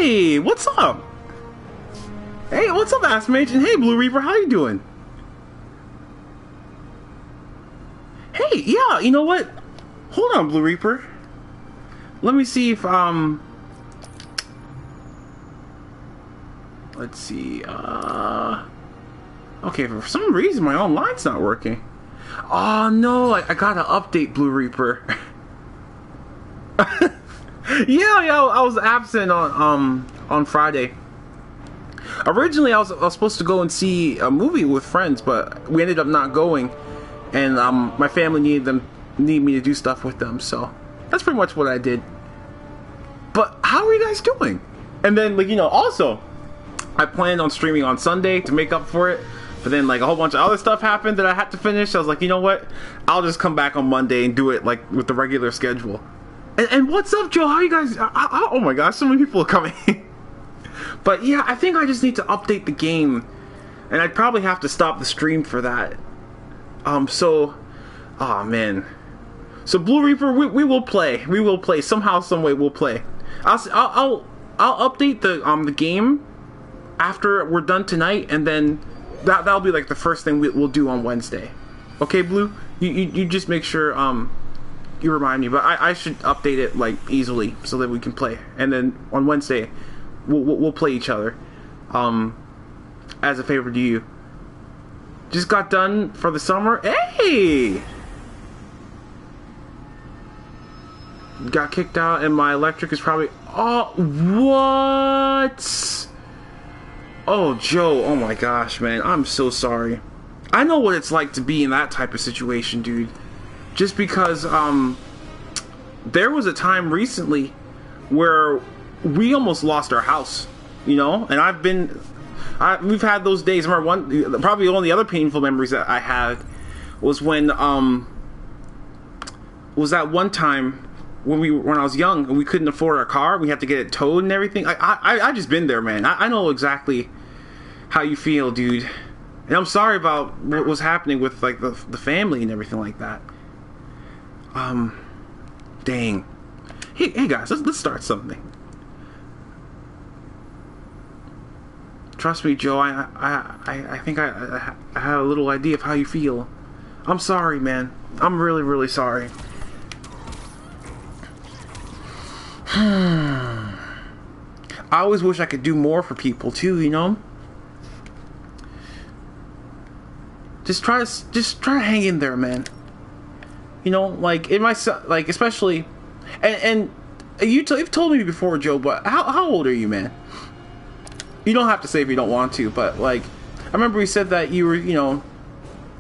Hey, what's up? Hey, what's up, Ass Mage? And hey, Blue Reaper, how you doing? Hey, yeah, you know what? Hold on, Blue Reaper. Let me see if, let's see, okay, for some reason my online's not working. Oh, no, I gotta update Blue Reaper. Yeah, I was absent on Friday. Originally, I was supposed to go and see a movie with friends, but we ended up not going, and my family needed me to do stuff with them, so that's pretty much what I did. But how are you guys doing? And then, like, you know, also, I planned on streaming on Sunday to make up for it, but then, like, a whole bunch of other stuff happened that I had to finish. I was like, you know what? I'll just come back on Monday and do it, like, with the regular schedule. And what's up, Joe? How you guys? Oh my gosh, so many people are coming. But yeah, I think I just need to update the game, and I'd probably have to stop the stream for that. Oh man. So Blue Reaper, we will play. We will play somehow, some way. We'll play. I'll update the game after we're done tonight, and then that'll be like the first thing we'll do on Wednesday. Okay, Blue? You just make sure you remind me, but I should update it like easily so that we can play, and then on Wednesday we'll play each other as a favor to you. Just got done for the summer. Hey, got kicked out and my electric is probably what? Oh, Joe, oh my gosh, man, I'm so sorry. I know what it's like to be in that type of situation, dude. Just because there was a time recently where we almost lost our house, you know, and we've had those days. Remember, probably one of the other painful memories that I had was when was that one time when I was young and we couldn't afford our car, we had to get it towed and everything. I just been there, man. I know exactly how you feel, dude, and I'm sorry about what was happening with like the family and everything like that. Dang. Hey guys, let's start something. Trust me, Joe, I think I had a little idea of how you feel. I'm sorry, man. I'm really, really sorry. I always wish I could do more for people too, you know? Just try to hang in there, man. You know, like in my, like, especially, and you've told me before, Joe, but how old are you, man? You don't have to say if you don't want to, but like, I remember you said that you were, you know,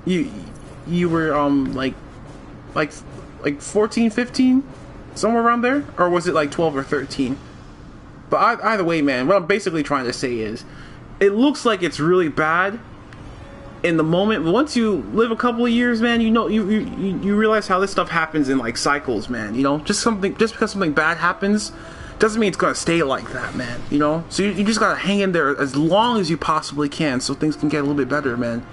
you were like 14, 15, somewhere around there, or was it like 12 or 13? But either way, man, what I'm basically trying to say is, it looks like it's really bad in the moment, but once you live a couple of years, man, you know, you realize how this stuff happens in like cycles, man. You know, just because something bad happens doesn't mean it's gonna stay like that, man. You know, so you just gotta hang in there as long as you possibly can, so things can get a little bit better, man.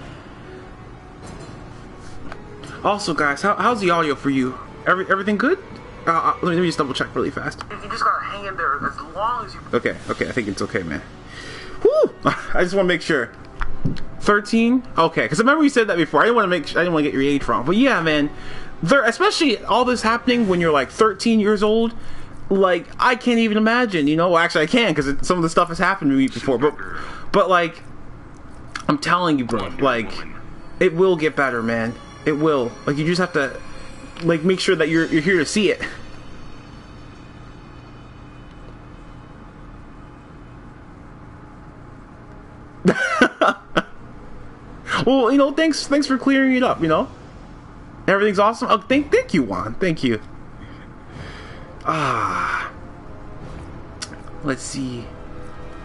Also, guys, how's the audio for you? Everything good? Let me just double check really fast. You just gotta hang in there as long as you. Okay, I think it's okay, man. Woo! I just want to make sure. 13? Okay, because I remember you said that before. I didn't want to get your age wrong. But yeah, man, especially all this happening when you're like 13 years old. Like, I can't even imagine, you know. Well, actually, I can, because some of the stuff has happened to me before. But like, I'm telling you, bro, like, it will get better, man. It will. Like, you just have to, like, make sure that you're here to see it. Well, you know, thanks for clearing it up, you know. Everything's awesome. Oh, thank you, Juan. Thank you. Let's see.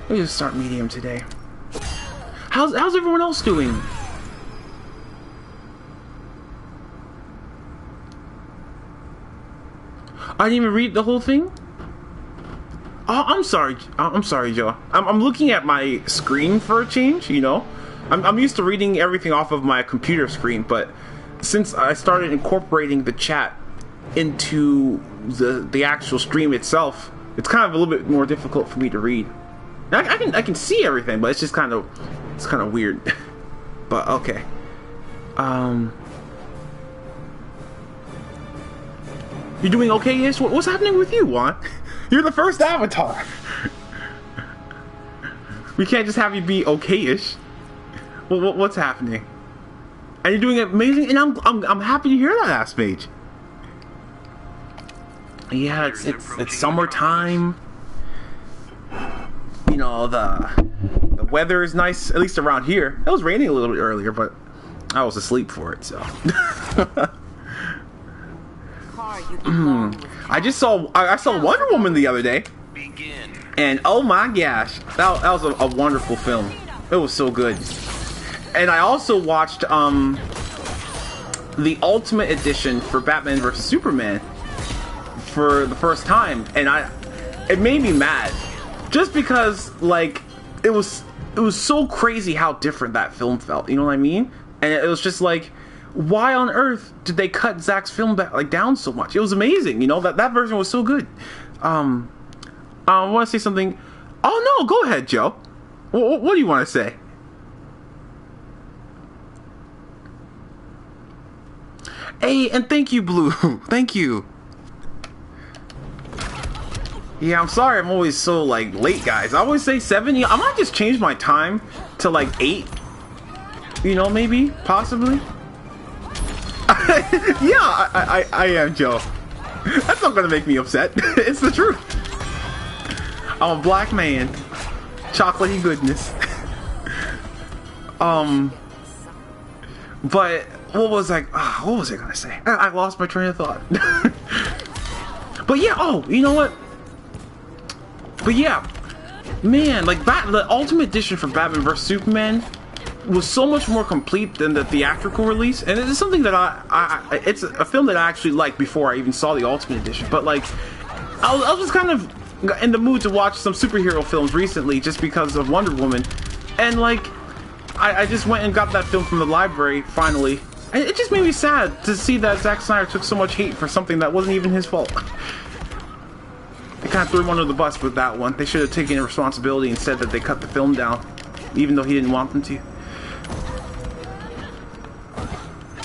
Let me just start medium today. How's everyone else doing? I didn't even read the whole thing. Oh, I'm sorry. I'm sorry, Joe. I'm looking at my screen for a change, you know. I'm used to reading everything off of my computer screen, but since I started incorporating the chat into the actual stream itself, It's kind of a little bit more difficult for me to read. I can see everything, but it's just kind of weird. But okay. You doing okay-ish? What's happening with you, Juan? You're the first avatar. We can't just have you be okay-ish. What's happening? And you're doing amazing, and I'm happy to hear that, Ass Mage. Yeah, it's summertime. You know, the weather is nice, at least around here. It was raining a little bit earlier, but I was asleep for it, so. I saw Wonder Woman the other day, and oh my gosh, that was a wonderful film. It was so good. And I also watched the Ultimate Edition for Batman vs Superman for the first time, and it made me mad, just because like it was so crazy how different that film felt. You know what I mean? And it was just like, why on earth did they cut Zack's film down so much? It was amazing, you know, that version was so good. I want to say something. Oh no, go ahead, Joe. What do you want to say? Hey, and thank you, Blue. Thank you. Yeah, I'm sorry I'm always so like late, guys. I always say 7. I might just change my time to like 8. You know, maybe, possibly. Yeah, I am, Joe. That's not gonna make me upset. It's the truth. I'm a black man. Chocolatey goodness. But what was I gonna say? I lost my train of thought. But yeah, oh, you know what? But yeah, man, like the Ultimate Edition for Batman vs Superman was so much more complete than the theatrical release, and it's something that it's a film that I actually liked before I even saw the Ultimate Edition. But like, I was just kind of in the mood to watch some superhero films recently, just because of Wonder Woman, and like, I just went and got that film from the library finally, and it just made me sad to see that Zack Snyder took so much hate for something that wasn't even his fault. They kind of threw him under the bus with that one. They should have taken responsibility and said that they cut the film down, even though he didn't want them to.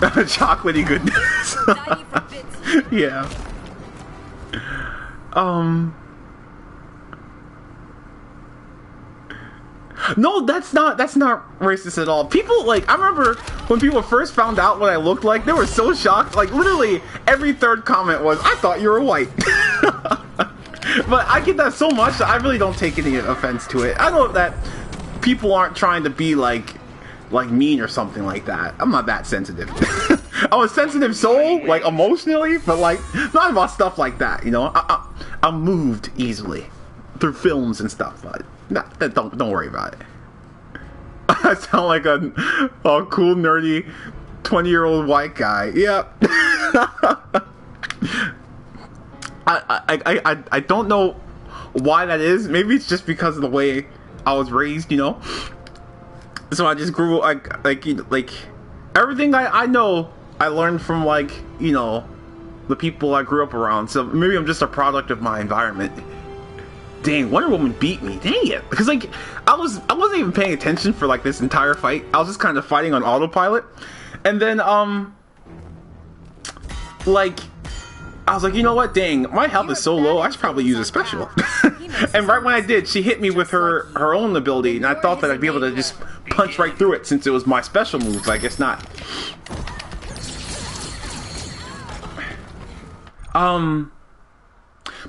Chocolatey goodness. Yeah. No, that's not racist at all. People, like, I remember when people first found out what I looked like, they were so shocked. Like, literally every third comment was, I thought you were white. But I get that so much that I really don't take any offense to it. I know that people aren't trying to be like mean or something like that. I'm not that sensitive. I'm a sensitive soul, like emotionally, but like not about stuff like that, you know. I'm moved easily through films and stuff, but don't worry about it. I sound like a cool nerdy 20-year-old white guy. Yep. I don't know why that is. Maybe it's just because of the way I was raised, you know. So I just grew like everything I know I learned from, like, you know, the people I grew up around. So maybe I'm just a product of my environment. Dang, Wonder Woman beat me. Dang it. Because like I wasn't even paying attention for like this entire fight. I was just kind of fighting on autopilot. And then like I was like, you know what, dang, my health is so low, I should probably use a special. And right when I did, she hit me with her own ability, and I thought that I'd be able to just punch right through it since it was my special move, but I guess not.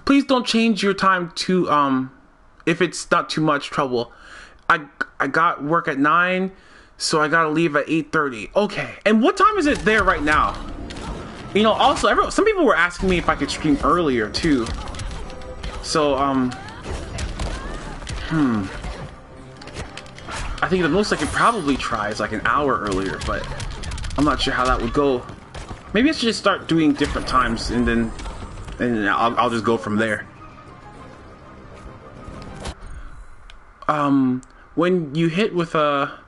Please don't change your time to, if it's not too much trouble. I got work at 9, so I gotta leave at 8:30. Okay, and what time is it there right now? You know, also, some people were asking me if I could stream earlier, too. So, I think the most I could probably try is like an hour earlier, but I'm not sure how that would go. Maybe I should just start doing different times, and then I'll just go from there. When you hit with a...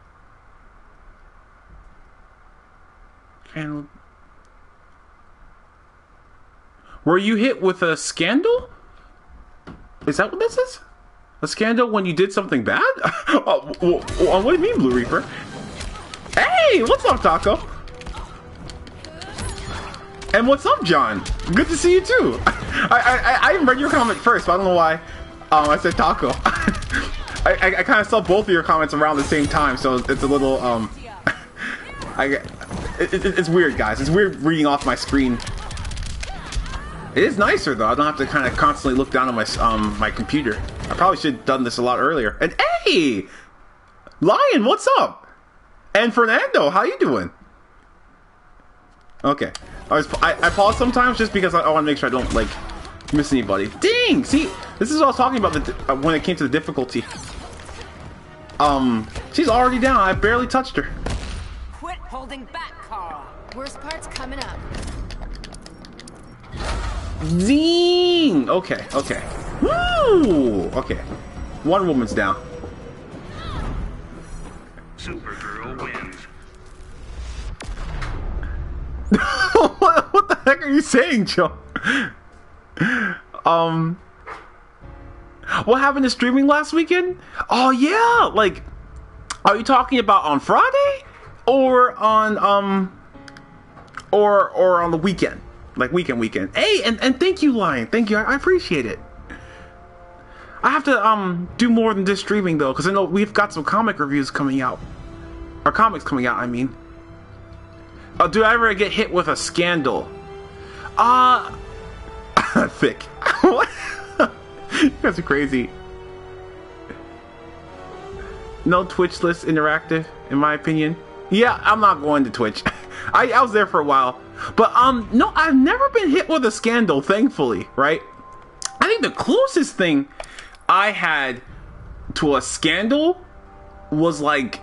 Were you hit with a scandal? Is that what this is? A scandal when you did something bad? Oh, what do you mean, Blue Reaper? Hey, what's up, Taco? And what's up, John? Good to see you too. I read your comment first, but I don't know why I said Taco. I kind of saw both of your comments around the same time, so it's a little it's weird, guys. It's weird reading off my screen. It is nicer though. I don't have to kind of constantly look down on my computer. I probably should have done this a lot earlier. And hey, Lion, what's up? And Fernando, how you doing? Okay, I pause sometimes just because I want to make sure I don't like miss anybody. Dang! See, this is what I was talking about when it came to the difficulty. She's already down. I barely touched her. Quit holding back, Carl. Worst part's coming up. Zing! Okay, okay. Woo! Okay. One woman's down. Supergirl wins. What the heck are you saying, Joe? What happened to streaming last weekend? Oh yeah, like, are you talking about on Friday or on or on the weekend? Like weekend. Hey, and thank you, Lion. Thank you. I appreciate it. I have to do more than just streaming though, because I know we've got some comic reviews coming out. Or comics coming out, I mean. Do I ever get hit with a scandal? Thick. What? You guys are crazy. No Twitch list interactive, in my opinion. Yeah, I'm not going to Twitch. I was there for a while. But, no, I've never been hit with a scandal, thankfully, right? I think the closest thing I had to a scandal was, like,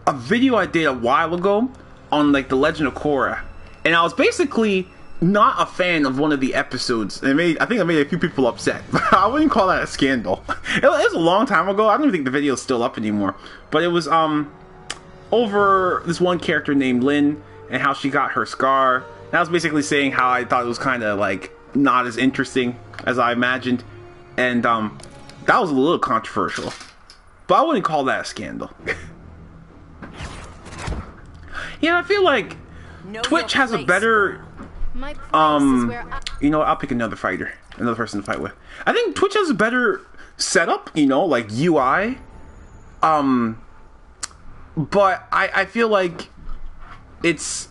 a video I did a while ago on, like, The Legend of Korra. And I was basically not a fan of one of the episodes. I think I made a few people upset. I wouldn't call that a scandal. It was a long time ago. I don't even think the video is still up anymore. But it was, over this one character named Lynn and how she got her scar. And I was basically saying how I thought it was kind of like not as interesting as I imagined, and that was a little controversial, but I wouldn't call that a scandal. Yeah, I feel like Twitch has a better you know, I'll pick another person to fight with. I think Twitch has a better setup, you know, like UI, but I feel like it's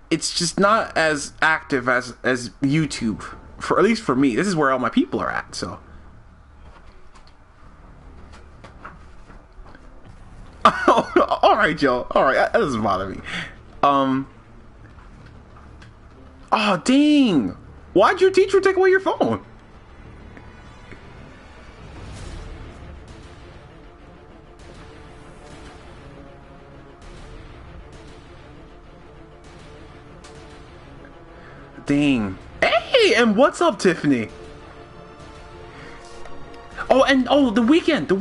just not as active as YouTube, for at least for me. This is where all my people are at, so. All right, Joe. All right, that doesn't bother me. Oh dang! Why'd your teacher take away your phone? Dang. Hey, and what's up, Tiffany? Oh, and the weekend.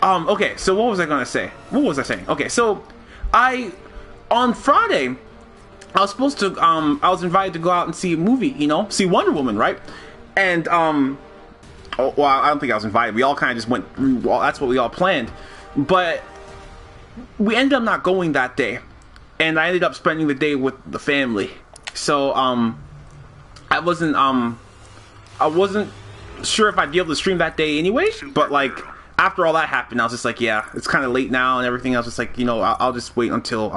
Okay, so what was I gonna say? What was I saying? Okay, so on Friday, I was supposed to, I was invited to go out and see a movie, you know, see Wonder Woman, right? And, oh, well, I don't think I was invited. We all kind of just went through, well, that's what we all planned. But we ended up not going that day. And I ended up spending the day with the family. So, I wasn't sure if I'd be able to stream that day anyway, but like, after all that happened, I was just like, yeah, it's kind of late now and everything. I was just like, you know, I'll just wait until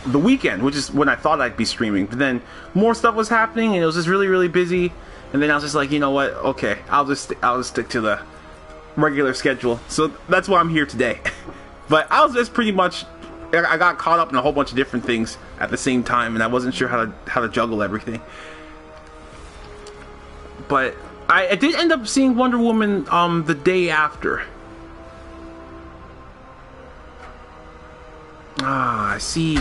the weekend, which is when I thought I'd be streaming. But then more stuff was happening and it was just really, really busy. And then I was just like, you know what? Okay, I'll just stick to the regular schedule. So that's why I'm here today. But I was just pretty much, I got caught up in a whole bunch of different things at the same time, and I wasn't sure how to juggle everything. But I did end up seeing Wonder Woman the day after. Ah, I see.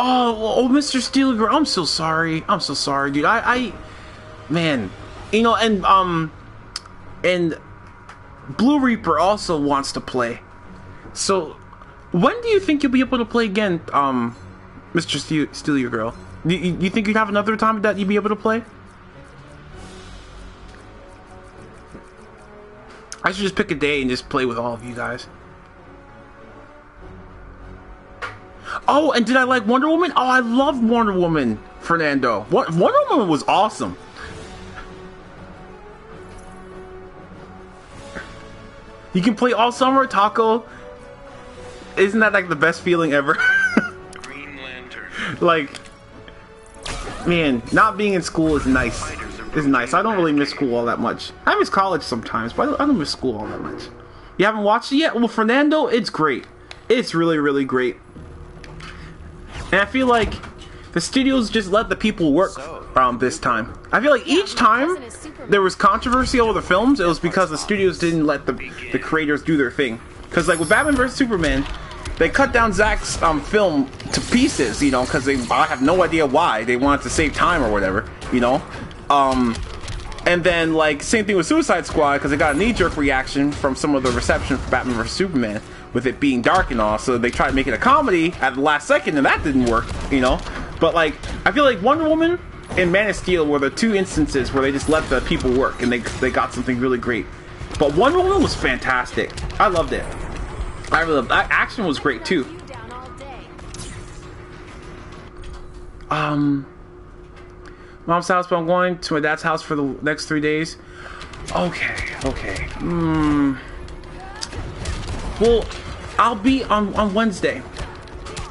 Oh, Mr. Steeliger, I'm so sorry. I'm so sorry, dude. Man, you know, and Blue Reaper also wants to play. So, when do you think you'll be able to play again, Mr. Steal Your Girl? You think you'd have another time that you'd be able to play? I should just pick a day and just play with all of you guys. Oh, and did I like Wonder Woman? Oh, I love Wonder Woman, Fernando. Wonder Woman was awesome. You can play all summer, Taco. Isn't that like the best feeling ever? Green Lantern. Like, man, not being in school is nice. It's nice. I don't really miss school all that much. I miss college sometimes, but I don't miss school all that much. You haven't watched it yet? Well, Fernando, it's great. It's really, really great. And I feel like the studios just let the people work this time. I feel like each time there was controversy over the films, it was because the studios didn't let the creators do their thing. Because like with Batman vs Superman, they cut down Zack's film to pieces, you know, because I have no idea why. They wanted to save time or whatever, you know. And then like same thing with Suicide Squad, because they got a knee-jerk reaction from some of the reception for Batman vs Superman, with it being dark and all, so they tried to make it a comedy at the last second, and that didn't work, you know. But like, I feel like Wonder Woman and Man of Steel were the two instances where they just let the people work, and they got something really great. But Wonder Woman was fantastic. I loved it. I really loved it. Action was great too. Mom's house, but I'm going to my dad's house for the next 3 days. Okay. Well, I'll be on Wednesday.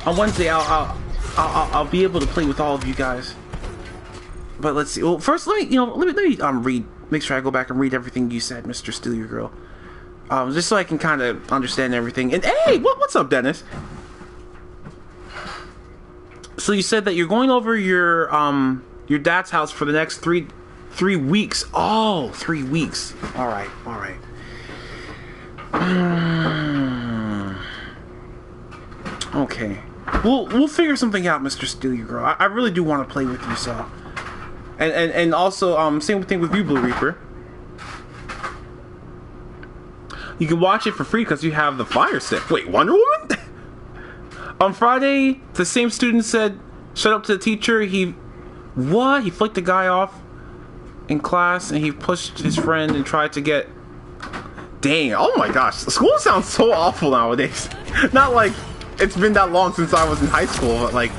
On Wednesday, I'll be able to play with all of you guys. But let's see. Well, first let me read. Make sure I go back and read everything you said, Mr. Steal Your Girl. Just so I can kind of understand everything. And hey, what's up, Dennis? So you said that you're going over your dad's house for the next three weeks. Oh, 3 weeks. All right. Okay. We'll figure something out, Mr. Steal Your Girl. I really do want to play with you, so. And also, same thing with you, Blue Reaper. You can watch it for free because you have the Fire Stick. Wait, Wonder Woman? On Friday, the same student said, shut up to the teacher. He flicked the guy off in class, and he pushed his friend and tried to get... Dang, oh my gosh. School sounds so awful nowadays. Not like it's been that long since I was in high school, but like...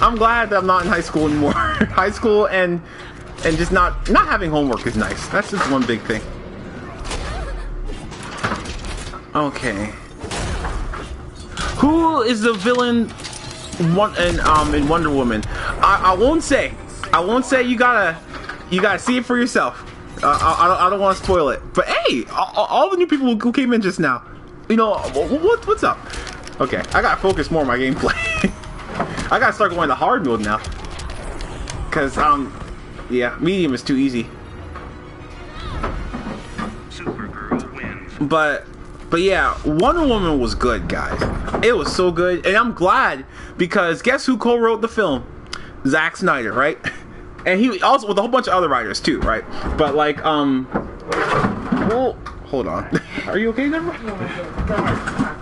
I'm glad that I'm not in high school anymore. High school and just not having homework is nice. That's just one big thing. Okay. Who is the villain in Wonder Woman? I won't say. You gotta see it for yourself. I don't want to spoil it. But hey, all the new people who came in just now, you know, what's up? Okay, I gotta focus more on my gameplay. I gotta start going to hard mode now. Cause yeah, medium is too easy. Supergirl wins. But yeah, Wonder Woman was good, guys. It was so good, and I'm glad because guess who co-wrote the film? Zack Snyder, right? And he also with a whole bunch of other writers too, right? But like, well, hold on. Are you okay, Deborah?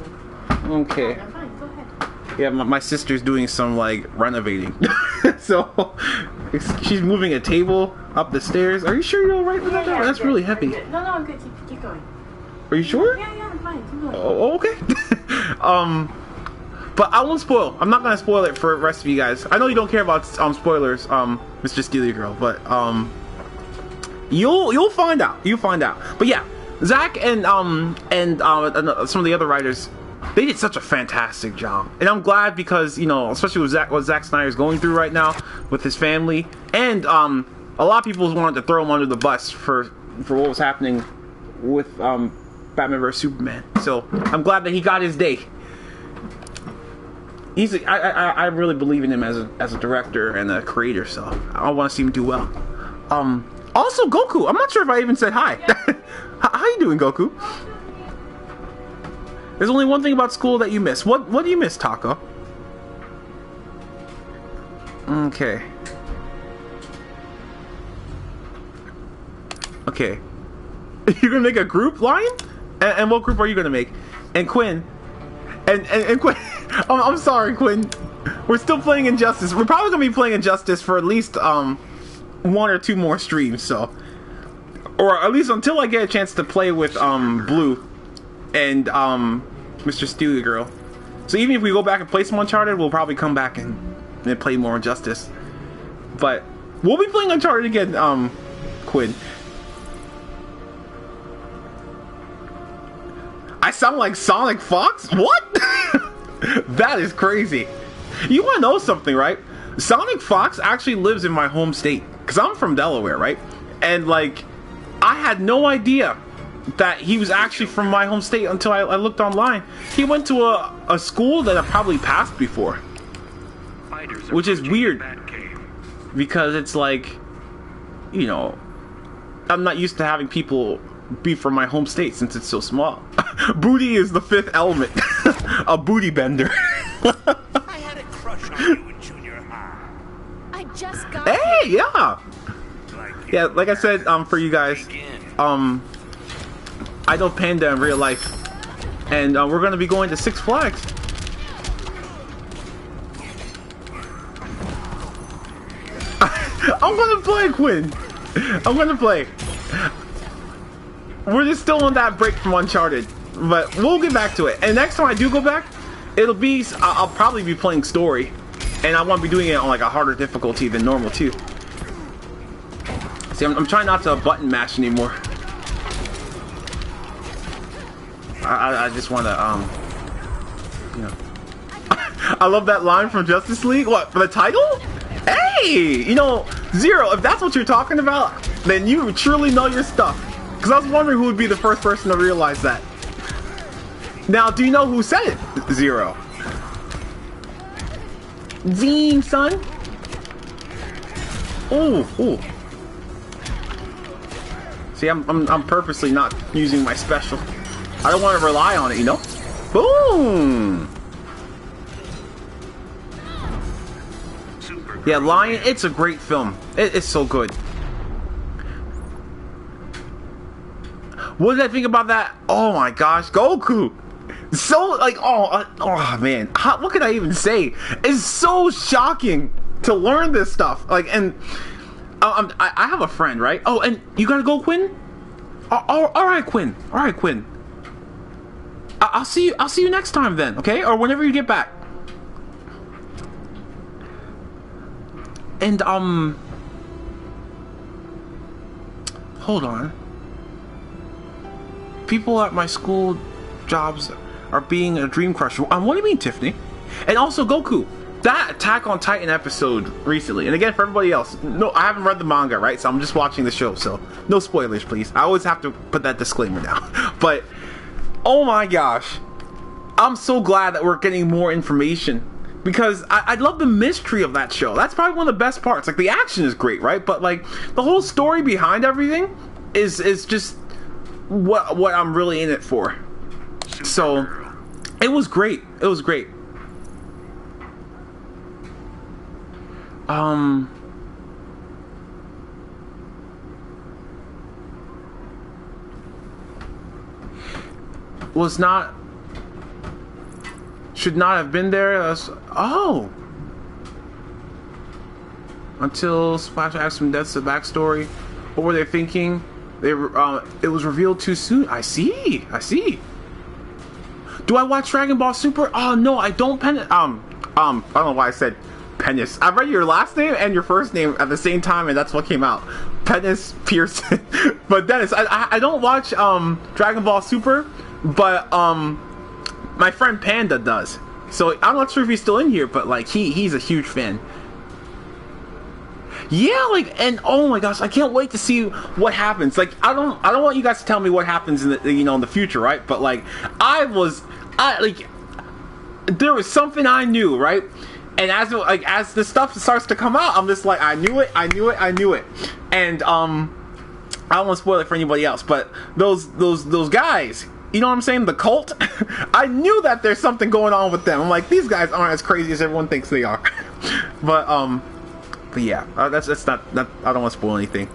Okay. Yeah, my sister's doing some like renovating, so she's moving a table up the stairs. Are you sure you're all right with that? That's really heavy. No, I'm good. Keep going. Are you sure? Yeah, I'm fine. Keep going. Oh, okay. But I won't spoil. I'm not gonna spoil it for the rest of you guys. I know you don't care about spoilers, Mr. Steal Your Girl, but you'll find out. You'll find out. But yeah, Zack and some of the other writers, they did such a fantastic job, and I'm glad because, you know, especially with what Zack Snyder's going through right now with his family, and a lot of people wanted to throw him under the bus for what was happening with Batman vs Superman. So I'm glad that he got his day. I really believe in him as a director and a creator, so I want to see him do well. Also, Goku. I'm not sure if I even said hi. How you doing, Goku? There's only one thing about school that you miss. What do you miss, Taco? Okay. Okay. You're gonna make a group, Lion? And what group are you gonna make? And Quinn. And Quinn. I'm sorry, Quinn. We're still playing Injustice. We're probably gonna be playing Injustice for at least 1 or 2 more streams, so, or at least until I get a chance to play with Blue and Mr. Steely Girl. So even if we go back and play some Uncharted, we'll probably come back and play more Injustice. But we'll be playing Uncharted again, Quinn. I sound like Sonic Fox? What? That is crazy. You want to know something, right? Sonic Fox actually lives in my home state, because I'm from Delaware, right? And like, I had no idea that he was actually from my home state until I looked online. He went to a school that I probably passed before, which is weird, because it's like, you know, I'm not used to having people be from my home state since it's so small. Booty is the 5th element. A booty bender. I had a crush on you in junior high. I just got Hey, yeah. Yeah, like I said, for you guys, I know Panda in real life, and we're gonna be going to Six Flags. I'm gonna play, Quinn. I'm gonna play. We're just still on that break from Uncharted, but we'll get back to it. And next time I do go back, it'll be, I'll probably be playing story, and I want to be doing it on like a harder difficulty than normal too. See, I'm trying not to button mash anymore. I just want to, you know. I love that line from Justice League. What, for the title? Hey, you know, Zero, if that's what you're talking about, then you truly know your stuff. Because I was wondering who would be the first person to realize that. Now, do you know who said it? Zero. Zing, son. Ooh, ooh. See, I'm purposely not using my special. I don't want to rely on it, you know? Boom! Yeah, Lion, it's a great film. It's so good. What did I think about that? Oh my gosh, Goku! So, like, oh man, what can I even say? It's so shocking to learn this stuff. Like, and I have a friend, right? Oh, and you gotta go, Quinn? All right, Quinn. All right, Quinn. I'll see you next time then, okay? Or whenever you get back. And hold on. People at my school jobs are being a dream crusher. What do you mean, Tiffany? And also Goku. That Attack on Titan episode recently, and again for everybody else, no, I haven't read the manga, right? So I'm just watching the show, so no spoilers, please. I always have to put that disclaimer down. But oh my gosh, I'm so glad that we're getting more information, because I love the mystery of that show. That's probably one of the best parts. Like, the action is great, right? But like the whole story behind everything is just what I'm really in it for. So it was great. It was great. Should not have been there. Until Splash asked him that's the backstory. What were they thinking? It was revealed too soon. I see. Do I watch Dragon Ball Super? Oh no, I don't. I don't know why I said Penis. I read your last name and your first name at the same time, and that's what came out. Penis Pearson. But Dennis, I don't watch Dragon Ball Super, but my friend Panda does. So I'm not sure if he's still in here, but like he's a huge fan. Yeah, like, and oh my gosh, I can't wait to see what happens. Like, I don't want you guys to tell me what happens in the, in the future, right? But like, there was something I knew, right? And as the stuff starts to come out, I'm just like, I knew it. And I don't want to spoil it for anybody else, but those guys, you know what I'm saying? The cult. I knew that there's something going on with them. I'm like, these guys aren't as crazy as everyone thinks they are. But yeah, that's not. I don't want to spoil anything.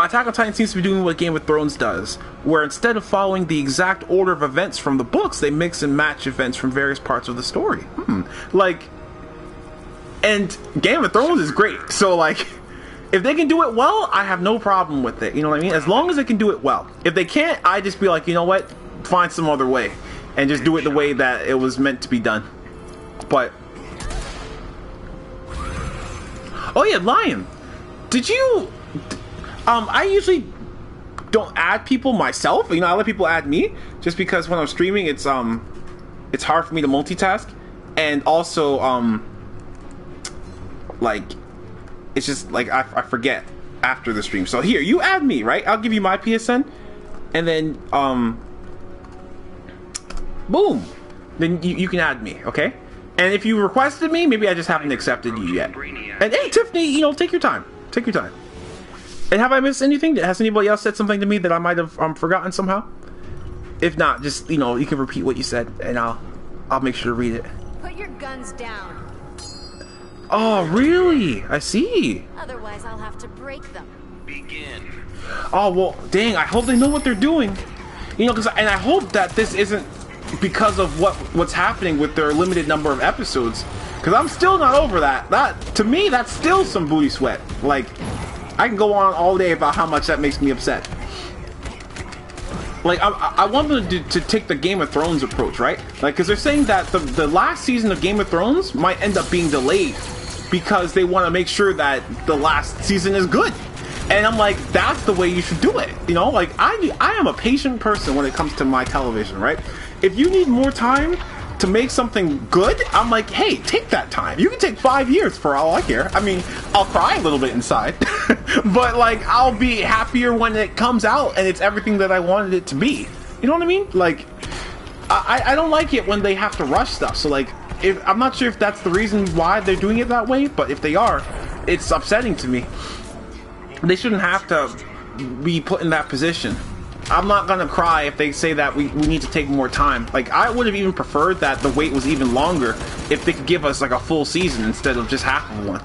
Attack on Titan seems to be doing what Game of Thrones does, where instead of following the exact order of events from the books, they mix and match events from various parts of the story. Like, and Game of Thrones is great, so like, if they can do it well, I have no problem with it, you know what I mean? As long as they can do it well. If they can't, I just be like, you know what, find some other way, and just do it the way that it was meant to be done. But, oh yeah, Lion, did you... I usually don't add people myself. You know, I let people add me just because when I'm streaming, it's hard for me to multitask, and also like it's just like I forget after the stream. So here, you add me, right? I'll give you my PSN, and then boom, then you can add me, okay? And if you requested me, maybe I just haven't accepted you yet. And hey, Tiffany, you know, take your time. Take your time. And have I missed anything? Has anybody else said something to me that I might have forgotten somehow? If not, just, you know, you can repeat what you said, and I'll make sure to read it. Put your guns down. Oh, really? I see. Otherwise, I'll have to break them. Begin. Oh, well, dang, I hope they know what they're doing. You know, and I hope that this isn't because of what's happening with their limited number of episodes. Because I'm still not over that. That, to me, that's still some booty sweat. Like... I can go on all day about how much that makes me upset. Like, I want them to take the Game of Thrones approach, right? Like, because they're saying that the last season of Game of Thrones might end up being delayed because they want to make sure that the last season is good. And I'm like, that's the way you should do it. You know, like, I am a patient person when it comes to my television, right? If you need more time to make something good, I'm like, hey, take that time. You can take 5 years for all I care. I mean, I'll cry a little bit inside, but like, I'll be happier when it comes out and it's everything that I wanted it to be. You know what I mean? Like, I don't like it when they have to rush stuff. So like, I'm not sure if that's the reason why they're doing it that way, but if they are, it's upsetting to me. They shouldn't have to be put in that position. I'm not gonna cry if they say that we need to take more time. Like, I would have even preferred that the wait was even longer if they could give us like a full season instead of just half of one.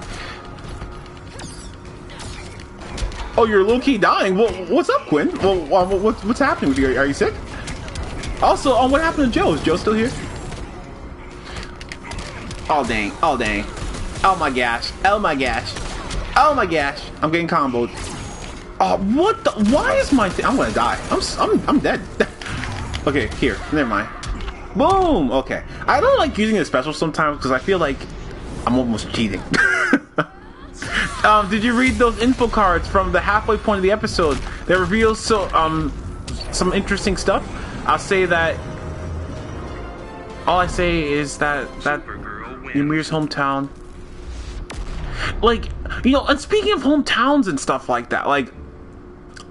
Oh, you're low-key dying. Well, what's up, Quinn? Well, what's happening with you? Are you sick? Also, what happened to Joe? Is Joe still here? Oh dang! Oh dang! Oh my gosh! Oh my gosh! Oh my gosh! I'm getting comboed. Oh, what the? Why is my thing? I'm gonna die. I'm dead. Okay, here. Never mind. Boom. Okay. I don't like using the special sometimes because I feel like I'm almost cheating. Did you read those info cards from the halfway point of the episode that reveals some interesting stuff? I'll say that. All I say is that Ymir's hometown. Like, you know, and speaking of hometowns and stuff like that, like,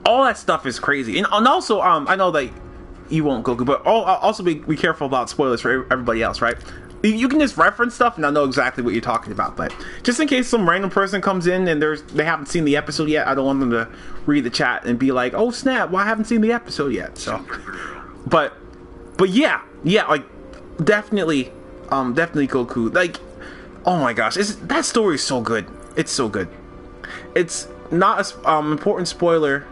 all that stuff is crazy. And also, I know that you won't, Goku, but also be careful about spoilers for everybody else, right? You can just reference stuff and I know exactly what you're talking about, but just in case some random person comes in and they haven't seen the episode yet, I don't want them to read the chat and be like, oh snap, well, I haven't seen the episode yet. So, but yeah, like, definitely Goku. Like, oh my gosh, that story is so good. It's so good. It's not an important spoiler.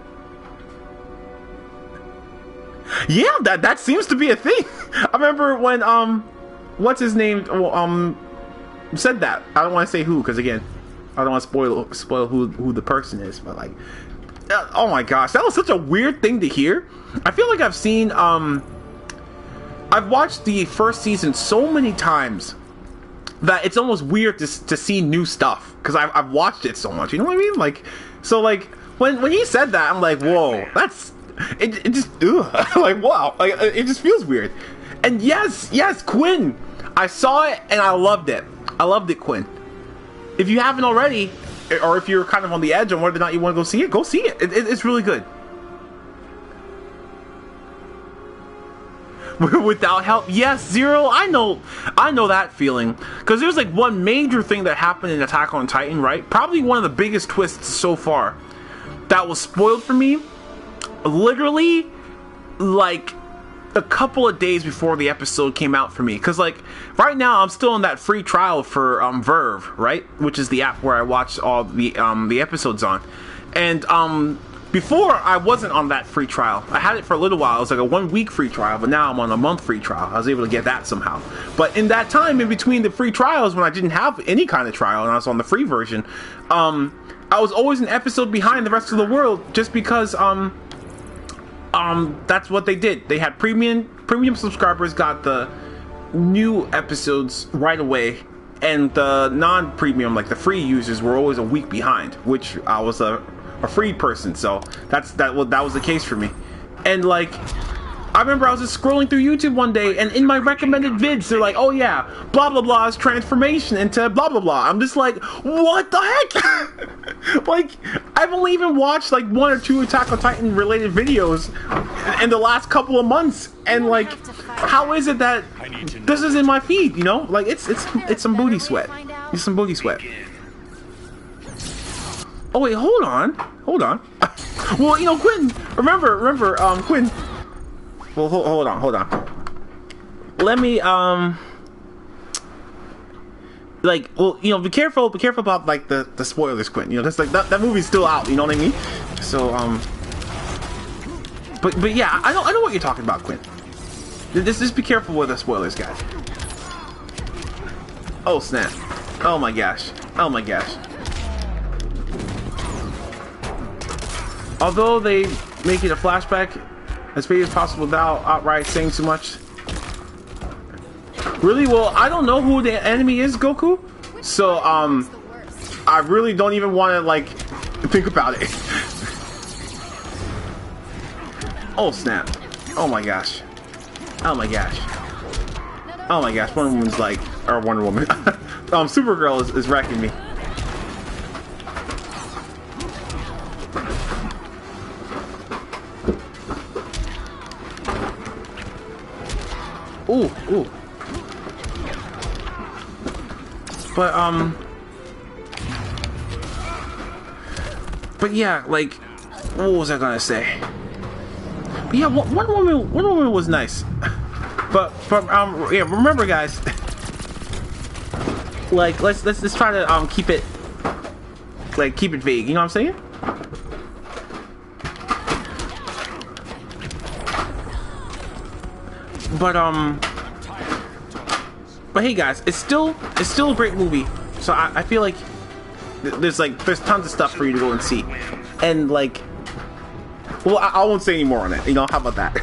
Yeah, that seems to be a thing. I remember when what's his name said that. I don't want to say who, because again, I don't want to spoil who the person is. But like, oh my gosh, that was such a weird thing to hear. I feel like I've watched the first season so many times that it's almost weird to see new stuff because I've watched it so much. You know what I mean? Like, so like when he said that, I'm like, whoa, that's it just like, wow, like it just feels weird. And yes, Quinn, I saw it and I loved it. Quinn. If you haven't already, or if you're kind of on the edge on whether or not you want to go see it. It's really good. Without help, yes, Zero. I know that feeling because there's like one major thing that happened in Attack on Titan, right? Probably one of the biggest twists so far that was spoiled for me. Literally, like a couple of days before the episode came out for me, because like right now I'm still in that free trial for RWBY, right, which is the app where I watch all the episodes on, and before I wasn't on that free trial. I had it for a little while. It was like a 1 week free trial, but now I'm on a month free trial. I was able to get that somehow. But in that time, in between the free trials, when I didn't have any kind of trial and I was on the free version, I was always an episode behind the rest of the world, just because that's what they did. They had premium subscribers got the new episodes right away, and the non-premium, like the free users, were always a week behind, which I was a free person, so that was the case for me. And like, I remember I was just scrolling through YouTube one day, and in my recommended vids, they're like, oh yeah, blah blah blah's transformation into blah blah blah. I'm just like, what the heck? Like, I've only even watched like 1 or 2 Attack on Titan related videos in the last couple of months, and like, how is it that this is in my feed? You know, like it's some booty sweat. It's some booty sweat. Oh wait, hold on. Well, you know, Quinn, remember, Quinn. Well, hold on. Let me, like, well, you know, be careful about like the spoilers, Quinn. You know, that's like that movie's still out. You know what I mean? So, but yeah, I know what you're talking about, Quinn. Just be careful with the spoilers, guys. Oh snap! Oh my gosh! Although they make it a flashback as fast as possible without outright saying too much. Really? Well, I don't know who the enemy is, Goku. So, I really don't even want to, like, think about it. Oh, snap. Oh my gosh. Wonder Woman's like, or Wonder Woman. Supergirl is wrecking me. Ooh. But yeah, like, what was I gonna say? But yeah, Wonder Woman was nice. But yeah, remember, guys. Like, let's try to keep it vague. You know what I'm saying? But hey guys, it's still a great movie. So I feel like there's tons of stuff for you to go and see. And like, well, I won't say any more on it. You know, how about that?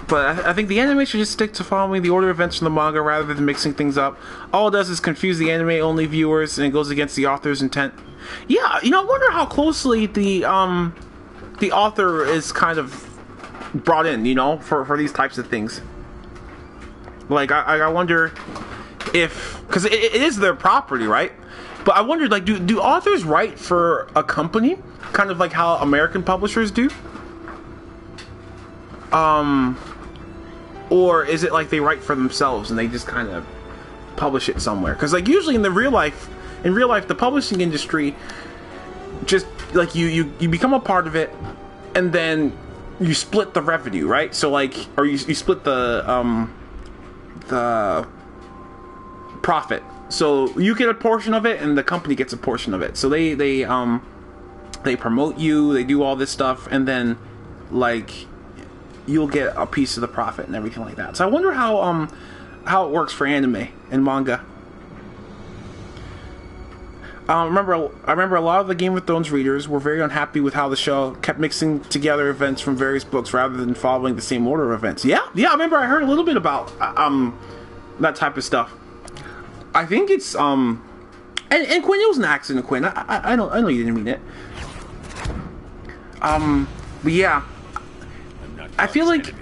But I think the anime should just stick to following the order of events from the manga rather than mixing things up. All it does is confuse the anime-only viewers, and it goes against the author's intent. Yeah, you know, I wonder how closely the author is kind of brought in, you know, for these types of things. Like, I wonder if, because it is their property, right? But I wondered, like, do authors write for a company, kind of like how American publishers do? Or is it like they write for themselves and they just kind of publish it somewhere? Because like usually in real life, the publishing industry, just like you become a part of it, and then you split the revenue, right? So like, or you split the profit. So you get a portion of it, and the company gets a portion of it. So they promote you, they do all this stuff, and then like you'll get a piece of the profit and everything like that. So I wonder how it works for anime and manga. I remember a lot of the Game of Thrones readers were very unhappy with how the show kept mixing together events from various books rather than following the same order of events. Yeah, I remember I heard a little bit about that type of stuff. I think it's and Quinn, it was an accident, Quinn. I know you didn't mean it. But yeah, I feel like,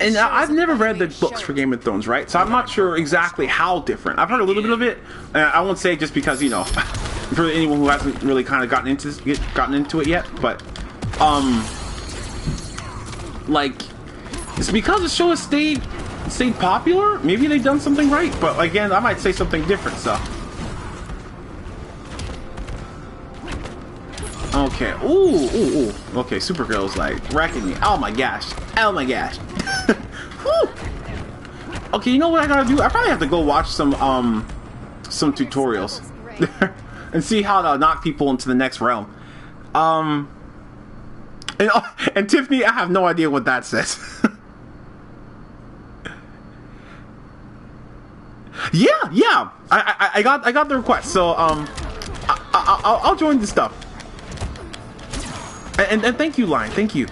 and I've never read the books for Game of Thrones, right? So I'm not sure exactly how different. I've heard a little bit of it, and I won't say just because, you know, for anyone who hasn't really kind of gotten into it yet, but like, it's because the show has stayed popular. Maybe they've done something right, but again, I might say something different. So okay, ooh. Okay, Supergirl's like wrecking me. Oh my gosh. Okay, you know what I gotta do? I probably have to go watch some tutorials and see how to knock people into the next realm. And Tiffany, I have no idea what that says. Yeah. I got the request, so I'll join the stuff. And thank you, Lion. Thank you.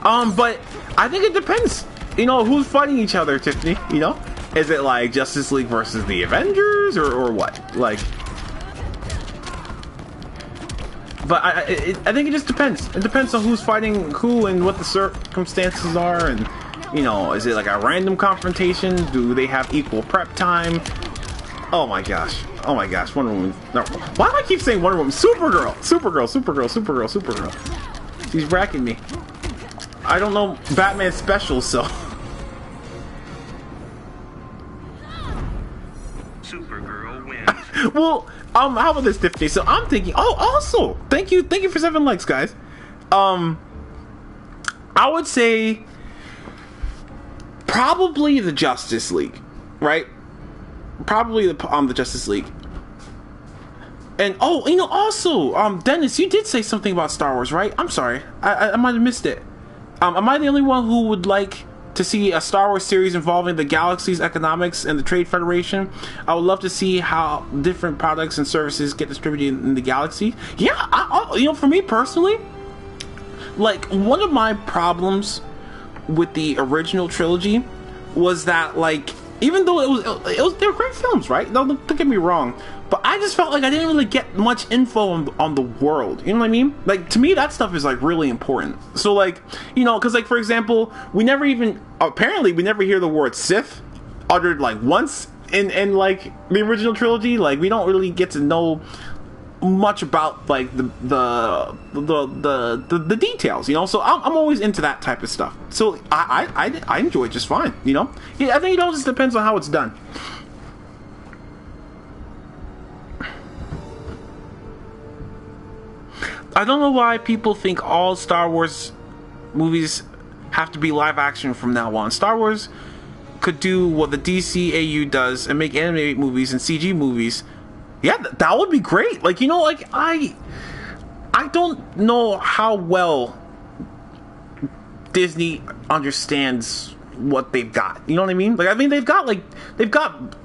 But I think it depends. You know, who's fighting each other, Tiffany? You know, is it like Justice League versus the Avengers, or what? Like, but I think it just depends. It depends on who's fighting who and what the circumstances are, and you know, is it like a random confrontation? Do they have equal prep time? Oh my gosh, Wonder Woman. No, why do I keep saying Wonder Woman? Supergirl. She's racking me. I don't know Batman special, so. Supergirl wins. Well, how about this, Tiffany? So I'm thinking. Oh, also, thank you for 7 likes, guys. I would say probably the Justice League, right? Probably the Justice League. And you know, also, Dennis, you did say something about Star Wars, right? I'm sorry, I might have missed it. Am I the only one who would like to see a Star Wars series involving the galaxy's economics and the Trade Federation? I would love to see how different products and services get distributed in the galaxy. Yeah, you know, for me personally, like, one of my problems with the original trilogy was that, like, even though they were great films, right? Don't get me wrong, but I just felt like I didn't really get much info on the world. You know what I mean? Like, to me, that stuff is like really important. So, like, you know, because, like, for example, we never hear the word Sith uttered like once in like the original trilogy. Like, we don't really get to know much about like the details, you know. So I'm always into that type of stuff. So I enjoy it just fine, you know. Yeah, I think it all just depends on how it's done. I don't know why people think all Star Wars movies have to be live action from now on. Star Wars could do what the DCAU does and make animated movies and CG movies. Yeah, that would be great. Like, you know, like, I don't know how well Disney understands what they've got. You know what I mean? Like, I mean, they've got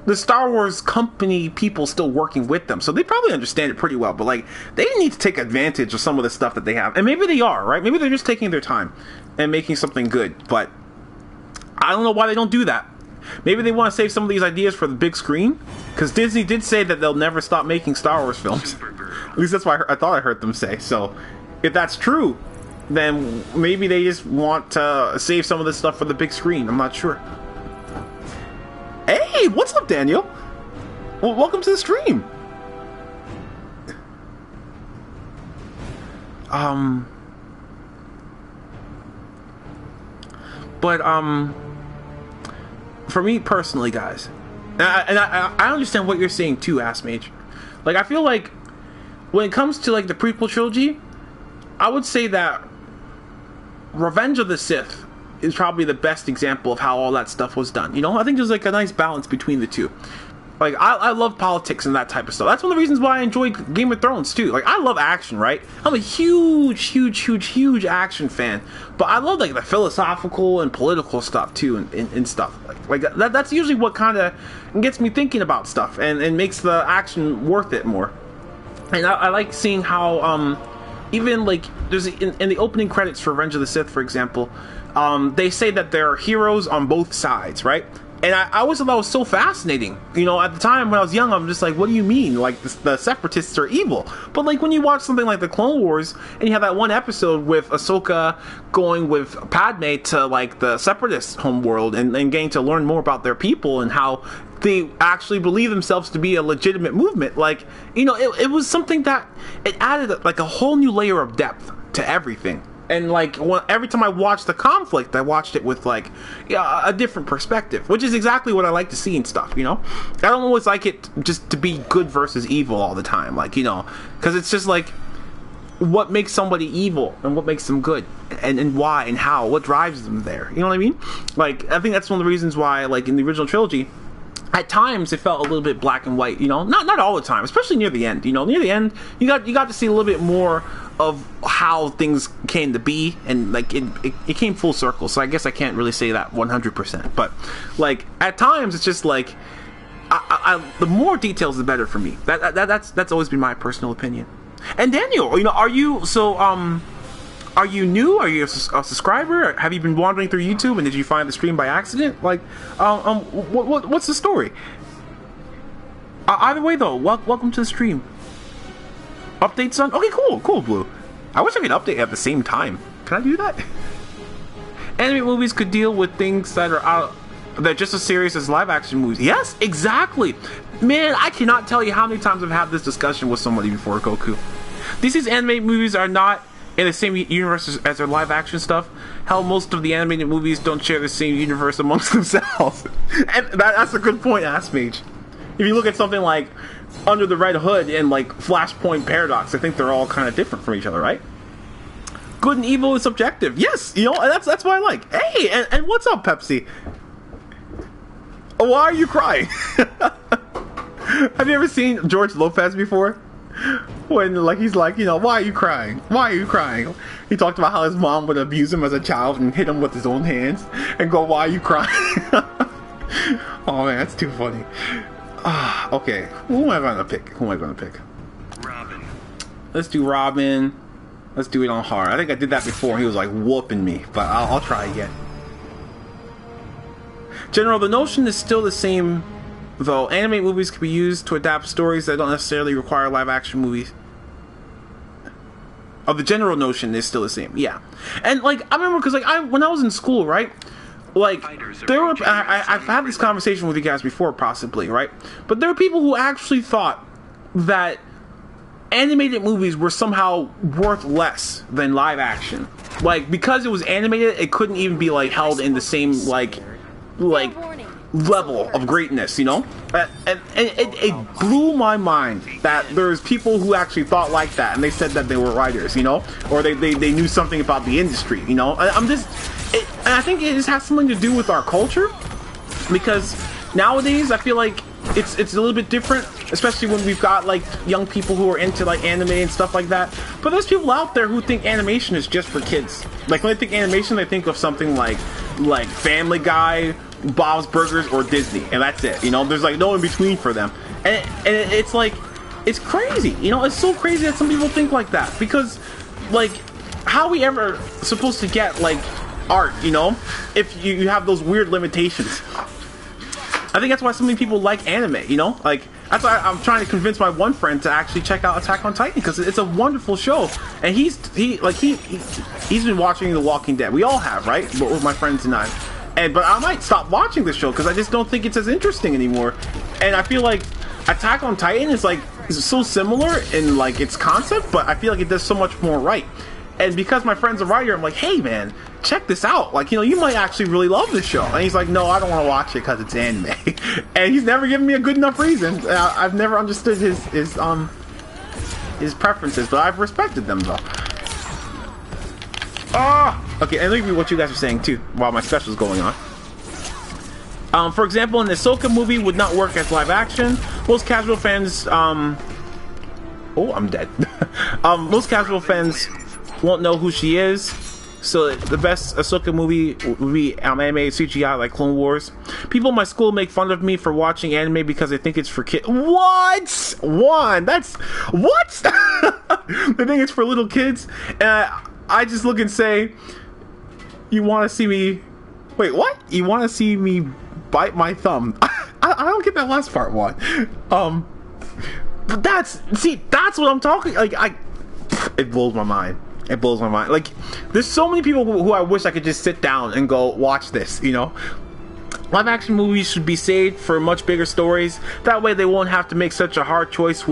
the Star Wars company people still working with them, so they probably understand it pretty well. But, like, they need to take advantage of some of the stuff that they have. And maybe they are, right? Maybe they're just taking their time and making something good. But I don't know why they don't do that. Maybe they want to save some of these ideas for the big screen, because Disney did say that they'll never stop making Star Wars films. At least that's what I thought I heard them say. So if that's true, then maybe they just want to save some of this stuff for the big screen. I'm not sure. Hey, what's up, Daniel? Well, welcome to the stream. For me personally, guys, and I understand what you're saying too, Ass Mage. Like, I feel like when it comes to like the prequel trilogy, I would say that Revenge of the Sith is probably the best example of how all that stuff was done. You know, I think there's like a nice balance between the two. Like, I love politics and that type of stuff. That's one of the reasons why I enjoy Game of Thrones too. Like, I love action, right? I'm a huge action fan. But I love like the philosophical and political stuff too, and stuff. Like that's usually what kind of gets me thinking about stuff and makes the action worth it more. And I like seeing how even like there's in the opening credits for Revenge of the Sith, for example, they say that there are heroes on both sides, right? And I always thought that was so fascinating. You know, at the time when I was young, I'm just like, what do you mean? Like, the Separatists are evil. But, like, when you watch something like The Clone Wars, and you have that one episode with Ahsoka going with Padme to, like, the Separatist homeworld and getting to learn more about their people and how they actually believe themselves to be a legitimate movement. Like, you know, it was something that it added, like, a whole new layer of depth to everything. And, like, every time I watched the conflict, I watched it with, like, a different perspective, which is exactly what I like to see and stuff, you know? I don't always like it just to be good versus evil all the time, like, you know? Because it's just, like, what makes somebody evil and what makes them good, and why and how, what drives them there, you know what I mean? Like, I think that's one of the reasons why, like, in the original trilogy, at times it felt a little bit black and white, you know, not all the time, especially near the end. You know, near the end you got to see a little bit more of how things came to be, and like it came full circle. So I guess I can't really say that 100%, but like at times it's just like the more details the better for me. That's always been my personal opinion. And Daniel, you know, are you new? Are you a subscriber? Have you been wandering through YouTube and did you find the stream by accident? Like, what's the story? Either way, though, welcome to the stream. Updates on? Okay, cool, Blue. I wish I could update at the same time. Can I do that? Anime movies could deal with things that are out. They're just as serious as live action movies. Yes, exactly. Man, I cannot tell you how many times I've had this discussion with somebody before, Goku. These anime movies are not in the same universe as their live action stuff. Hell, most of the animated movies don't share the same universe amongst themselves. And that's a good point, Ass Mage. If you look at something like Under the Red Hood and like Flashpoint Paradox, I think they're all kind of different from each other, right? Good and evil is subjective. Yes, you know, that's what I like. Hey, and what's up, Pepsi? Why are you crying? Have you ever seen George Lopez before? When like he's like, you know, why are you crying? Why are you crying? He talked about how his mom would abuse him as a child and hit him with his own hands and go, why are you crying? Oh man, that's too funny. Okay, who am I gonna pick? Robin. Let's do Robin. Let's do it on hard. I think I did that before. He was like whooping me, but I'll try again. General, the notion is still the same, though. Anime movies can be used to adapt stories that don't necessarily require live action movies. Oh, the general notion is still the same, yeah. And like I remember, because like when I was in school, right? Like there were, I've had this conversation with you guys before, possibly, right? But there were people who actually thought that animated movies were somehow worth less than live action. Like because it was animated, it couldn't even be like held in the same like level of greatness, you know? And it blew my mind that there's people who actually thought like that, and they said that they were writers, you know? Or they knew something about the industry, you know? And I think it just has something to do with our culture, because nowadays I feel like it's a little bit different, especially when we've got like young people who are into like anime and stuff like that. But there's people out there who think animation is just for kids. Like when they think animation, they think of something like Family Guy, Bob's Burgers, or Disney, and that's it. You know, there's like no in between for them, and it's like it's crazy. You know, it's so crazy that some people think like that, because like how are we ever supposed to get like art, you know, if you have those weird limitations? I think that's why so many people like anime, you know? Like, that's why I'm trying to convince my one friend to actually check out Attack on Titan, because it's a wonderful show. And he's been watching The Walking Dead. We all have, right? But with my friends and I. But I might stop watching this show because I just don't think it's as interesting anymore. And I feel like Attack on Titan is so similar in like its concept, but I feel like it does so much more right. And because my friend's a writer, I'm like, hey man, check this out. Like, you know, you might actually really love this show. And he's like, no, I don't want to watch it because it's anime. And he's never given me a good enough reason. I've never understood his preferences, but I've respected them though. Okay, and look at what you guys are saying too while my special's going on. For example, an Ahsoka movie would not work as live action. Most casual fans, oh, I'm dead. Most casual fans won't know who she is, so the best Ahsoka movie would be anime CGI like Clone Wars. People in my school make fun of me for watching anime because they think it's for kids. What? That's what? They think it's for little kids, and I just look and say, you want to see me? Wait, what? You want to see me bite my thumb? I don't get that last part. One. But that's what I'm talking. Like it blows my mind. It blows my mind. Like, there's so many people who I wish I could just sit down and go watch this, you know? Live action movies should be saved for much bigger stories. That way they won't have to make such a hard choice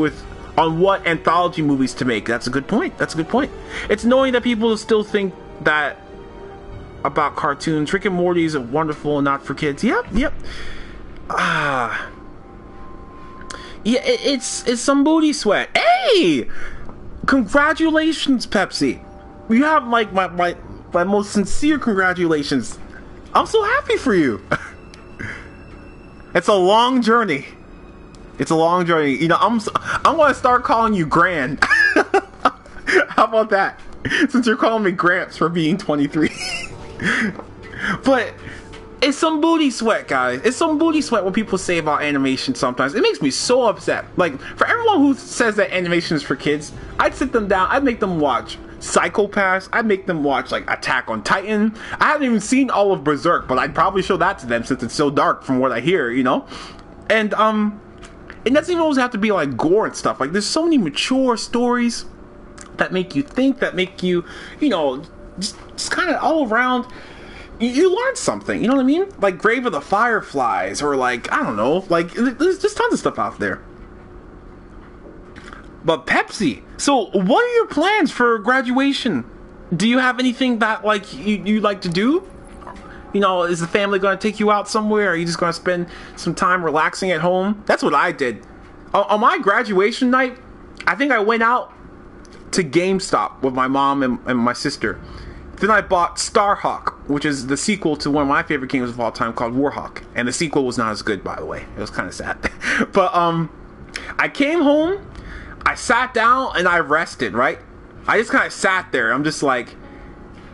on what anthology movies to make. That's a good point. It's knowing that people still think that about cartoons. Rick and Morty is wonderful and not for kids. Yep. Yeah, it's some booty sweat. Hey! Congratulations, Pepsi. You have like my most sincere congratulations. I'm so happy for you. It's a long journey. It's a long journey. You know, I'm gonna start calling you Gran. How about that? Since you're calling me Gramps for being 23. But it's some booty sweat, guys. It's some booty sweat what people say about animation sometimes. It makes me so upset. Like, for everyone who says that animation is for kids, I'd sit them down, I'd make them watch Psychopaths, I'd make them watch, like, Attack on Titan. I haven't even seen all of Berserk, but I'd probably show that to them since it's so dark from what I hear, you know? And, it doesn't even always have to be, like, gore and stuff. Like, there's so many mature stories that make you think, that make you, you know, just kind of all around... You learn something, you know what I mean? Like Grave of the Fireflies, or like, I don't know, like, there's just tons of stuff out there. But Pepsi, so what are your plans for graduation? Do you have anything that, like, you like to do? You know, is the family going to take you out somewhere? Or are you just going to spend some time relaxing at home? That's what I did. On my graduation night, I think I went out to GameStop with my mom and my sister. Then I bought Starhawk, which is the sequel to one of my favorite games of all time called Warhawk. And the sequel was not as good, by the way. It was kind of sad. But I came home, I sat down, and I rested, right? I just kind of sat there. I'm just like,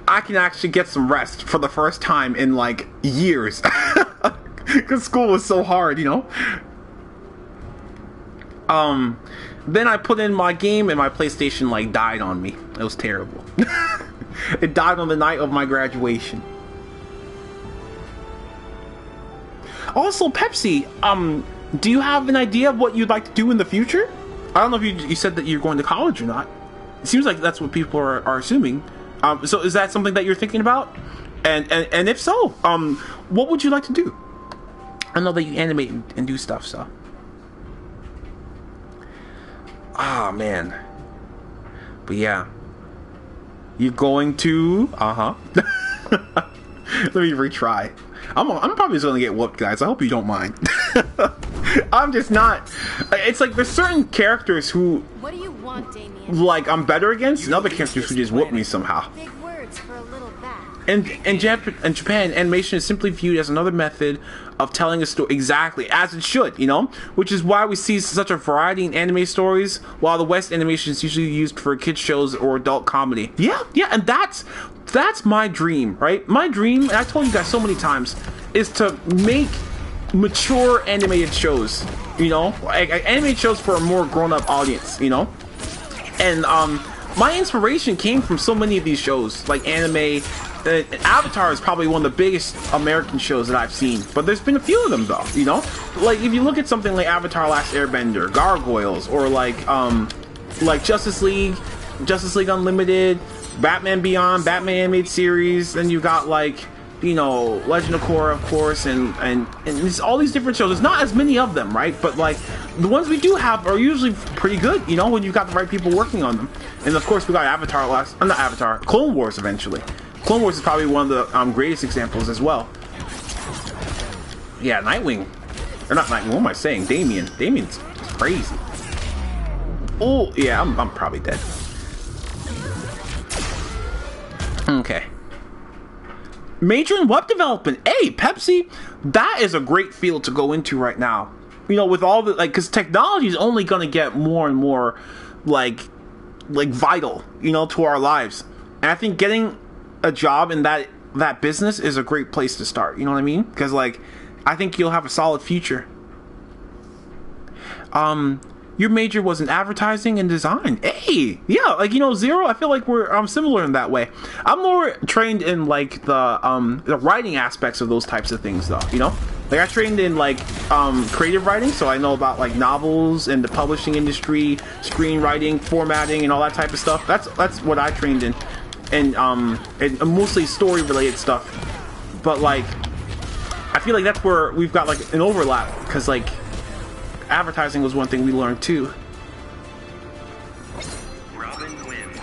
I can actually get some rest for the first time in, like, years. Because school was so hard, you know? Then I put in my game, and my PlayStation, like, died on me. It was terrible. It died on the night of my graduation. Also, Pepsi, do you have an idea of what you'd like to do in the future? I don't know if you said that you're going to college or not. It seems like that's what people are assuming. So is that something that you're thinking about? And if so, what would you like to do? I know that you animate and do stuff, so. Ah, man. But yeah. You're going to... Let me retry. I'm probably just gonna get whooped, guys. I hope you don't mind. I'm just not... It's like there's certain characters who... What do you want, Damien? Like, I'm better against, and other characters who just whoop me somehow. Big words for a little bat. In Japan, animation is simply viewed as another method of telling a story exactly as it should, you know? Which is why we see such a variety in anime stories, while the West animation is usually used for kids shows or adult comedy. Yeah, and that's my dream, right? My dream, and I told you guys so many times, is to make mature animated shows, you know? Like animated shows for a more grown-up audience, you know? And my inspiration came from so many of these shows, like anime. Avatar is probably one of the biggest American shows that I've seen, but there's been a few of them though, you know? Like if you look at something like Avatar Last Airbender, Gargoyles, or like Justice League Unlimited, Batman Beyond, Batman animated series, then you got like, you know, Legend of Korra, of course, and there's all these different shows. There's not as many of them, right? But like the ones we do have are usually pretty good, you know, when you've got the right people working on them. And of course we got Clone Wars eventually. Clone Wars is probably one of the greatest examples as well. Yeah, Nightwing. Or not Nightwing, what am I saying? Damien. Damien's crazy. Oh, yeah, I'm probably dead. Okay. Major in web development. Hey, Pepsi, that is a great field to go into right now. You know, with all the, like, because technology is only going to get more and more, like vital, you know, to our lives. And I think getting a job in that business is a great place to start, you know what I mean? Because like I think you'll have a solid future. Your major was in advertising and design. Hey, yeah, like, you know, Zero, I feel like we're similar in that way. I'm more trained in like the writing aspects of those types of things though, you know? Like I trained in like creative writing, so I know about like novels and the publishing industry, screenwriting, formatting, and all that type of stuff. That's what I trained in. And mostly story related stuff, but like I feel like that's where we've got like an overlap, because like advertising was one thing we learned too. Robin wins.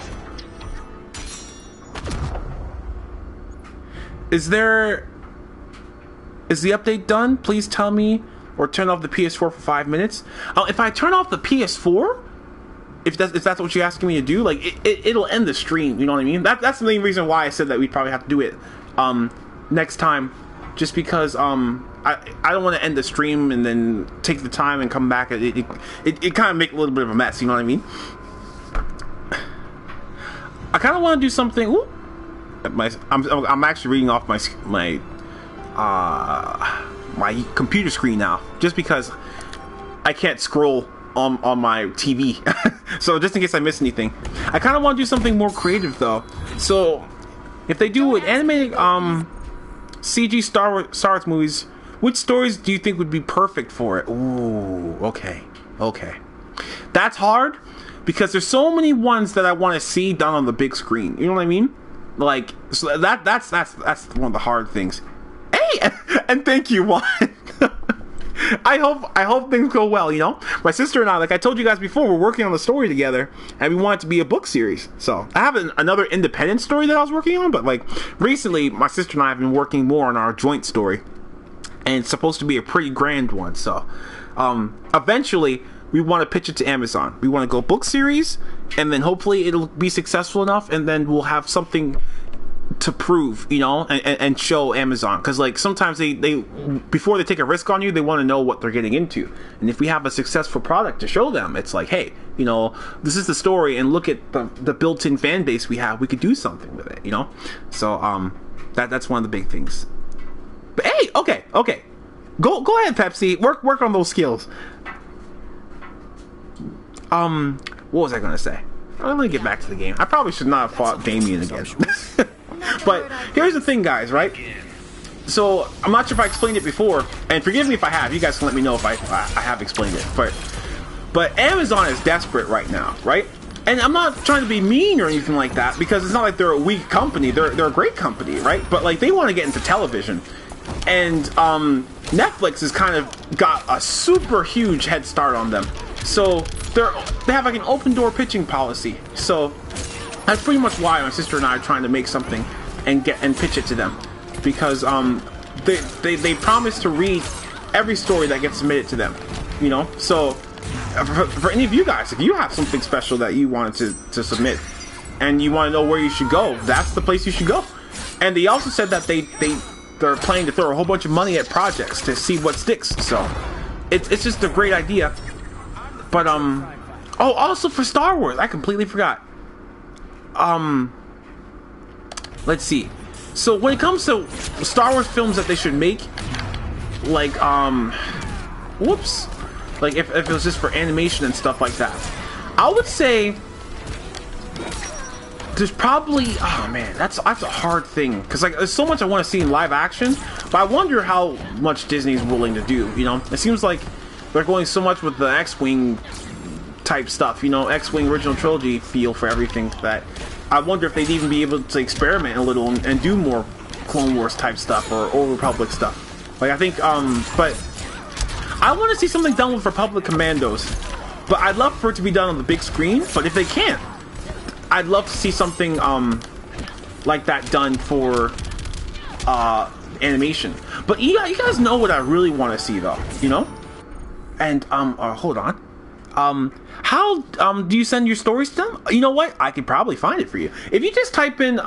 Is the update done? Please tell me, or turn off the PS4 for 5 minutes. If I turn off the PS4, if that's what you're asking me to do, like it'll end the stream, you know what I mean? That's the main reason why I said that we'd probably have to do it next time just because I don't want to end the stream and then take the time and come back. It kind of make a little bit of a mess. You know what I mean? I kind of want to do something. Ooh, I'm actually reading off my computer screen now, just because I can't scroll on my TV. So just in case I miss anything, I kind of want to do something more creative though. So if they do an animated CG Star Wars movies, which stories do you think would be perfect for it? Ooh, okay. That's hard because there's so many ones that I want to see done on the big screen. You know what I mean? Like, so that's one of the hard things. Hey, and thank you, Juan. I hope things go well. You know, my sister and I, like I told you guys before, we're working on the story together, and we want it to be a book series. So I have another independent story that I was working on, but like recently, my sister and I have been working more on our joint story, and it's supposed to be a pretty grand one. So eventually, we want to pitch it to Amazon. We want to go book series, and then hopefully it'll be successful enough, and then we'll have something to prove, you know, and show Amazon, because like sometimes they before they take a risk on you, they want to know what they're getting into, and if we have a successful product to show them, it's like, hey, you know, this is the story, and look at the built-in fan base we have, we could do something with it, you know. So that's one of the big things. But hey, okay, go ahead, Pepsi, work on those skills. What was I gonna say? Let me get back to the game. I probably should not have fought Damien again. But here's the thing, guys, right? So I'm not sure if I explained it before, and forgive me if I have. You guys can let me know if I have explained it. But Amazon is desperate right now, right? And I'm not trying to be mean or anything like that, because it's not like they're a weak company. They're a great company, right? But like they want to get into television, and Netflix has kind of got a super huge head start on them. So they have like an open door pitching policy. So that's pretty much why my sister and I are trying to make something and pitch it to them, because they promise to read every story that gets submitted to them, you know. So for any of you guys, if you have something special that you wanted to submit and you want to know where you should go, that's the place you should go. And they also said that they're planning to throw a whole bunch of money at projects to see what sticks. So it's just a great idea. But also for Star Wars, I completely forgot. Let's see. So when it comes to Star Wars films that they should make, like whoops, like if it was just for animation and stuff like that, I would say there's probably, oh man, that's a hard thing, because like there's so much I want to see in live action, but I wonder how much Disney's willing to do. You know, it seems like they're going so much with the X-Wing type stuff, you know, X-Wing original trilogy feel for everything, that I wonder if they'd even be able to experiment a little and do more Clone Wars type stuff or Old Republic stuff. Like I think, but I want to see something done with Republic Commandos, but I'd love for it to be done on the big screen. But if they can't, I'd love to see something like that done for animation. But you guys know what I really want to see though, you know. And hold on. How do you send your stories to them? You know what? I could probably find it for you. If you just type in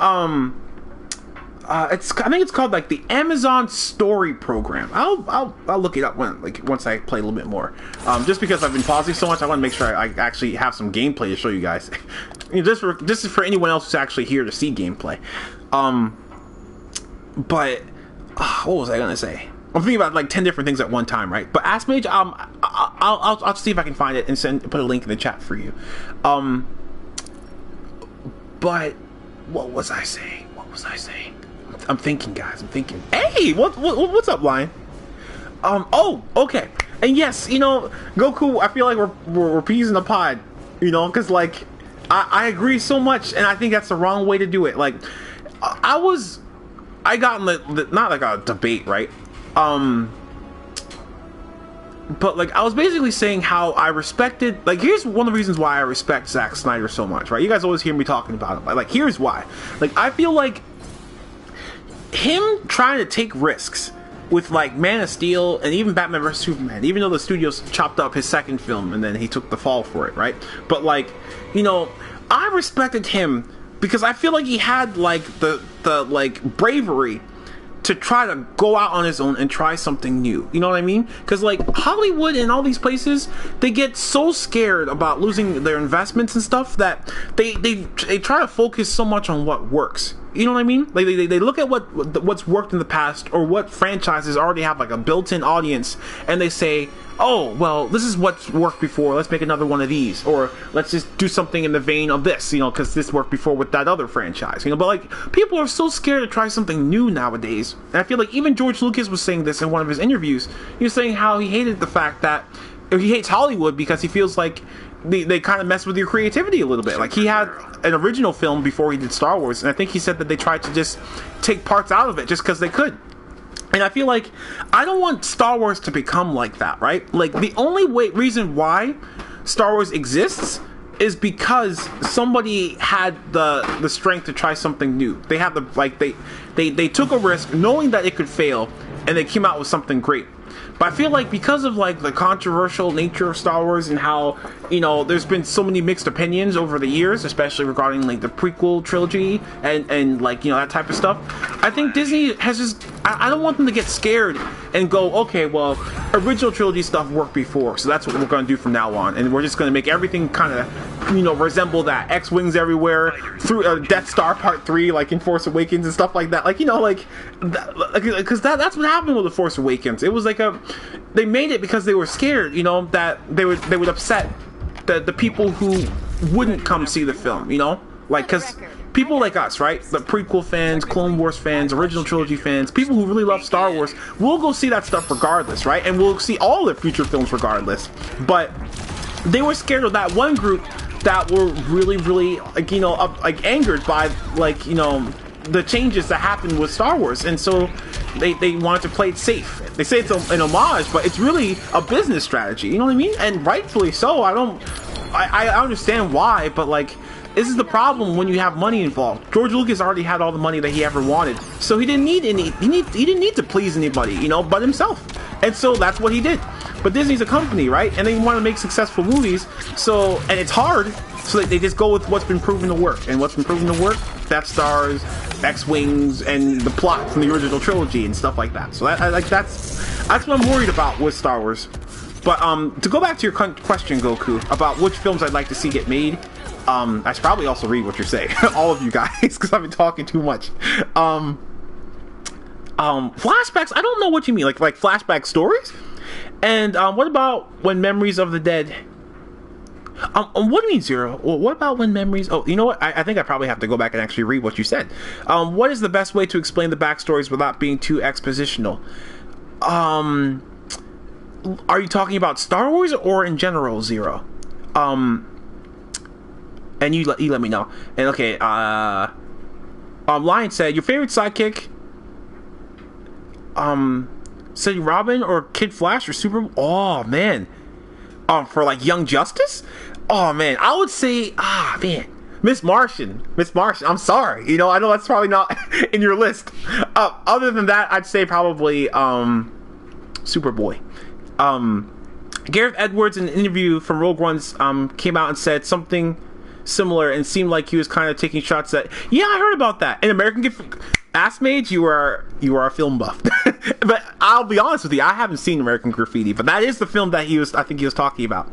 I think it's called like the Amazon Story Program. I'll look it up once I play a little bit more. Just because I've been pausing so much, I want to make sure I actually have some gameplay to show you guys. You know, this is for anyone else who's actually here to see gameplay. But what was I gonna say? I'm thinking about like 10 different things at one time, right? But Ask Mage, I'll see if I can find it and put a link in the chat for you. But what was I saying? I'm thinking, guys. I'm thinking. Hey, what's up, Lion? Oh, okay. And yes, you know, Goku, I feel like we're peas in a pod, you know, because like I agree so much, and I think that's the wrong way to do it. Like I got in the not like a debate, right? But like I was basically saying how I respected, like here's one of the reasons why I respect Zack Snyder so much, right? You guys always hear me talking about it, but like here's why. Like I feel like him trying to take risks with like Man of Steel and even Batman vs Superman, even though the studios chopped up his second film and then he took the fall for it, right? But like, you know, I respected him because I feel like he had like the like bravery to try to go out on his own and try something new. You know what I mean? Because like Hollywood and all these places, they get so scared about losing their investments and stuff that they try to focus so much on what works. You know what I mean? Like they look at what's worked in the past, or what franchises already have like a built-in audience, and they say, oh, well, this is what's worked before, let's make another one of these, or let's just do something in the vein of this, you know, because this worked before with that other franchise, you know. But like, people are so scared to try something new nowadays, and I feel like even George Lucas was saying this in one of his interviews. He was saying how he hated the fact that, or he hates Hollywood because he feels like they kind of mess with your creativity a little bit. Like, he had an original film before he did Star Wars, and I think he said that they tried to just take parts out of it just because they could. And I feel like I don't want Star Wars to become like that, right? Like, the only reason why Star Wars exists is because somebody had the strength to try something new. They had they took a risk knowing that it could fail, and they came out with something great. But I feel like because of like the controversial nature of Star Wars and how, you know, there's been so many mixed opinions over the years, especially regarding like the prequel trilogy and like, you know, that type of stuff. I think Disney has just, I don't want them to get scared and go, okay, well, original trilogy stuff worked before, so that's what we're going to do from now on, and we're just going to make everything kind of, you know, resemble that. X-Wings everywhere, through Death Star Part 3, like in Force Awakens and stuff like that. Like, you know, like, because that's what happened with The Force Awakens. It was like they made it because they were scared, you know, that they would upset the people who wouldn't come see the film, you know, like, because people like us, right, the prequel fans, Clone Wars fans, original trilogy fans, people who really love Star Wars, we'll go see that stuff regardless, right, and we'll see all the future films regardless. But they were scared of that one group that were really, like, you know, like angered by, like, you know, the changes that happened with Star Wars, and so they wanted to play it safe. They say it's an homage, but it's really a business strategy, you know what I mean? And rightfully so. I understand why, but like, this is the problem when you have money involved. George Lucas already had all the money that he ever wanted, so he didn't need he didn't need to please anybody, you know, but himself. And so that's what he did. But Disney's a company, right? And they want to make successful movies, so, and it's hard, so they just go with what's been proven to work. And what's been proven to work? Death Stars, X-Wings, and the plot from the original trilogy and stuff like that. So that's what I'm worried about with Star Wars. But to go back to your question, Goku, about which films I'd like to see get made, I should probably also read what you're saying, all of you guys, because I've been talking too much. Flashbacks, I don't know what you mean, like flashback stories? And what about When Memories of the Dead? What do you mean, Zero? Well, what about When Memories... Oh, you know what? I think I probably have to go back and actually read what you said. What is the best way to explain the backstories without being too expositional? Are you talking about Star Wars or in general, Zero? And you let me know. And okay, Lion said, your favorite sidekick... said Robin or Kid Flash or Super... Oh, man. For like Young Justice? Oh, man. I would say... man. Miss Martian. I'm sorry. You know, I know that's probably not in your list. Other than that, I'd say probably Superboy. Gareth Edwards, in an interview from Rogue One's, came out and said something similar and seemed like he was kind of taking shots at... Yeah, I heard about that. In American Gift... Ass Mage, you are a film buff. But I'll be honest with you, I haven't seen American Graffiti, but that is the film that I think he was talking about.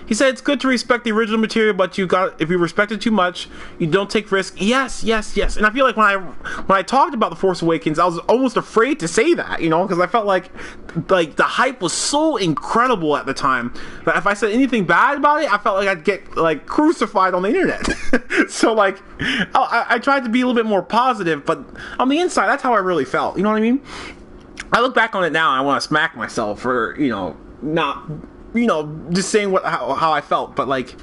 He said it's good to respect the original material, but if you respect it too much, you don't take risks. Yes. And I feel like when I talked about The Force Awakens, I was almost afraid to say that, you know, because I felt like the hype was so incredible at the time that if I said anything bad about it, I felt like I'd get like crucified on the internet. So like, I tried to be a little bit more positive, but on the inside, that's how I really felt. You know what I mean? I look back on it now and I want to smack myself for, you know, not... you know, just saying how I felt, but like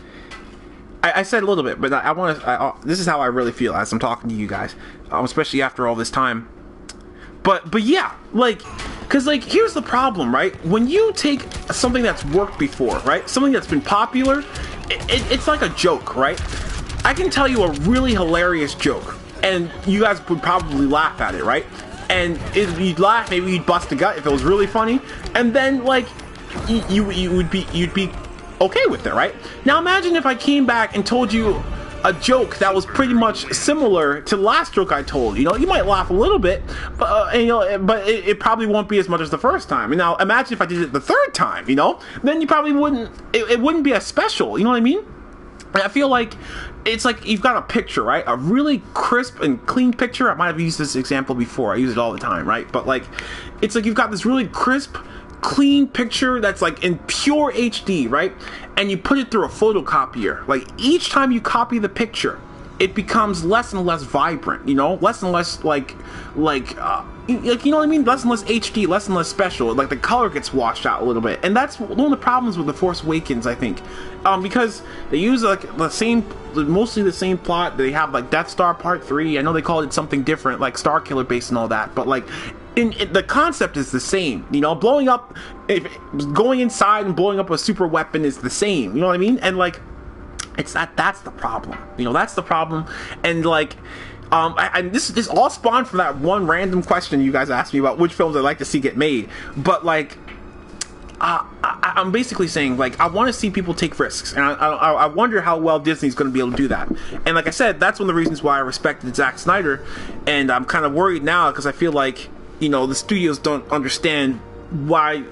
I said a little bit, but I want to. This is how I really feel as I'm talking to you guys, especially after all this time. But yeah, like, because like here's the problem, right? When you take something that's worked before, right, something that's been popular, it's like a joke, right? I can tell you a really hilarious joke, and you guys would probably laugh at it, right? And you'd laugh, maybe you'd bust a gut if it was really funny, and then like. You'd be okay with it, right? Now imagine if I came back and told you a joke that was pretty much similar to the last joke I told. You know, you might laugh a little bit, but but it probably won't be as much as the first time. And now imagine if I did it the third time, you know, then you probably wouldn't. It wouldn't be as special. You know what I mean? And I feel like it's like you've got a picture, right? A really crisp and clean picture. I might have used this example before. I use it all the time, right? But like, it's like you've got this really crisp, clean picture that's like in pure HD, right? And you put it through a photocopier. Like each time you copy the picture, it becomes less and less vibrant, you know, less and less like you know what I mean, less and less HD, less and less special. Like the color gets washed out a little bit, and that's one of the problems with The Force Awakens, I think, because they use like mostly the same plot. They have like Death Star Part 3. I know they called it something different, like Star Killer Base and all that, but like in the concept is the same. You know, blowing up, going inside and blowing up a super weapon is the same. You know what I mean? And like, it's that's the problem. You know, that's the problem. And like, this all spawned from that one random question you guys asked me about which films I'd like to see get made. But like, I'm basically saying, like, I want to see people take risks, and I wonder how well Disney's going to be able to do that. And like I said, that's one of the reasons why I respected Zack Snyder, and I'm kind of worried now because I feel like, you know, the studios don't understand why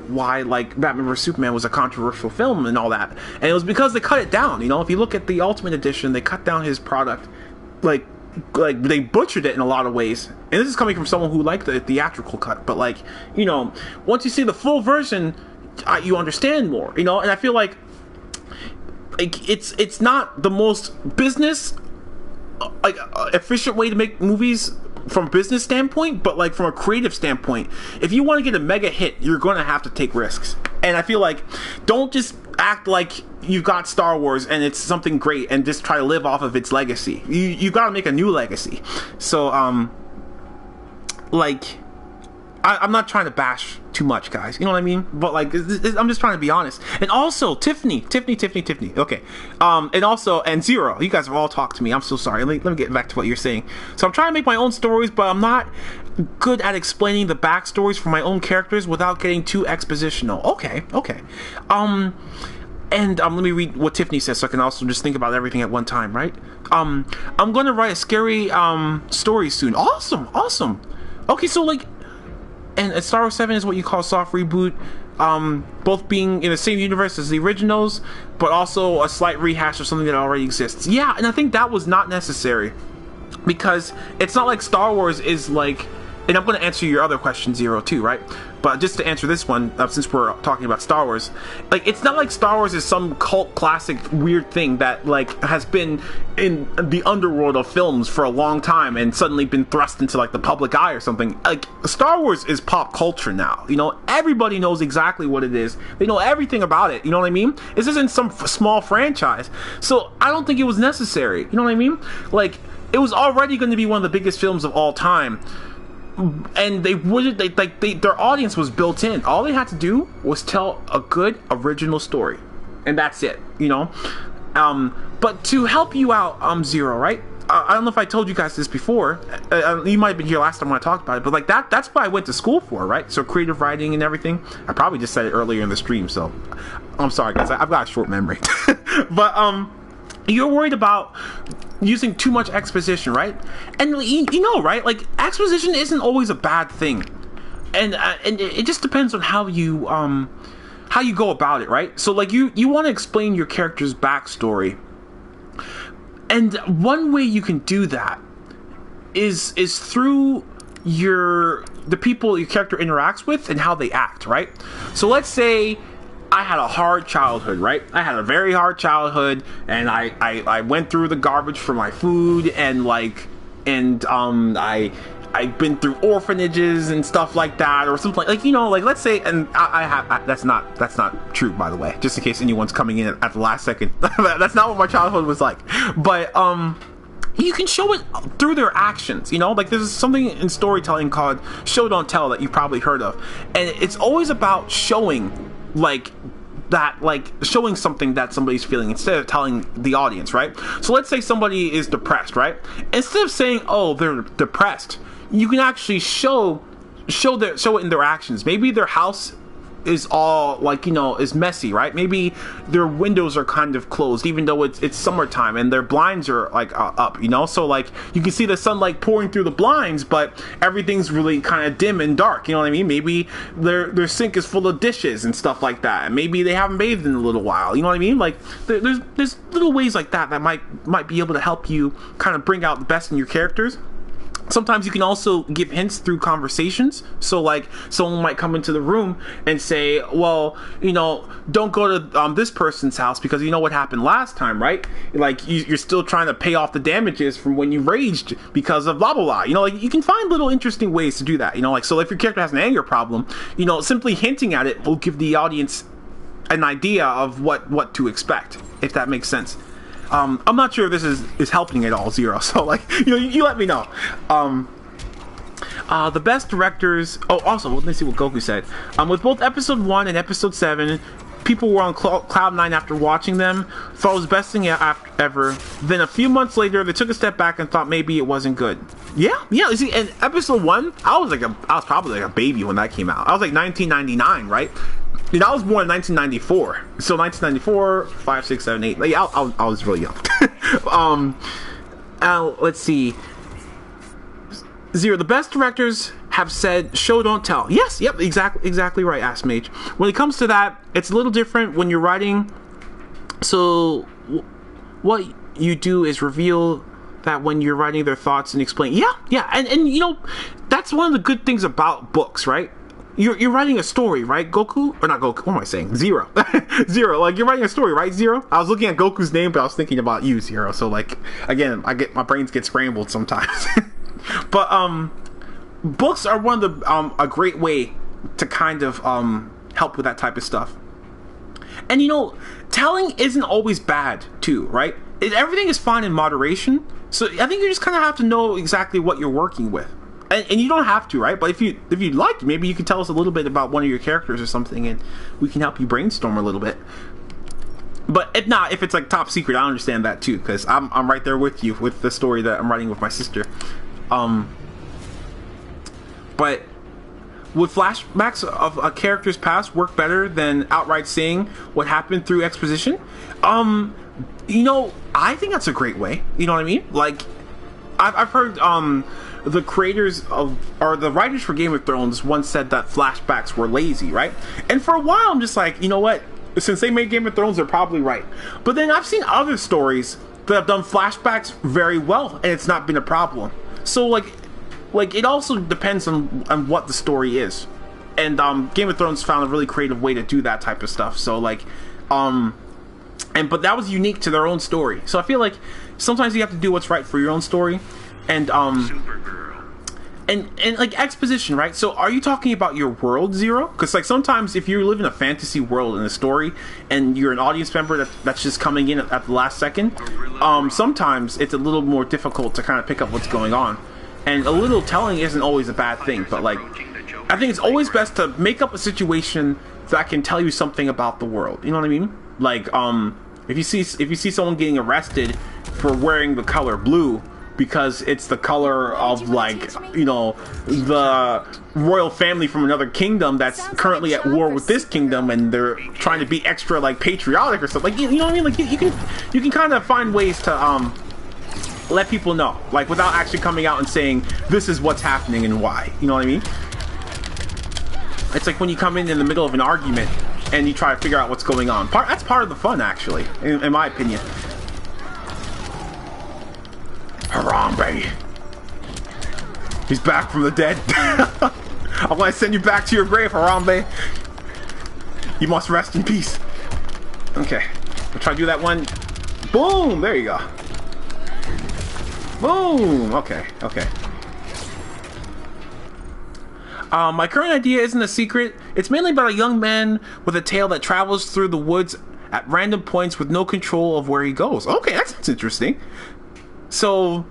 like Batman vs Superman was a controversial film and all that, and it was because they cut it down. You know, if you look at the Ultimate Edition, they cut down his product, like they butchered it in a lot of ways. And this is coming from someone who liked the theatrical cut, but like, you know, once you see the full version, you understand more, you know. And I feel like it's not the most business efficient way to make movies from a business standpoint, but like from a creative standpoint, if you want to get a mega hit, you're going to have to take risks. And I feel like, don't just act like you've got Star Wars and it's something great and just try to live off of its legacy. You got to make a new legacy. So like, I'm not trying to bash too much, guys, you know what I mean, but like, I'm just trying to be honest. And also Tiffany, okay, and Zero, you guys have all talked to me. I'm so sorry. Let me get back to what you're saying. So I'm trying to make my own stories, but I'm not good at explaining the backstories for my own characters without getting too expositional. Okay. And let me read what Tiffany says so I can also just think about everything at one time, right? I'm gonna write a scary story soon. Awesome. Okay, so like, and Star Wars 7 is what you call soft reboot, both being in the same universe as the originals, but also a slight rehash of something that already exists. Yeah, and I think that was not necessary, because it's not like Star Wars is like, and I'm going to answer your other question, Zero, too, right? But just to answer this one, since we're talking about Star Wars, like, it's not like Star Wars is some cult classic weird thing that like has been in the underworld of films for a long time and suddenly been thrust into like the public eye or something. Like, Star Wars is pop culture now, you know. Everybody knows exactly what it is. They know everything about it, you know what I mean? This isn't some small franchise, so I don't think it was necessary, you know what I mean? Like, it was already going to be one of the biggest films of all time, and their audience was built in. All they had to do was tell a good original story, and that's it, you know. But to help you out, Zero, right? I don't know if I told you guys this before. You might have been here last time when I talked about it, but like that's what I went to school for, right? So creative writing and everything. I probably just said it earlier in the stream, so I'm sorry, guys. I've got a short memory. But you're worried about using too much exposition, right? And you know, right? Like, exposition isn't always a bad thing, and it just depends on how you go about it, right? So like, you want to explain your character's backstory, and one way you can do that is through the people your character interacts with and how they act, right? So let's say I had a hard childhood, right? I had a very hard childhood, and I went through the garbage for my food, and I've been through orphanages and stuff like that, or something like, you know, like, let's say, and that's not true, by the way, just in case anyone's coming in at the last second. That's not what my childhood was like. But you can show it through their actions, you know. Like, there's something in storytelling called show don't tell that you've probably heard of, and it's always about showing showing something that somebody's feeling instead of telling the audience, right? So let's say somebody is depressed, right? Instead of saying, oh, they're depressed, you can actually show it in their actions. Maybe their house is all like, you know, is messy, right? Maybe their windows are kind of closed, even though it's summertime, and their blinds are like up, you know. So like you can see the sunlight pouring through the blinds, but everything's really kind of dim and dark. You know what I mean? Maybe their sink is full of dishes and stuff like that. Maybe they haven't bathed in a little while. You know what I mean? Like there's little ways like that might be able to help you kind of bring out the best in your characters. Sometimes you can also give hints through conversations. So like someone might come into the room and say, well, you know, don't go to this person's house because you know what happened last time, right? Like you're still trying to pay off the damages from when you raged because of blah blah blah. You know, like you can find little interesting ways to do that. You know, like so if your character has an anger problem, you know, simply hinting at it will give the audience an idea of what to expect, if that makes sense. I'm not sure if this is helping at all, Zero. So like, you know, you let me know. The best directors. Oh, also, let me see what Goku said. With both episode 1 and episode 7, people were on cloud 9 after watching them. Thought it was the best thing ever. Then a few months later, they took a step back and thought maybe it wasn't good. Yeah. You see, in episode 1, I was probably like a baby when that came out. I was like 1999, right? You know, I was born in 1994. So 1994, 5, 6, 7, 8. Like, I was really young. Let's see. Zero. The best directors have said, "Show don't tell." Yes. Yep. Exactly right. Ask Mage. When it comes to that, it's a little different when you're writing. So, what you do is reveal that when you're writing their thoughts and explain. Yeah. And you know, that's one of the good things about books, right? You're writing a story, right, Goku? Or not Goku, what am I saying? Zero. Zero, like, you're writing a story, right, Zero? I was looking at Goku's name, but I was thinking about you, Zero. So, like, again, my brains get scrambled sometimes. But, books are one of the, a great way to kind of, help with that type of stuff. And, you know, telling isn't always bad, too, right? Everything is fine in moderation. So, I think you just kind of have to know exactly what you're working with. And you don't have to, right? But if you'd like, maybe you could tell us a little bit about one of your characters or something, and we can help you brainstorm a little bit. But if not, if it's like top secret, I understand that too, because I'm right there with you with the story that I'm writing with my sister. But would flashbacks of a character's past work better than outright saying what happened through exposition? You know, I think that's a great way. You know what I mean? Like, I've heard the creators or the writers for Game of Thrones once said that flashbacks were lazy, right? And for a while I'm just like, you know what, since they made Game of Thrones, they're probably right. But then I've seen other stories that have done flashbacks very well and it's not been a problem. So like it also depends on what the story is. And Game of Thrones found a really creative way to do that type of stuff. So like but that was unique to their own story. So I feel like sometimes you have to do what's right for your own story. And and like exposition, right? So are you talking about your world, Zero? Because like sometimes if you live in a fantasy world in a story and you're an audience member that's just coming in at the last second, sometimes it's a little more difficult to kind of pick up what's going on. And a little telling isn't always a bad thing, but like I think it's always best to make up a situation that can tell you something about the world. You know what I mean? Like if you see someone getting arrested for wearing the color blue because it's the color of, like, you know, the royal family from another kingdom that's currently at war with this kingdom, and they're trying to be extra, like, patriotic or something. Like, you know what I mean? Like, you can kind of find ways to let people know, like, without actually coming out and saying this is what's happening and why. You know what I mean? It's like when you come in the middle of an argument and you try to figure out what's going on. That's part of the fun, actually, in my opinion. Harambe. He's back from the dead. I want to send you back to your grave, Harambe. You must rest in peace. Okay. We'll try to do that one. Boom! There you go. Boom! Okay. My current idea isn't a secret. It's mainly about a young man with a tail that travels through the woods at random points with no control of where he goes. Okay, that sounds interesting. So,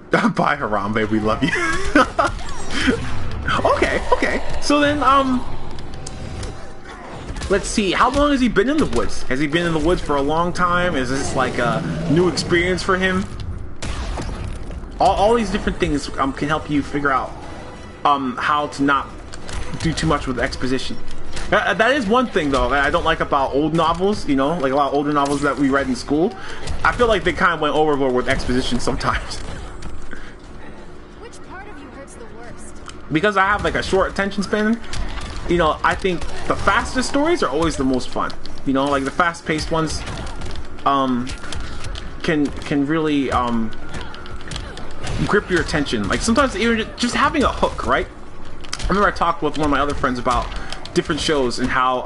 bye Harambe, we love you. Okay. So then, let's see. How long has he been in the woods? Has he been in the woods for a long time? Is this like a new experience for him? All these different things can help you figure out how to not do too much with exposition. That is one thing though that I don't like about old novels, you know, like a lot of older novels that we read in school. I feel like they kind of went overboard with exposition sometimes. Which part of you hurts the worst? Because I have like a short attention span, you know, I think the fastest stories are always the most fun. You know, like the fast-paced ones can really grip your attention. Like sometimes even just having a hook, right? I remember I talked with one of my other friends about different shows and how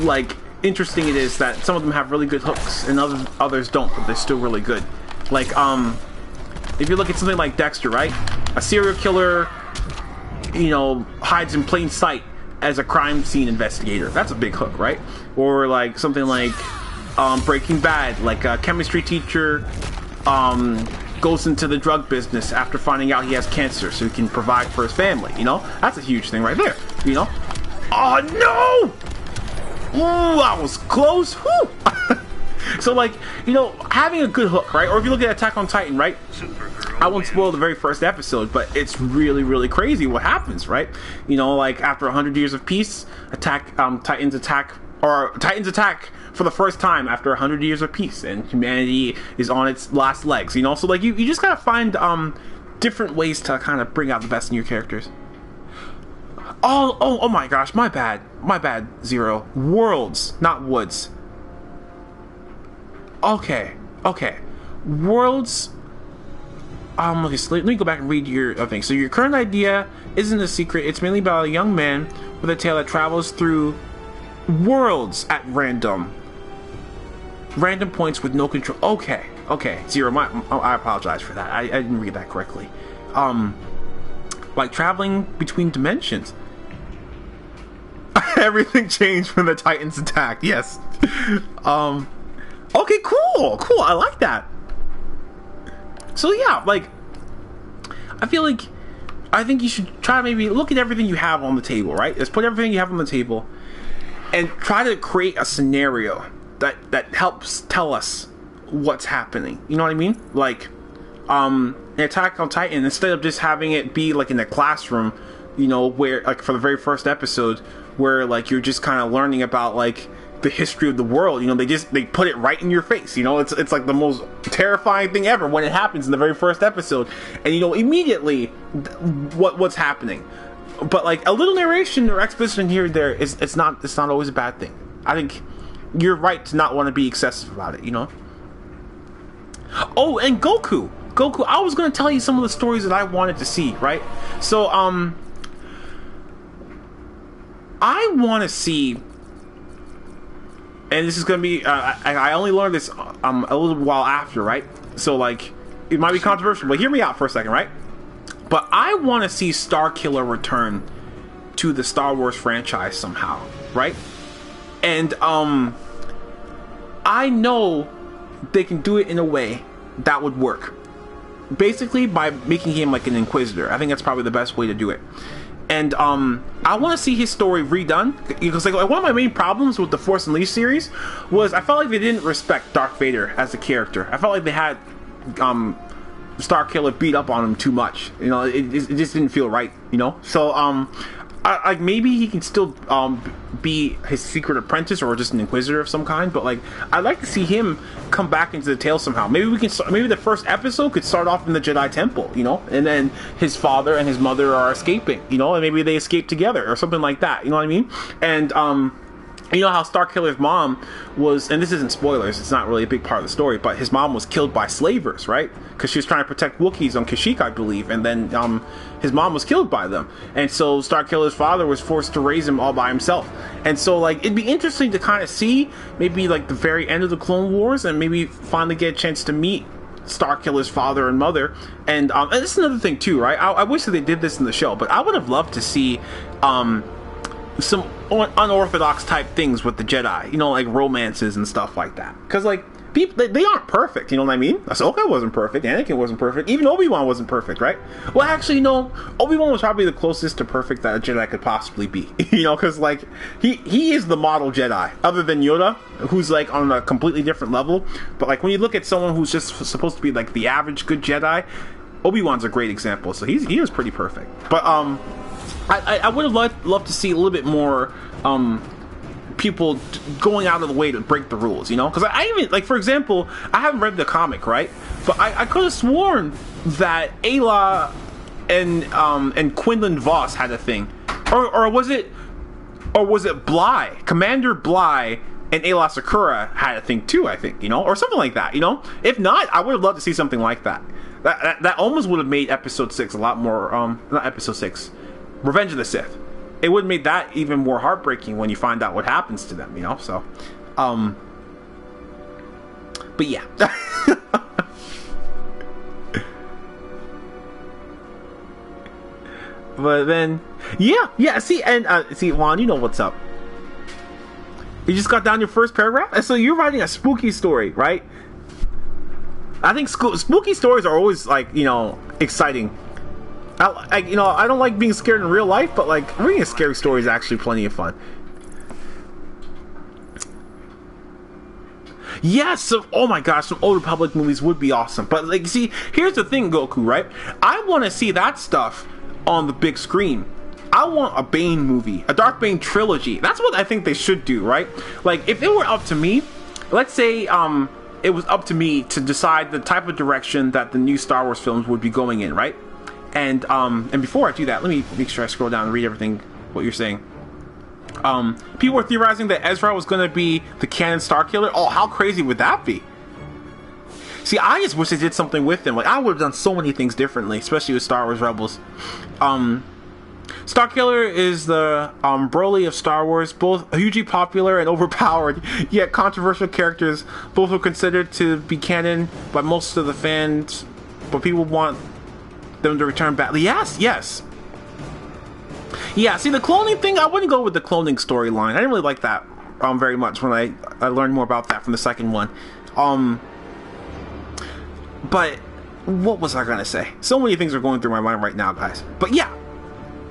like interesting it is that some of them have really good hooks and others don't, but they're still really good. Like if you look at something like Dexter, right? A serial killer, you know, hides in plain sight as a crime scene investigator. That's a big hook, right? Or like something like Breaking Bad, like a chemistry teacher goes into the drug business after finding out he has cancer so he can provide for his family, you know? That's a huge thing right there, you know? Oh no! Ooh, I was close. Whew. So like, you know, having a good hook, right? Or if you look at Attack on Titan, right? I won't spoil the very first episode, but it's really, really crazy what happens, right? You know, like after 100 years of peace, Titans attack for the first time after 100 years of peace, and humanity is on its last legs, you know? So like you just gotta find different ways to kind of bring out the best in your characters. Oh my gosh, my bad, Zero. Worlds, not woods. Okay, Worlds. Okay, so let me go back and read your thing. So your current idea isn't a secret. It's mainly about a young man with a tale that travels through worlds at random points with no control. Okay, Zero. I apologize for that. I didn't read that correctly. Like traveling between dimensions. Everything changed when the Titans attacked. Yes. Okay, cool. I like that. So yeah, like I think you should try to maybe look at everything you have on the table, right? Just put everything you have on the table and try to create a scenario that helps tell us what's happening. You know what I mean? Like Attack on Titan, instead of just having it be like in a classroom, you know, where like for the very first episode where like you're just kind of learning about like the history of the world, you know, they put it right in your face, you know. It's like the most terrifying thing ever when it happens in the very first episode, and you know immediately what's happening. But like a little narration or exposition here and there it's not always a bad thing. I think you're right to not want to be excessive about it, you know. Oh, and Goku, I was going to tell you some of the stories that I wanted to see, right? So I want to see, and this is gonna be I only learned this a little while after, right? So like it might be controversial, but hear me out for a second, right? But I want to see Starkiller return to the Star Wars franchise somehow, right? And I know they can do it in a way that would work, basically by making him like an Inquisitor. I think that's probably the best way to do it. And I want to see his story redone, because like one of my main problems with the Force Unleashed series was I felt like they didn't respect Darth Vader as a character. I felt like they had Starkiller beat up on him too much. You know, it just didn't feel right. You know, so like maybe he can still be his secret apprentice or just an Inquisitor of some kind. But like I'd like to see him come back into the tale somehow. Maybe we can maybe the first episode could start off in the Jedi Temple, you know, and then his father and his mother are escaping, you know, and maybe they escape together or something like that. You know what I mean? And you know how Starkiller's mom was, and this isn't spoilers, it's not really a big part of the story, but his mom was killed by slavers, right? Because she was trying to protect Wookiees on Kashyyyk, I believe, and then his mom was killed by them. And so Starkiller's father was forced to raise him all by himself. And so, like, it'd be interesting to kind of see maybe, like, the very end of the Clone Wars and maybe finally get a chance to meet Starkiller's father and mother. And this is another thing, too, right? I wish that they did this in the show, but I would have loved to see some unorthodox type things with the Jedi, you know, like romances and stuff like that. Because like people, they aren't perfect, you know what I mean? Ahsoka wasn't perfect, Anakin wasn't perfect, even Obi-Wan wasn't perfect, right? Well, actually, no, Obi-Wan was probably the closest to perfect that a Jedi could possibly be, you know, because like he is the model Jedi, other than Yoda, who's like on a completely different level. But like when you look at someone who's just supposed to be like the average good Jedi, Obi-Wan's a great example. So he is pretty perfect. But I would have loved to see a little bit more people going out of the way to break the rules, you know? Because I even, like, for example, I haven't read the comic, right? But I could have sworn that Ayla and Quinlan Voss had a thing, or was it Bly, Commander Bly and Ayla Sakura had a thing too, I think, you know, or something like that, you know? If not, I would have loved to see something like that. That almost would have made episode 6 a lot more, not episode 6, Revenge of the Sith. It would have made that even more heartbreaking when you find out what happens to them, you know? So, but yeah. But then, yeah, see, Juan, you know what's up. You just got down your first paragraph? And so you're writing a spooky story, right? I think spooky stories are always, like, you know, exciting. I don't like being scared in real life, but, like, reading a scary story is actually plenty of fun. Yes, so, oh my gosh, some Old Republic movies would be awesome. But, like, see, here's the thing, Goku, right? I want to see that stuff on the big screen. I want a Bane movie, a Darth Bane trilogy. That's what I think they should do, right? Like, if it were up to me, let's say it was up to me to decide the type of direction that the new Star Wars films would be going in, right? And before I do that, let me make sure I scroll down and read everything what you're saying. People were theorizing that Ezra was going to be the canon Starkiller. Oh, how crazy would that be? See, I just wish they did something with him. Like, I would have done so many things differently, especially with Star Wars Rebels. Starkiller is the Broly of Star Wars, both hugely popular and overpowered, yet controversial characters. Both are considered to be canon by most of the fans, but people want them to return back. Yes. Yeah, see, the cloning thing, I wouldn't go with the cloning storyline. I didn't really like that very much when I learned more about that from the second one. But what was I gonna say? So many things are going through my mind right now, guys. But yeah,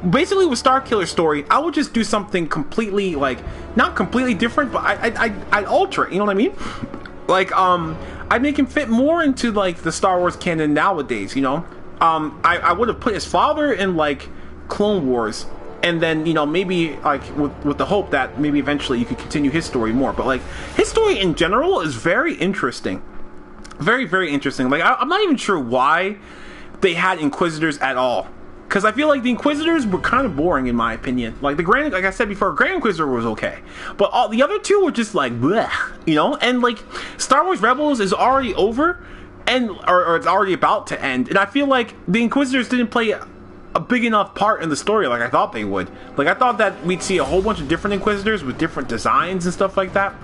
basically with Starkiller's story, I would just do something completely, like, not completely different, but I'd alter it, you know what I mean? Like, I'd make him fit more into, like, the Star Wars canon nowadays, you know? I would have put his father in, like, Clone Wars, and then, you know, maybe, like, with the hope that maybe eventually you could continue his story more. But, like, his story in general is very interesting. Very, very interesting. Like, I'm not even sure why they had Inquisitors at all. Because I feel like the Inquisitors were kind of boring, in my opinion. Like, like I said before, Grand Inquisitor was okay. But all the other two were just like, bleh, you know? And, like, Star Wars Rebels is already over, or it's already about to end. And I feel like the Inquisitors didn't play a big enough part in the story like I thought they would. Like, I thought that we'd see a whole bunch of different Inquisitors with different designs and stuff like that.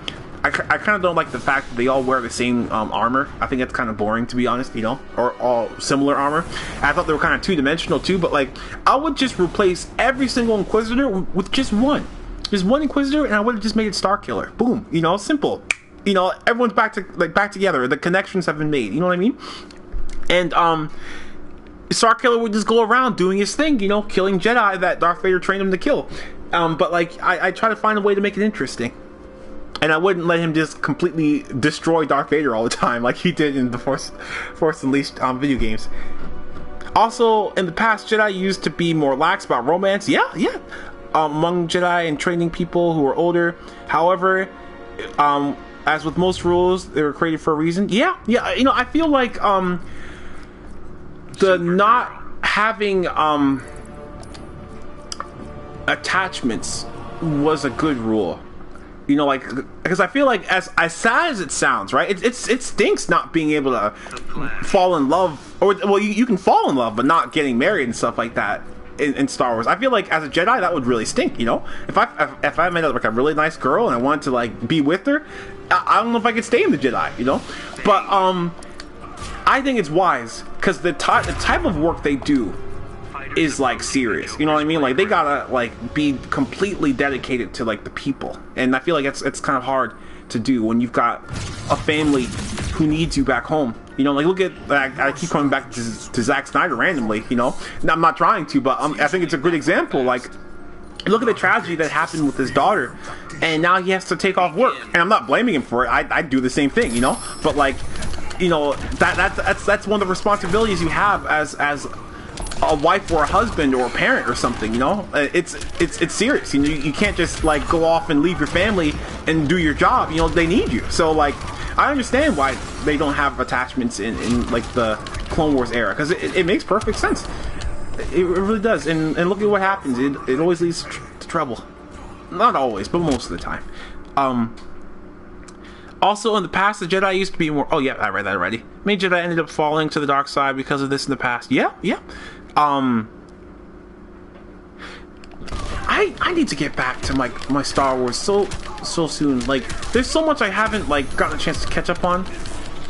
I kind of don't like the fact that they all wear the same armor. I think that's kind of boring, to be honest, you know, or all similar armor. I thought they were kind of two-dimensional too, but, like, I would just replace every single Inquisitor with just one Inquisitor, and I would have just made it Starkiller. Boom, you know, simple. You know, everyone's back together. The connections have been made. You know what I mean? And Starkiller would just go around doing his thing, you know, killing Jedi that Darth Vader trained him to kill. But, like, I try to find a way to make it interesting. And I wouldn't let him just completely destroy Darth Vader all the time like he did in the Force Unleashed video games. Also, in the past, Jedi used to be more lax about romance. Yeah. Among Jedi and training people who were older. However, as with most rules, they were created for a reason. Yeah. You know, I feel like the not having attachments was a good rule. You know, like, because I feel like as sad as it sounds, right? It stinks not being able to fall in love, or well, you can fall in love, but not getting married and stuff like that in Star Wars. I feel like as a Jedi, that would really stink. You know, if I met like a really nice girl and I wanted to, like, be with her, I don't know if I could stay in the Jedi. You know, but I think it's wise because the type of work they do is, like, serious, you know what I mean? Like, they gotta, like, be completely dedicated to, like, the people, and I feel like it's kind of hard to do when you've got a family who needs you back home. You know, like, look at, I keep coming back to Zack Snyder randomly, you know, and I'm not trying to, but I think it's a good example. Like, look at the tragedy that happened with his daughter, and now he has to take off work, and I'm not blaming him for it. I'd do the same thing, you know, but, like, you know, that's one of the responsibilities you have as a wife or a husband or a parent or something, you know. It's serious. You know, you can't just like go off and leave your family and do your job. You know, they need you. So like, I understand why they don't have attachments in like the Clone Wars era, because it makes perfect sense. It really does. And look at what happens. It always leads to trouble. Not always, but most of the time. Also, in the past, the Jedi used to be more... Oh, yeah, I read that already. Many Jedi ended up falling to the dark side because of this in the past. Yeah. I need to get back to my Star Wars so soon. Like, there's so much I haven't, like, gotten a chance to catch up on.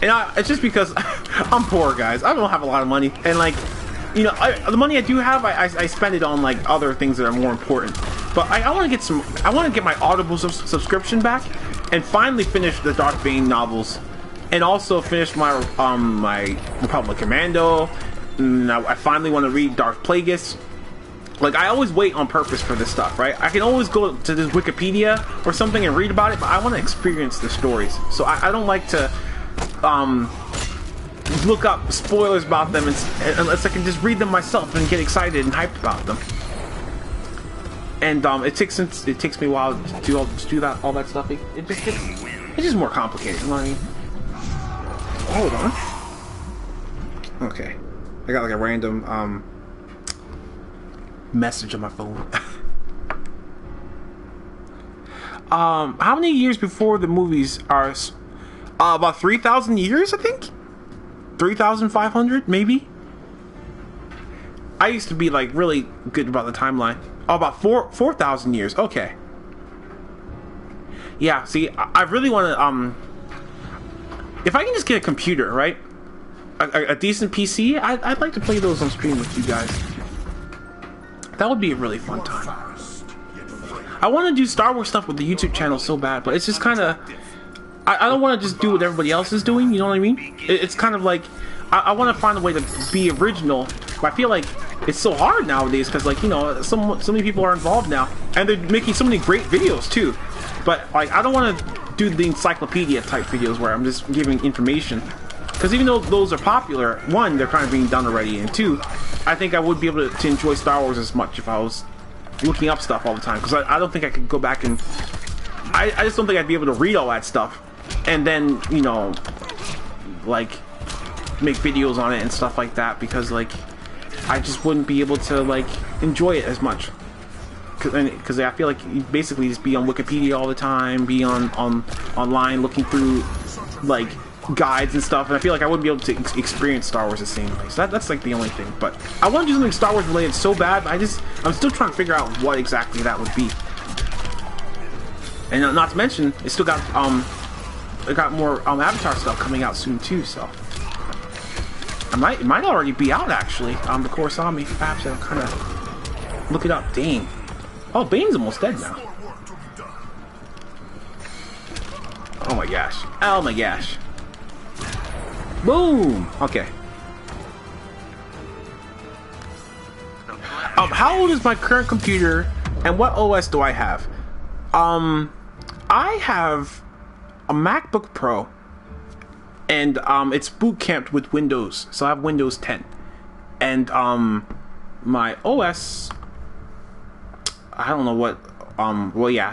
And it's just because I'm poor, guys. I don't have a lot of money. And, like, you know, the money I do have, I spend it on, like, other things that are more important. But I want to get I want to get my Audible subscription back and finally finish the Darth Bane novels, and also finish my my Republic Commando. And I finally want to read Darth Plagueis. Like, I always wait on purpose for this stuff, right? I can always go to this Wikipedia or something and read about it, but I want to experience the stories. So I don't like to look up spoilers about them unless I can just read them myself and get excited and hyped about them. And it takes me a while to do all that stuff. It's just more complicated. You know what I mean? Hold on. Okay, I got like a random message on my phone. How many years before the movies are? About 3,000 years, I think. 3,500, maybe. I used to be like really good about the timeline. Oh, about 4,000 years. Okay. Yeah. See, I really want to. If I can just get a computer, right? A decent PC, I'd like to play those on stream with you guys. That would be a really fun time. I want to do Star Wars stuff with the YouTube channel so bad, but it's just kind of. I don't want to just do what everybody else is doing. You know what I mean? It's kind of like I want to find a way to be original. But I feel like it's so hard nowadays because, like, you know, so many people are involved now, and they're making so many great videos too. But like, I don't want to do the encyclopedia type videos where I'm just giving information, because even though those are popular, one, they're kind of being done already, and two, I think I would be able to enjoy Star Wars as much if I was looking up stuff all the time. Because I don't think I could go back and I just don't think I'd be able to read all that stuff and then, you know, like make videos on it and stuff like that, because like I just wouldn't be able to like enjoy it as much, because I feel like you basically just be on Wikipedia all the time, be online looking through like guides and stuff, and I feel like I wouldn't be able to experience Star Wars the same way. So that's like the only thing. But I want to do something Star Wars related so bad, but I'm still trying to figure out what exactly that would be. And not to mention, it still got more Avatar stuff coming out soon too. So it might already be out actually. The Coruscant, perhaps I'll kind of look it up. Dang. Oh, Bane's almost dead now. Oh my gosh. Oh my gosh. Boom. Okay. How old is my current computer, and what OS do I have? I have a MacBook Pro, and it's boot camped with Windows, so I have Windows 10. And my OS, I don't know what. Well, yeah,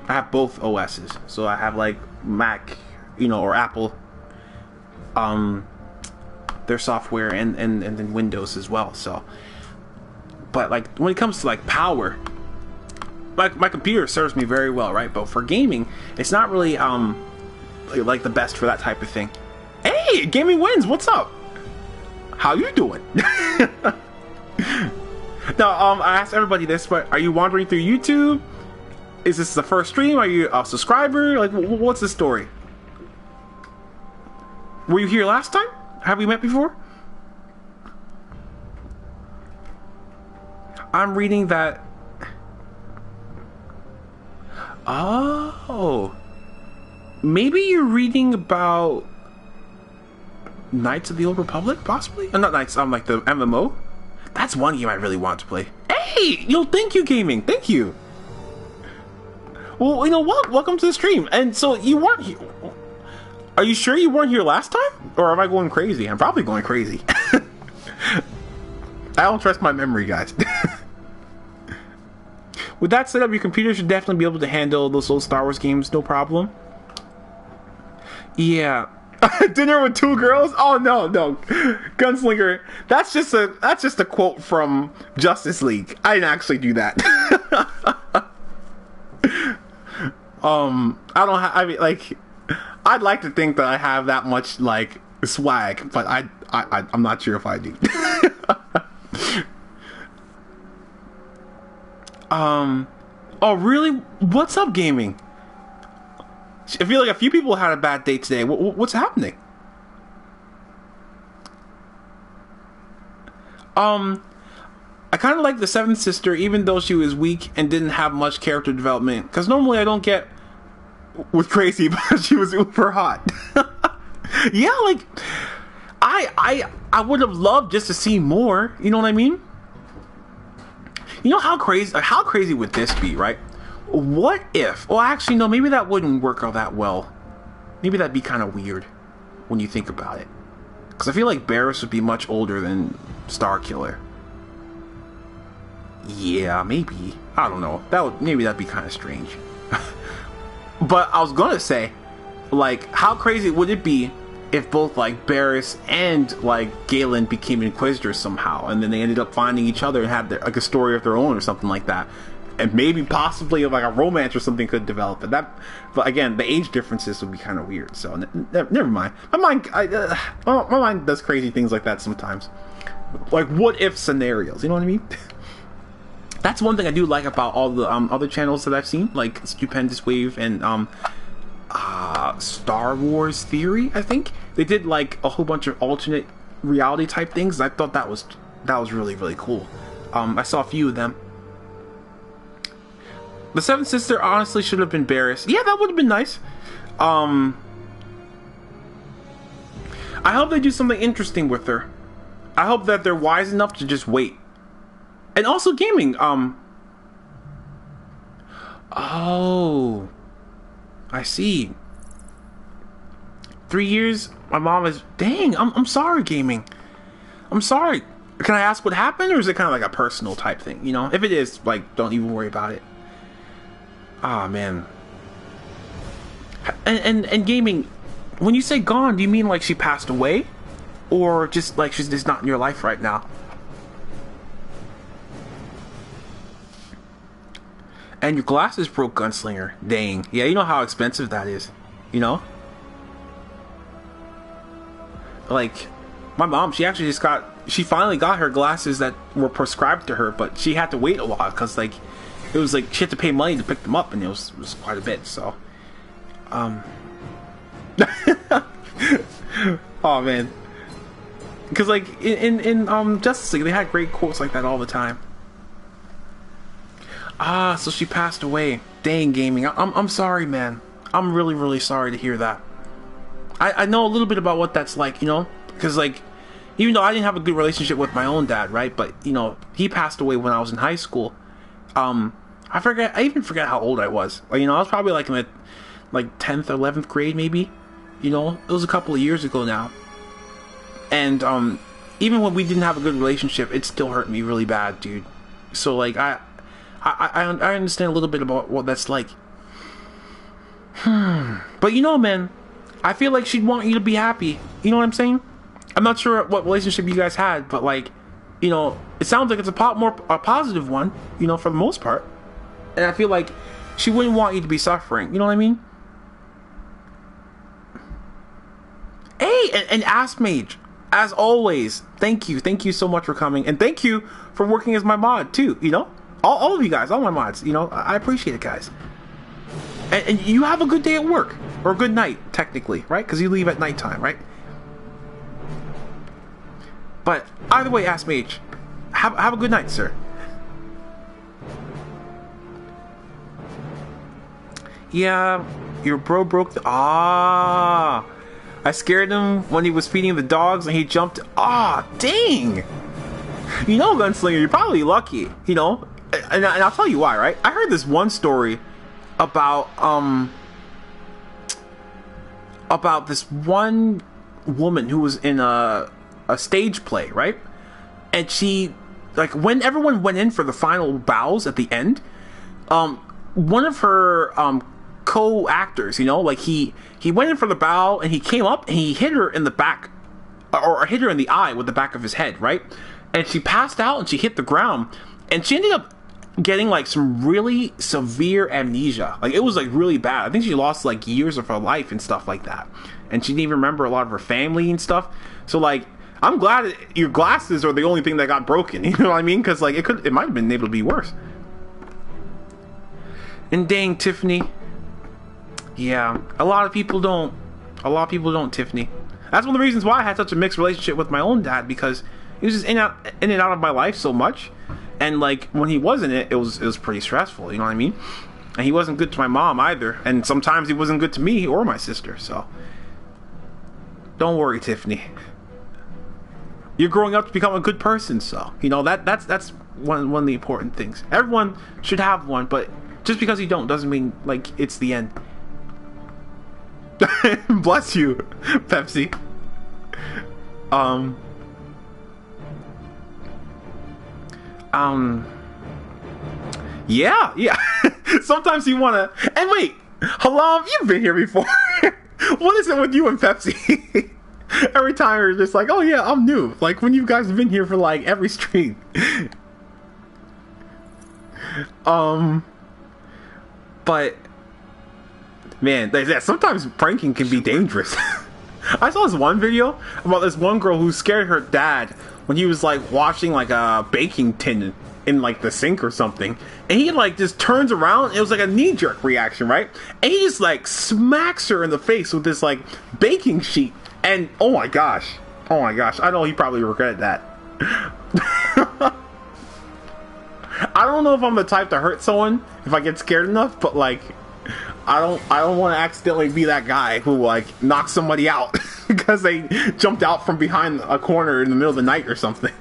I have both OSs. So I have like Mac, you know, or Apple, their software, and then Windows as well. So, but like when it comes to like power, my computer serves me very well, right? But for gaming, it's not really like the best for that type of thing. Hey, gaming wins. What's up? How you doing? Now, I asked everybody this, but are you wandering through YouTube? Is this the first stream? Are you a subscriber? Like, what's the story? Were you here last time? Have we met before? I'm reading that. Oh, maybe you're reading about Knights of the Old Republic, possibly? Not Knights. Like the MMO. That's one game I really want to play. Hey, thank you, gaming. Thank you. Well, you know what? Welcome to the stream. And so you weren't here. Are you sure you weren't here last time? Or am I going crazy? I'm probably going crazy. I don't trust my memory, guys. With that set up, your computer should definitely be able to handle those old Star Wars games, no problem. Yeah. Dinner with two girls? Oh no, Gunslinger. That's just a quote from Justice League. I didn't actually do that. I mean, like, I'd like to think that I have that much like swag, but I'm not sure if I do. Oh really? What's up, gaming? I feel like a few people had a bad day today. What's happening? I kind of like the seventh sister, even though she was weak and didn't have much character development. Because normally I don't get with Crazy, but she was uber hot. Yeah, like I would have loved just to see more. You know what I mean? You know how crazy would this be, right? What if? Well, actually, no. Maybe that wouldn't work out that well. Maybe that'd be kind of weird when you think about it. Because I feel like Barriss would be much older than Starkiller. Yeah, maybe. I don't know. Maybe that'd be kind of strange. But I was gonna say, like, how crazy would it be if both like Barriss and like Galen became Inquisitors somehow, and then they ended up finding each other and had like a story of their own or something like that, and maybe possibly like a romance or something could develop. But again, the age differences would be kind of weird. So never mind. My mind does crazy things like that sometimes, like what if scenarios. You know what I mean? That's one thing I do like about all the other channels that I've seen, like Stupendous Wave and Star Wars Theory. I think they did like a whole bunch of alternate reality type things. I thought that was really, really cool. I saw a few of them. The seventh sister honestly should have been Barriss. Yeah, that would have been nice. I hope they do something interesting with her. I hope that they're wise enough to just wait. And also gaming. Oh, I see. 3 years. My mom is. Dang. I'm sorry, gaming. I'm sorry. Can I ask what happened, or is it kind of like a personal type thing? You know, if it is, like, don't even worry about it. Ah, man. And gaming. When you say gone, do you mean like she passed away, or just like she's just not in your life right now? And your glasses broke, Gunslinger. Dang. Yeah, you know how expensive that is. You know? Like, my mom, she finally got her glasses that were prescribed to her, but she had to wait a while, because, like, it was like, she had to pay money to pick them up, and it was quite a bit, so. Oh, man. Because, like, in Justice League, they had great quotes like that all the time. Ah, so she passed away. Dang, gaming. I'm sorry, man. I'm really, really sorry to hear that. I know a little bit about what that's like, you know? Because, like, even though I didn't have a good relationship with my own dad, right? But, you know, he passed away when I was in high school. I even forget how old I was. Like, you know, I was probably, like, in the, like, 10th, 11th grade, maybe. You know? It was a couple of years ago now. And, even when we didn't have a good relationship, it still hurt me really bad, dude. So, like, I understand a little bit about what that's like. But you know, man, I feel like she'd want you to be happy. You know what I'm saying? I'm not sure what relationship you guys had, but like, you know, it sounds like it's a positive one, you know, for the most part. And I feel like she wouldn't want you to be suffering. You know what I mean? Hey, and Ask Mage, as always, thank you so much for coming, and thank you for working as my mod too. You know? All of you guys, all my mods, you know, I appreciate it, guys. And you have a good day at work. Or a good night, technically, right? Because you leave at nighttime, right? But either way, Ask Mage, have a good night, sir. Yeah, your bro broke the... I scared him when he was feeding the dogs and he jumped... dang! You know, Gunslinger, you're probably lucky, you know? And I'll tell you why, right? I heard this one story about this one woman who was in a stage play, right? And she like when everyone went in for the final bows at the end, one of her co-actors, you know, like he went in for the bow and he came up and he hit her in the back, or hit her in the eye with the back of his head, right? And she passed out and she hit the ground, and she ended up getting like some really severe amnesia. Like it was like really bad. I think she lost like years of her life and stuff like that, and she didn't even remember a lot of her family and stuff. So like, I'm glad your glasses are the only thing that got broken. You know what I mean? Because like it might have been able to be worse. And dang, Tiffany. Yeah, a lot of people don't, Tiffany. That's one of the reasons why I had such a mixed relationship with my own dad, because he was just in and out of my life so much, and like when he wasn't it was pretty stressful. You know what I mean? And he wasn't good to my mom either, and sometimes he wasn't good to me or my sister. So don't worry, Tiffany. You're growing up to become a good person, so you know that's one of the important things. Everyone should have one, but just because you don't doesn't mean like it's the end. Bless you, Pepsi. Yeah. Sometimes you wanna. And wait, Halam, you've been here before. What is it with you and Pepsi? Every time you're just like, oh yeah, I'm new. Like when you guys have been here for like every stream. But man, sometimes pranking can be dangerous. I saw this one video about this one girl who scared her dad when he was like washing like a baking tin in like the sink or something, and he like just turns around. It was like a knee-jerk reaction, right? And he just like smacks her in the face with this like baking sheet, and oh my gosh, I know he probably regretted that. I don't know if I'm the type to hurt someone if I get scared enough, but like I don't want to accidentally be that guy who like knocks somebody out because they jumped out from behind a corner in the middle of the night or something.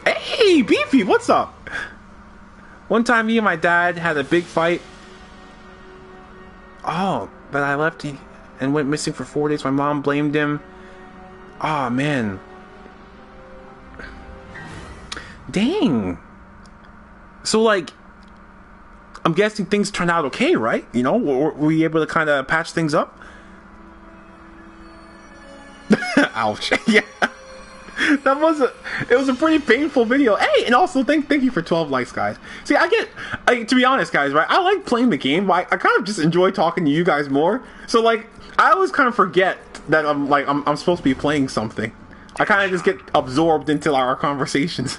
Hey, Beefy, what's up? One time me and my dad had a big fight. Oh, but I left and went missing for 4 days. My mom blamed him. Oh, man. Dang. So, like, I'm guessing things turned out okay, right? You know, were we able to kind of patch things up? Ouch. Yeah. It was a pretty painful video. Hey, and also thank you for 12 likes, guys. See, to be honest, guys, right? I like playing the game, but I kind of just enjoy talking to you guys more. So like, I always kind of forget that I'm supposed to be playing something. I kind of just get absorbed into our conversations.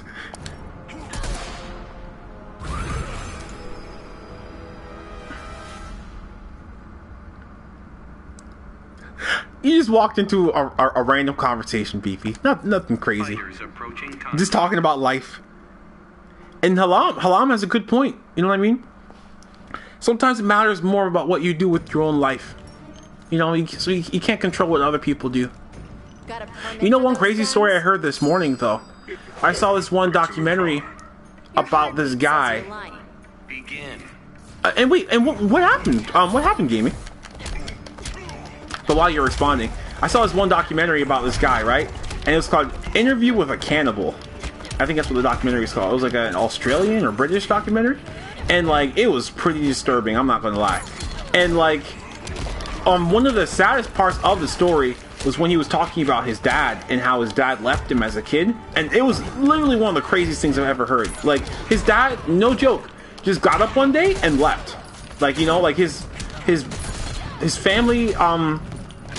You just walked into a random conversation, Beefy. Nothing crazy. Just talking about life. And Halam has a good point. You know what I mean? Sometimes it matters more about what you do with your own life. You know, so you can't control what other people do. You know, one crazy story I heard this morning, though. I saw this one documentary about this guy. And wait, and what happened? What happened, Gaming? But while you're responding, I saw this one documentary about this guy, right? And it was called Interview with a Cannibal. I think that's what the documentary is called. It was like an Australian or British documentary. And like, it was pretty disturbing, I'm not gonna lie. And like, one of the saddest parts of the story was when he was talking about his dad and how his dad left him as a kid. And it was literally one of the craziest things I've ever heard. Like, his dad, no joke, just got up one day and left. Like, you know, like his family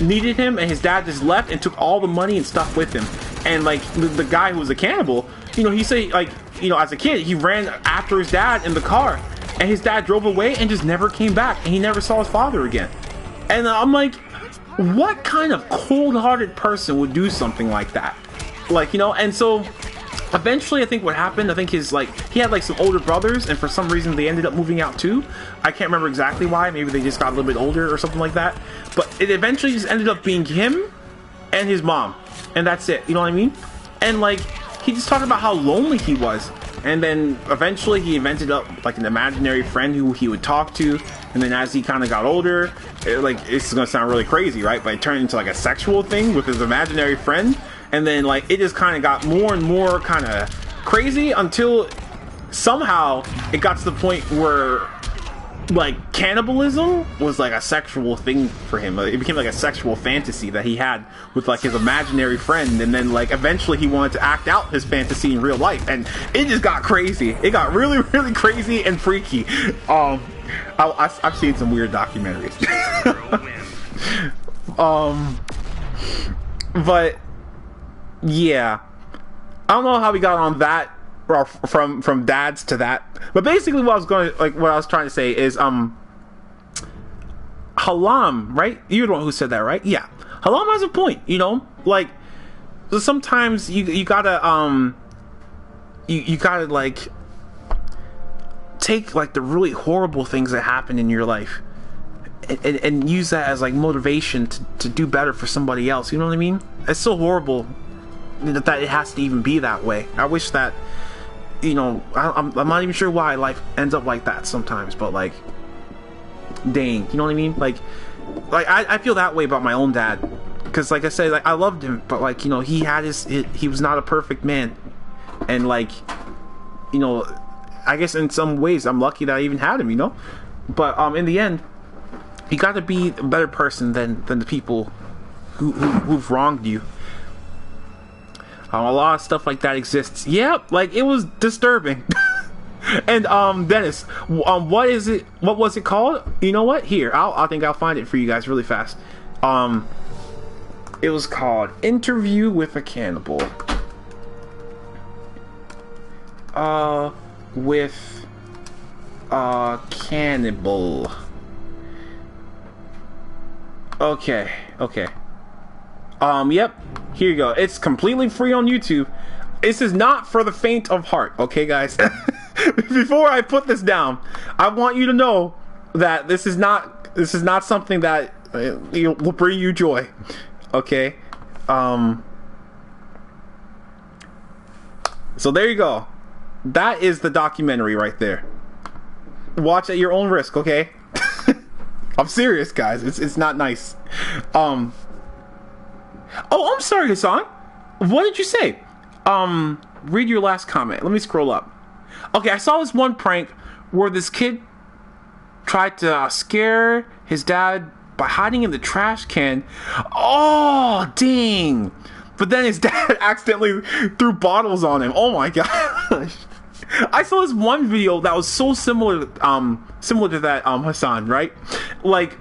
needed him, and his dad just left and took all the money and stuff with him. And like the guy who was a cannibal, you know, he said, like, you know, as a kid he ran after his dad in the car, and his dad drove away and just never came back, and he never saw his father again. And I'm like, what kind of cold-hearted person would do something like that? Like, you know. And so eventually, I think what happened, I think he had like some older brothers, and for some reason they ended up moving out too. I can't remember exactly why. Maybe they just got a little bit older or something like that. But it eventually just ended up being him and his mom, and that's it. You know what I mean? And like, he just talked about how lonely he was, and then eventually he invented up like an imaginary friend who he would talk to. And then as he kind of got older, it's gonna sound really crazy, right? But it turned into like a sexual thing with his imaginary friend. and then like it just kind of got more and more kind of crazy until somehow it got to the point where like cannibalism was like a sexual thing for him. It became like a sexual fantasy that he had with like his imaginary friend, and then like eventually he wanted to act out his fantasy in real life, and it just got crazy. It got really, really crazy and freaky. I've seen some weird documentaries. But yeah, I don't know how we got on that, or from dads to that. But basically, what I was trying to say is, Halam, right? You're the one who said that, right? Yeah, Halam has a point. You know, like sometimes you gotta you gotta like take like the really horrible things that happen in your life and use that as like motivation to do better for somebody else. You know what I mean? It's so horrible that it has to even be that way. I wish that, you know, I'm not even sure why life ends up like that sometimes, but like, dang, you know what I mean? Like I feel that way about my own dad, because like I said, like I loved him, but like, you know, he was not a perfect man, and like, you know, I guess in some ways I'm lucky that I even had him, you know, but in the end, you got to be a better person than the people who've wronged you. A lot of stuff like that exists. Yeah, like it was disturbing. And Dennis, what was it called? You know what? Here, I think I'll find it for you guys really fast. It was called Interview with a Cannibal. With a cannibal. Okay. Yep. Here you go. It's completely free on YouTube. This is not for the faint of heart, okay, guys? Before I put this down, I want you to know that this is not something that will bring you joy, okay? So there you go. That is the documentary right there. Watch at your own risk, okay? I'm serious, guys. It's not nice. Oh, I'm sorry, Hassan. What did you say? Read your last comment. Let me scroll up. Okay, I saw this one prank where this kid tried to scare his dad by hiding in the trash can. Oh, dang. But then his dad accidentally threw bottles on him. Oh my gosh. I saw this one video that was so similar to that, Hassan, right? Like,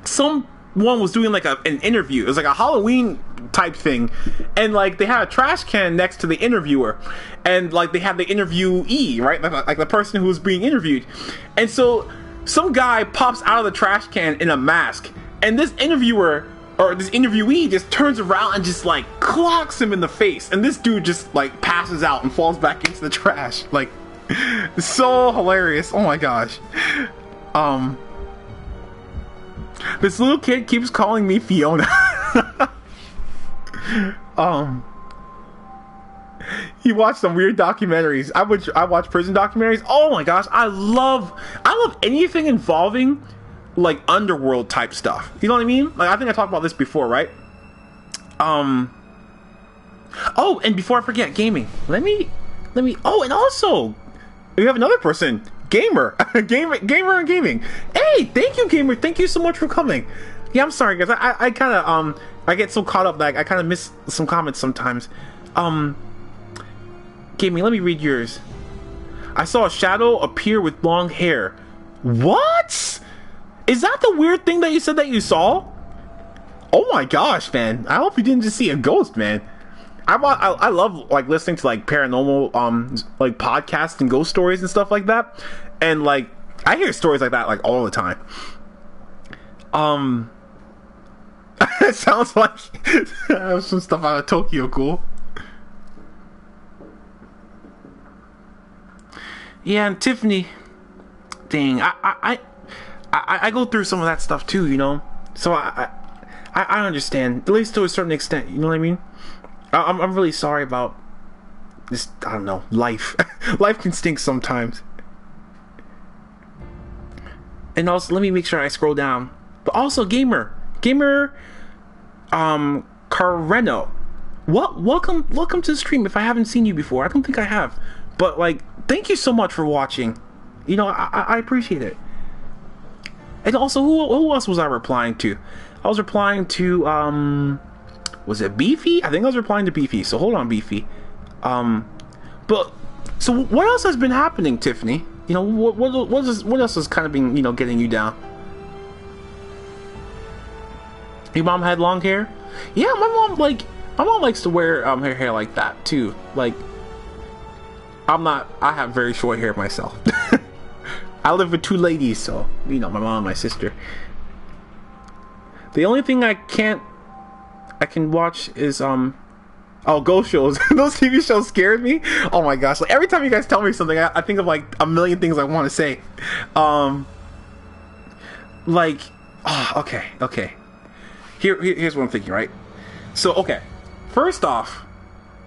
someone was doing like an interview. It was like a Halloween type thing, and like they had a trash can next to the interviewer, and like they had the interviewee, right? Like the person who was being interviewed. And so some guy pops out of the trash can in a mask, and this interviewer or this interviewee just turns around and just like clocks him in the face, and this dude just like passes out and falls back into the trash. Like, it's so hilarious. Oh my gosh. This little kid keeps calling me Fiona. He watched some weird documentaries. I watch prison documentaries. Oh my gosh, I love anything involving like underworld type stuff. You know what I mean? Like, I think I talked about this before, right? Oh, and before I forget, gaming. Let me. Oh, and also, we have another person, gamer, gamer and gaming. Hey, thank you, gamer. Thank you so much for coming. Yeah, I'm sorry, guys. I kind of I get so caught up that I kind of miss some comments sometimes. Gaming, let me read yours. I saw a shadow appear with long hair. What? Is that the weird thing that you said that you saw? Oh my gosh, man. I hope you didn't just see a ghost, man. I love like listening to like paranormal like podcasts and ghost stories and stuff like that. And like I hear stories like that like all the time. It sounds like some stuff out of Tokyo Ghoul. Yeah, and Tiffany, dang, I go through some of that stuff too, you know. So I understand, at least to a certain extent. You know what I mean? I'm really sorry about this. I don't know, life. Life can stink sometimes. And also, let me make sure I scroll down. But also, gamer, Carreno. welcome to the stream. If I haven't seen you before, I don't think I have, but like, thank you so much for watching. You know, I appreciate it. And also, who else was I replying to? I was replying to was it Beefy? I think I was replying to Beefy. So hold on, Beefy. But so what else has been happening, Tiffany? You know, what else has kind of been, you know, getting you down? Your mom had long hair? Yeah, my mom likes to wear her hair like that too. Like, I have very short hair myself. I live with two ladies, so you know, my mom and my sister. The only thing I can watch is ghost shows. Those TV shows scared me. Oh my gosh! Like every time you guys tell me something, I think of like a million things I want to say. Okay. Here's what I'm thinking, right? So, okay. First off,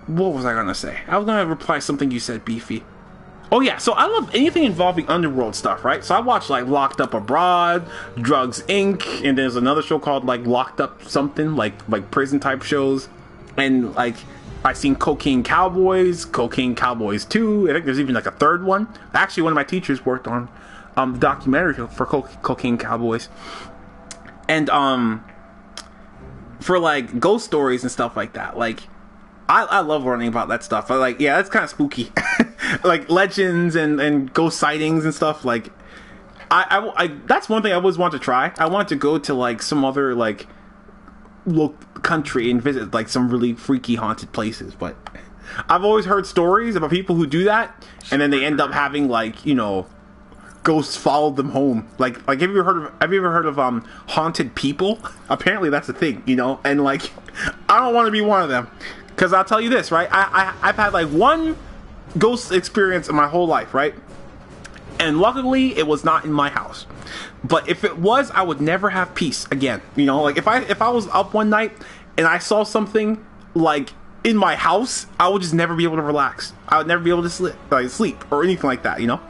what was I gonna say? I was gonna reply something you said, Beefy. Oh yeah, so I love anything involving underworld stuff, right? So I watch like Locked Up Abroad, Drugs Inc., and there's another show called like Locked Up something, like prison type shows. And like I've seen Cocaine Cowboys 2. I think there's even like a third one. Actually, one of my teachers worked on the documentary for Cocaine Cowboys. And for like ghost stories and stuff like that. Like I love learning about that stuff. But like, yeah, that's kind of spooky. Like legends and ghost sightings and stuff. Like I that's one thing I always want to try. I want to go to like some other like country and visit like some really freaky haunted places, but I've always heard stories about people who do that and then they end up having like, you know, ghosts follow them home. Like have you ever heard of haunted people? Apparently that's a thing, you know. And like I don't want to be one of them, because I'll tell you this, right? I've had like one ghost experience in my whole life, right? And luckily it was not in my house. But if it was, I would never have peace again. You know, like if I was up one night and I saw something like in my house, I would just never be able to relax. I would never be able to sleep or anything like that, you know?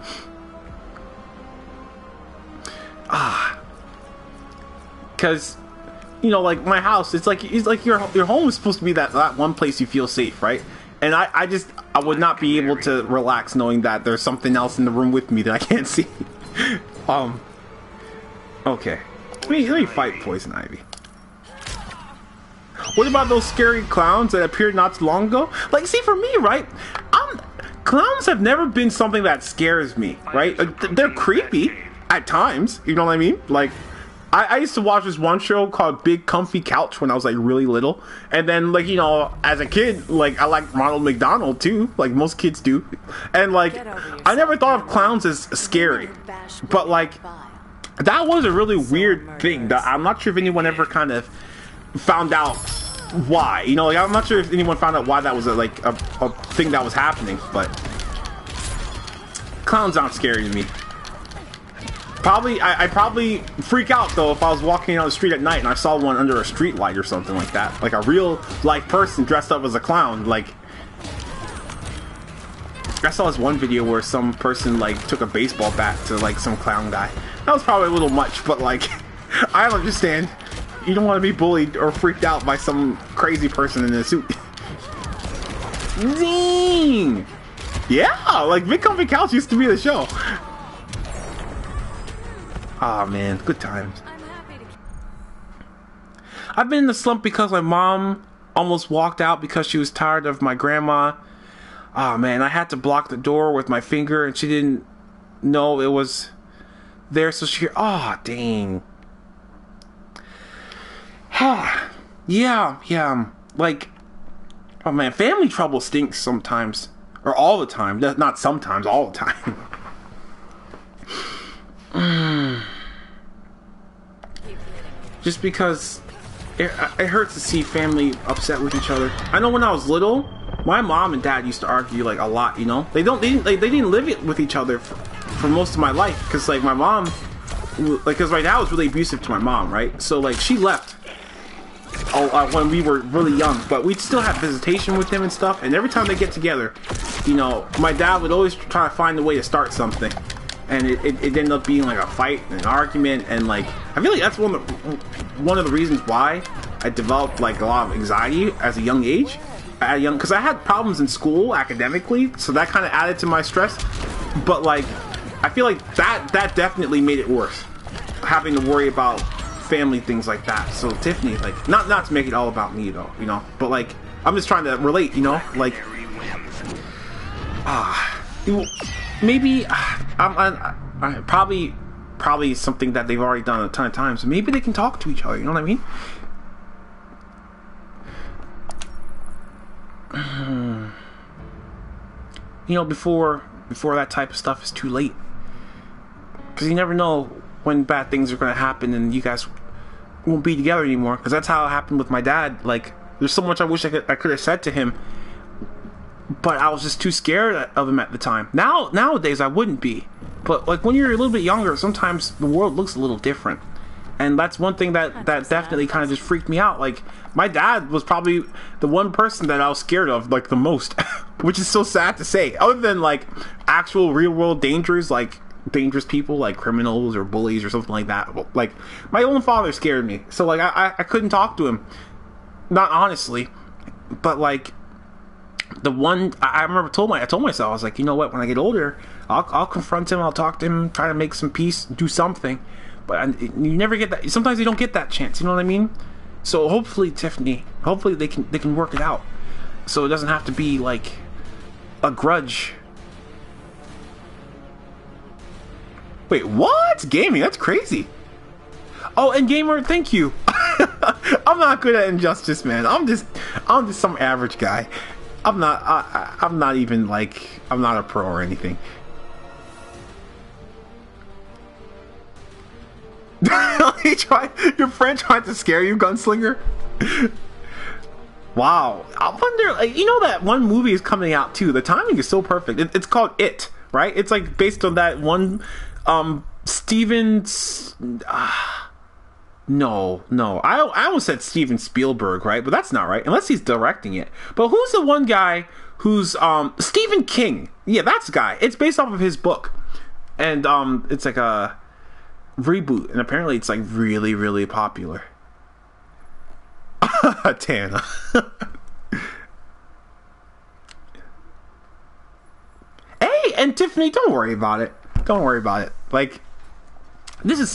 Because, you know, like my house, it's like your home is supposed to be that one place you feel safe, right? And I would not be able to relax knowing that there's something else in the room with me that I can't see. Okay. Let me fight Poison Ivy. What about those scary clowns that appeared not too long ago? Like, see, for me, right? Clowns have never been something that scares me, right? They're creepy at times, you know what I mean? Like, I used to watch this one show called Big Comfy Couch when I was like really little, and then like, you know, as a kid, like I liked Ronald McDonald too, like most kids do, and like I never thought of clowns as scary, but like that was a really weird thing that I'm not sure if anyone ever kind of found out why, you know, like I'm not sure if anyone found out why that was a thing that was happening, but clowns aren't scary to me. I'd probably freak out though if I was walking down the street at night and I saw one under a street light or something like that, like a real life person dressed up as a clown. Like I saw this one video where some person like took a baseball bat to like some clown guy. That was probably a little much, but like I understand. You don't want to be bullied or freaked out by some crazy person in a suit. Zing! Yeah, like Big Comfy Couch used to be the show. Ah, man, good times. I've been in the slump because my mom almost walked out because she was tired of my grandma. Ah, man, I had to block the door with my finger and she didn't know it was there, so she... Ah, dang. Yeah. Like, oh man, family trouble stinks sometimes. Or all the time. Not sometimes, all the time. Just because it hurts to see family upset with each other. I know when I was little, my mom and dad used to argue like a lot, you know? They didn't live with each other for most of my life, because like my mom, like, because my dad was really abusive to my mom, right? So like she left when we were really young, but we'd still have visitation with them and stuff, and every time they get together, you know, my dad would always try to find a way to start something, and it ended up being like a fight and an argument, and like I feel like that's one of the reasons why I developed like a lot of anxiety as a young age, at a young, because I had problems in school academically, so that kind of added to my stress. But like, I feel like that definitely made it worse, having to worry about family things like that. So Tiffany, like, not to make it all about me though, you know, but like, I'm just trying to relate, you know, like, maybe I'm probably something that they've already done a ton of times. Maybe they can talk to each other, you know what I mean? You know, before that type of stuff is too late, because you never know when bad things are going to happen and you guys won't be together anymore. Because that's how it happened with my dad. Like, there's so much I wish I could have said to him, but I was just too scared of him at the time. Nowadays I wouldn't be, but like when you're a little bit younger, sometimes the world looks a little different. And that's one thing that definitely kind of just freaked me out. Like, my dad was probably the one person that I was scared of, like, the most. Which is so sad to say. Other than, like, actual real-world dangers, like, dangerous people, like criminals or bullies or something like that. Like, my own father scared me. So, like, I couldn't talk to him. Not honestly. But, like, the one... I remember I told myself, I was like, you know what? When I get older, I'll confront him. I'll talk to him. Try to make some peace. Do something. But you never get that. Sometimes you don't get that chance. You know what I mean? So hopefully, Tiffany, they can work it out, so it doesn't have to be like a grudge. Wait, what? Gaming? That's crazy. Oh, and gamer, thank you. I'm not good at Injustice, man. I'm just some average guy. I'm not even like, I'm not a pro or anything. Your friend tried to scare you, gunslinger? Wow. I wonder, like, you know that one movie is coming out too. The timing is so perfect. It's called It, right? It's like based on that one Steven's no. I almost said Steven Spielberg, right? But that's not right, unless he's directing it. But who's the one guy who's Stephen King? Yeah, that's the guy. It's based off of his book. And it's like a reboot, and apparently it's like really, really popular. Tana. Hey, and Tiffany, don't worry about it. Don't worry about it. Like, this is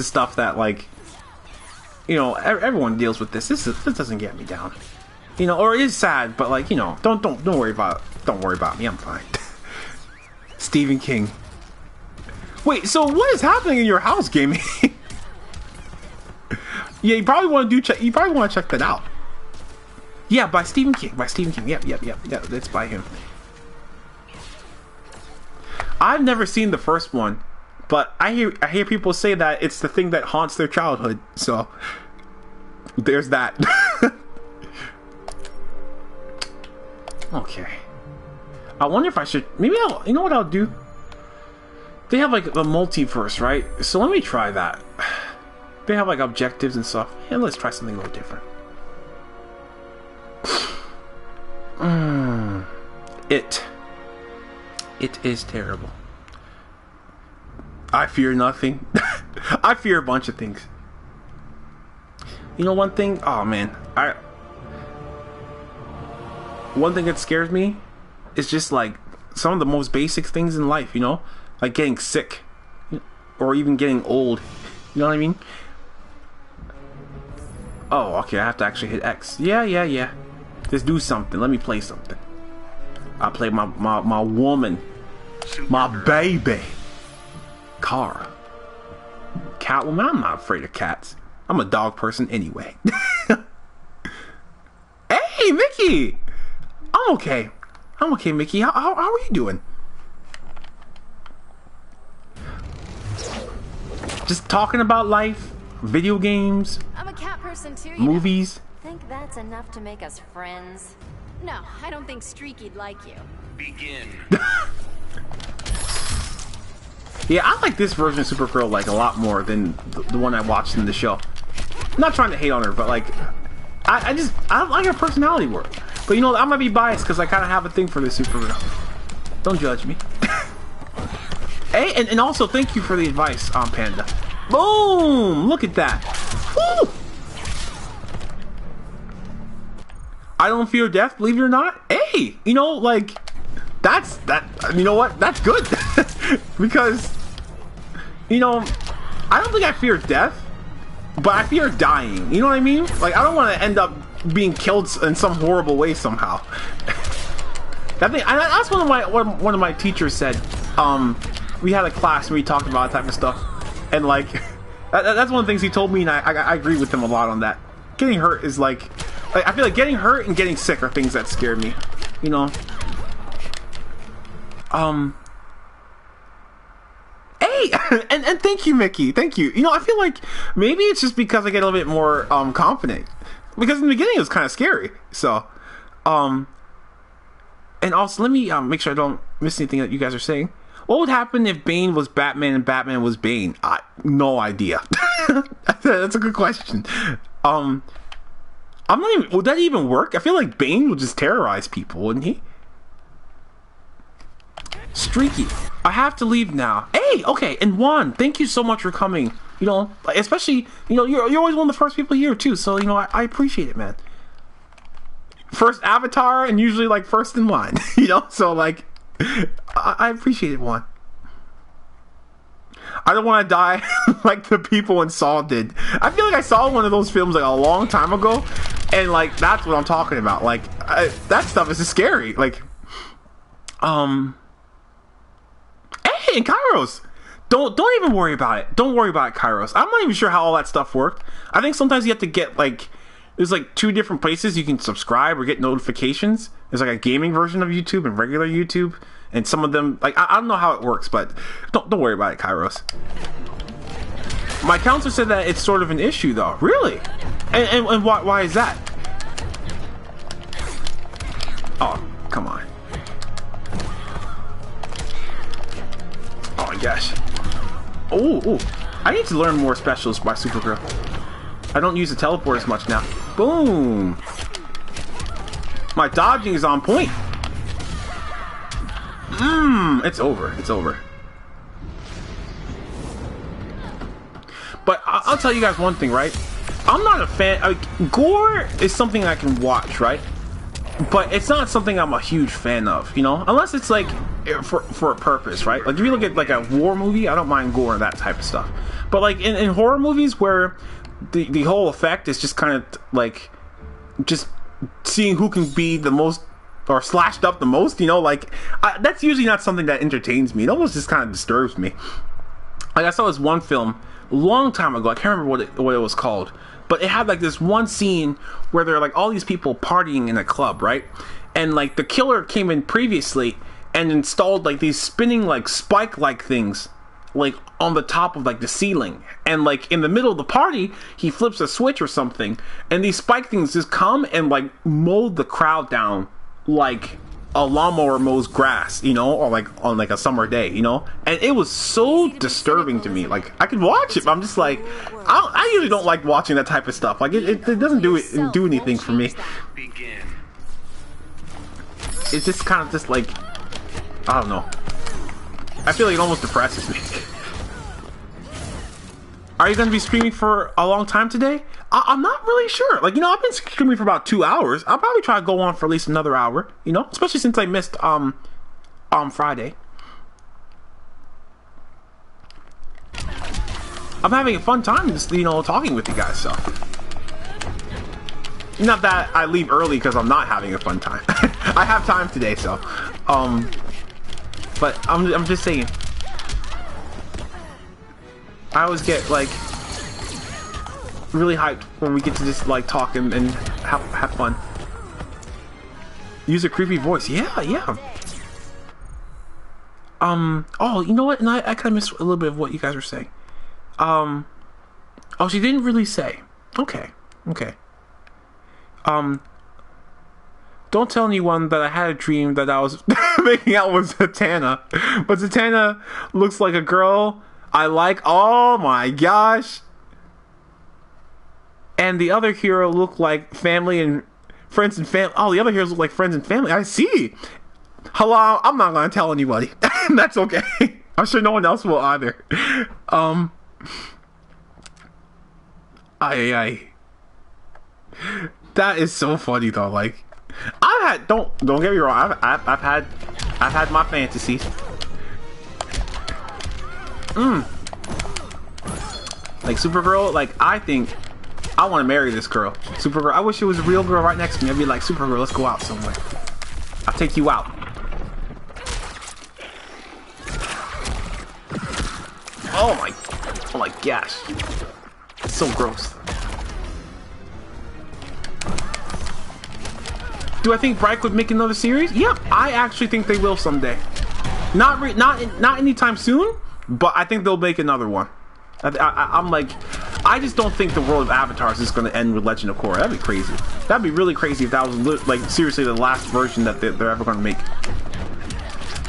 stuff that, like, you know, everyone deals with this. This doesn't get me down. You know, or it is sad, but like, you know, don't worry about it. Don't worry about me. I'm fine. Stephen King. Wait, so what is happening in your house, gaming? Yeah, you probably want to check that out. Yeah, by Stephen King. Yep. That's by him. I've never seen the first one, but I hear people say that it's the thing that haunts their childhood. So there's that. Okay. I wonder if I should. Maybe you know what I'll do? They have like the multiverse, right? So let me try that. They have like objectives and stuff. Yeah, let's try something a little different. It is terrible. I fear nothing. I fear a bunch of things. You know one thing? Oh man, one thing that scares me is just like some of the most basic things in life, you know? Like getting sick, or even getting old. You know what I mean? Oh, okay, I have to actually hit X. Yeah. Just do something. Let me play something. I play my woman. My baby. Kara. Catwoman. I'm not afraid of cats. I'm a dog person anyway. Hey, Mickey! I'm okay, Mickey. How are you doing? Just talking about life, video games. I'm a cat person too, movies. Think that's enough to make us friends? No, I don't think Streaky'd like you. Begin. Yeah, I like this version of Supergirl like a lot more than the one I watched in the show. I'm not trying to hate on her, but like, I like her personality work. But you know, I might be biased because I kind of have a thing for this Supergirl. Don't judge me. Hey, and also thank you for the advice, Panda. Boom! Look at that. Woo! I don't fear death, believe it or not. Hey, you know, like, that's you know what? That's good. Because, you know, I don't think I fear death, but I fear dying. You know what I mean? Like, I don't want to end up being killed in some horrible way somehow. That's one of my teachers said. We had a class and we talked about that type of stuff, and like that's one of the things he told me, and I agree with him a lot on that. Getting hurt is like I feel like getting hurt and getting sick are things that scare me, you know. Hey, and thank you, Mickey. Thank you. You know, I feel like maybe it's just because I get a little bit more confident, because in the beginning it was kind of scary. So, and also let me make sure I don't miss anything that you guys are saying. What would happen if Bane was Batman and Batman was Bane? No idea. That's a good question. I'm not even. Would that even work? I feel like Bane would just terrorize people, wouldn't he? Streaky, I have to leave now. Hey, okay, and Juan, thank you so much for coming. You know, especially, you know, you're always one of the first people here too. So, you know, I appreciate it, man. First avatar and usually like first in line. You know, so like. I appreciate it, Juan. I don't want to die like the people in Saw did. I feel like I saw one of those films like a long time ago, and like that's what I'm talking about. Like that stuff is just scary. Like, hey, and Kairos, don't even worry about it. Don't worry about it, Kairos. I'm not even sure how all that stuff worked. I think sometimes you have to get like. There's like 2 different places you can subscribe or get notifications. There's like a gaming version of YouTube and regular YouTube, and some of them like I don't know how it works, but don't worry about it, Kairos. My counselor said that it's sort of an issue though. Really? And why is that? Oh, come on. Oh my gosh. Oh, I need to learn more specials by Supergirl. I don't use the teleport as much now. Boom! My dodging is on point. It's over. It's over. But I'll tell you guys one thing, right? I'm not a fan. Gore is something I can watch, right? But it's not something I'm a huge fan of, you know? Unless it's like for a purpose, right? Like if you look at like a war movie, I don't mind gore and that type of stuff. But like in horror movies where the whole effect is just kind of like just seeing who can be the most or slashed up the most, you know, like that's usually not something that entertains me. It almost just kind of disturbs me. Like I saw this one film a long time ago. I can't remember what it was called, but it had like this one scene where there are like all these people partying in a club, right? And like the killer came in previously and installed like these spinning like spike like things like on the top of like the ceiling, and like in the middle of the party he flips a switch or something, and these spike things just come and like mow the crowd down like a lawnmower mows grass, you know, or like on like a summer day, you know. And it was so disturbing to me. Like I could watch it, but I'm just like I usually don't like watching that type of stuff. Like it doesn't do anything for me. It's just kind of just like I don't know. I feel like it almost depresses me. Are you going to be streaming for a long time today? I'm not really sure. Like, you know, I've been streaming for about 2 hours. I'll probably try to go on for at least another hour, you know, especially since I missed Friday. I'm having a fun time just, you know, talking with you guys, so. Not that I leave early because I'm not having a fun time. I have time today, so. But I'm just saying. I always get like really hyped when we get to just like talk and have fun. Use a creepy voice. Yeah. Oh, you know what? And I kind of missed a little bit of what you guys were saying. Oh, she didn't really say. Okay. Don't tell anyone that I had a dream that I was making out with Zatanna. But Zatanna looks like a girl I like. Oh my gosh. And the other hero looked like family and friends and family. Oh, the other heroes look like friends and family. I see. Hello, I'm not going to tell anybody. That's okay. I'm sure no one else will either. That is so funny though. Like, don't get me wrong. I've had my fantasies. Like Supergirl, like I think I want to marry this girl. Supergirl. I wish it was a real girl right next to me. I'd be like, Supergirl, let's go out somewhere. I'll take you out. Oh my gosh. It's so gross. Do I think Bright would make another series? Yep, I actually think they will someday. Not anytime soon, but I think they'll make another one. I'm like, I just don't think the world of Avatars is going to end with Legend of Korra. That'd be crazy. That'd be really crazy if that was like seriously the last version that they're ever going to make.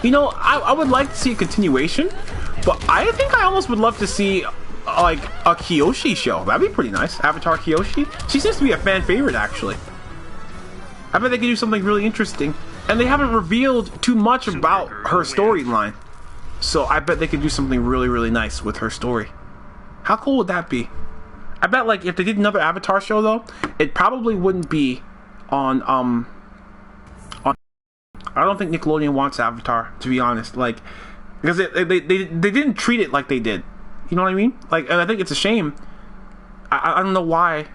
You know, I would like to see a continuation, but I think I almost would love to see like a Kyoshi show. That'd be pretty nice. Avatar Kyoshi. She seems to be a fan favorite actually. I bet they could do something really interesting. And they haven't revealed too much about her storyline. So I bet they could do something really, really nice with her story. How cool would that be? I bet like if they did another Avatar show though, it probably wouldn't be on I don't think Nickelodeon wants Avatar, to be honest. Like because they didn't treat it like they did. You know what I mean? Like, and I think it's a shame. I don't know why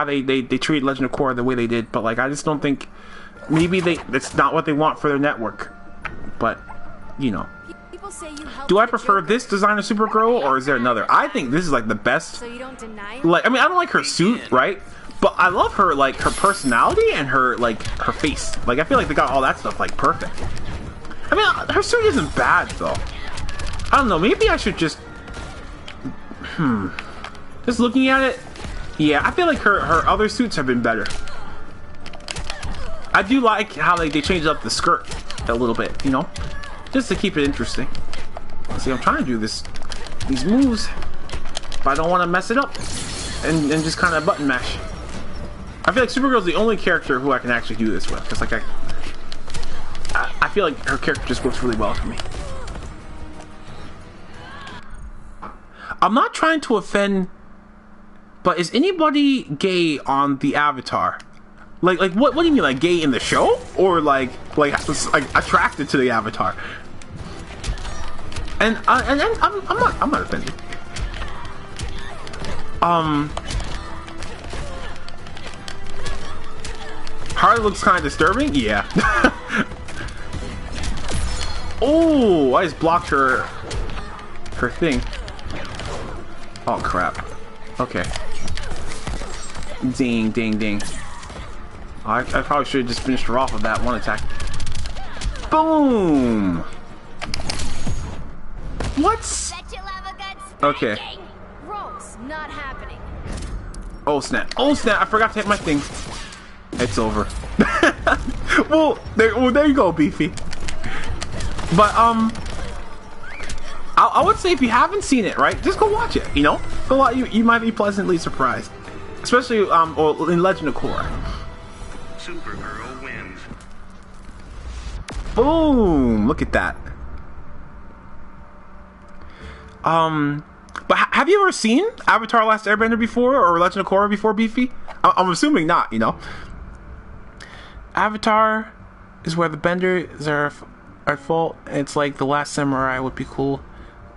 they treated Legend of Korra the way they did, but like I just don't think maybe it's not what they want for their network. But you know, do I prefer this design of Supergirl or is there another? I think this is like the best. So you don't deny? Like I mean, I don't like her suit, right? But I love her like her personality and her like her face. Like I feel like they got all that stuff like perfect. I mean, her suit isn't bad though. I don't know. Maybe I should just just looking at it. Yeah, I feel like her other suits have been better. I do like how they changed up the skirt a little bit, you know? Just to keep it interesting. See, I'm trying to do these moves, but I don't want to mess it up and just kind of button mash. I feel like Supergirl's the only character who I can actually do this with. Because like I feel like her character just works really well for me. I'm not trying to offend, but is anybody gay on the Avatar? Like what do you mean, like gay in the show, or like attracted to the Avatar? And I'm not offended. Harley looks kind of disturbing. Yeah. Oh, I just blocked her thing. Oh crap. Okay. Ding, ding, ding. I probably should have just finished her off with that one attack. Boom! What? Okay. Rolls, not happening. Oh snap. Oh snap, I forgot to hit my thing. It's over. well, there you go, Beefy. But, I would say if you haven't seen it, right, just go watch it, you know? You might be pleasantly surprised. Especially, in Legend of Korra. Supergirl wins. Boom! Look at that. But have you ever seen Avatar Last Airbender before, or Legend of Korra before, Beefy? I'm assuming not, you know? Avatar is where the benders are at fault. It's like the Last Samurai would be cool.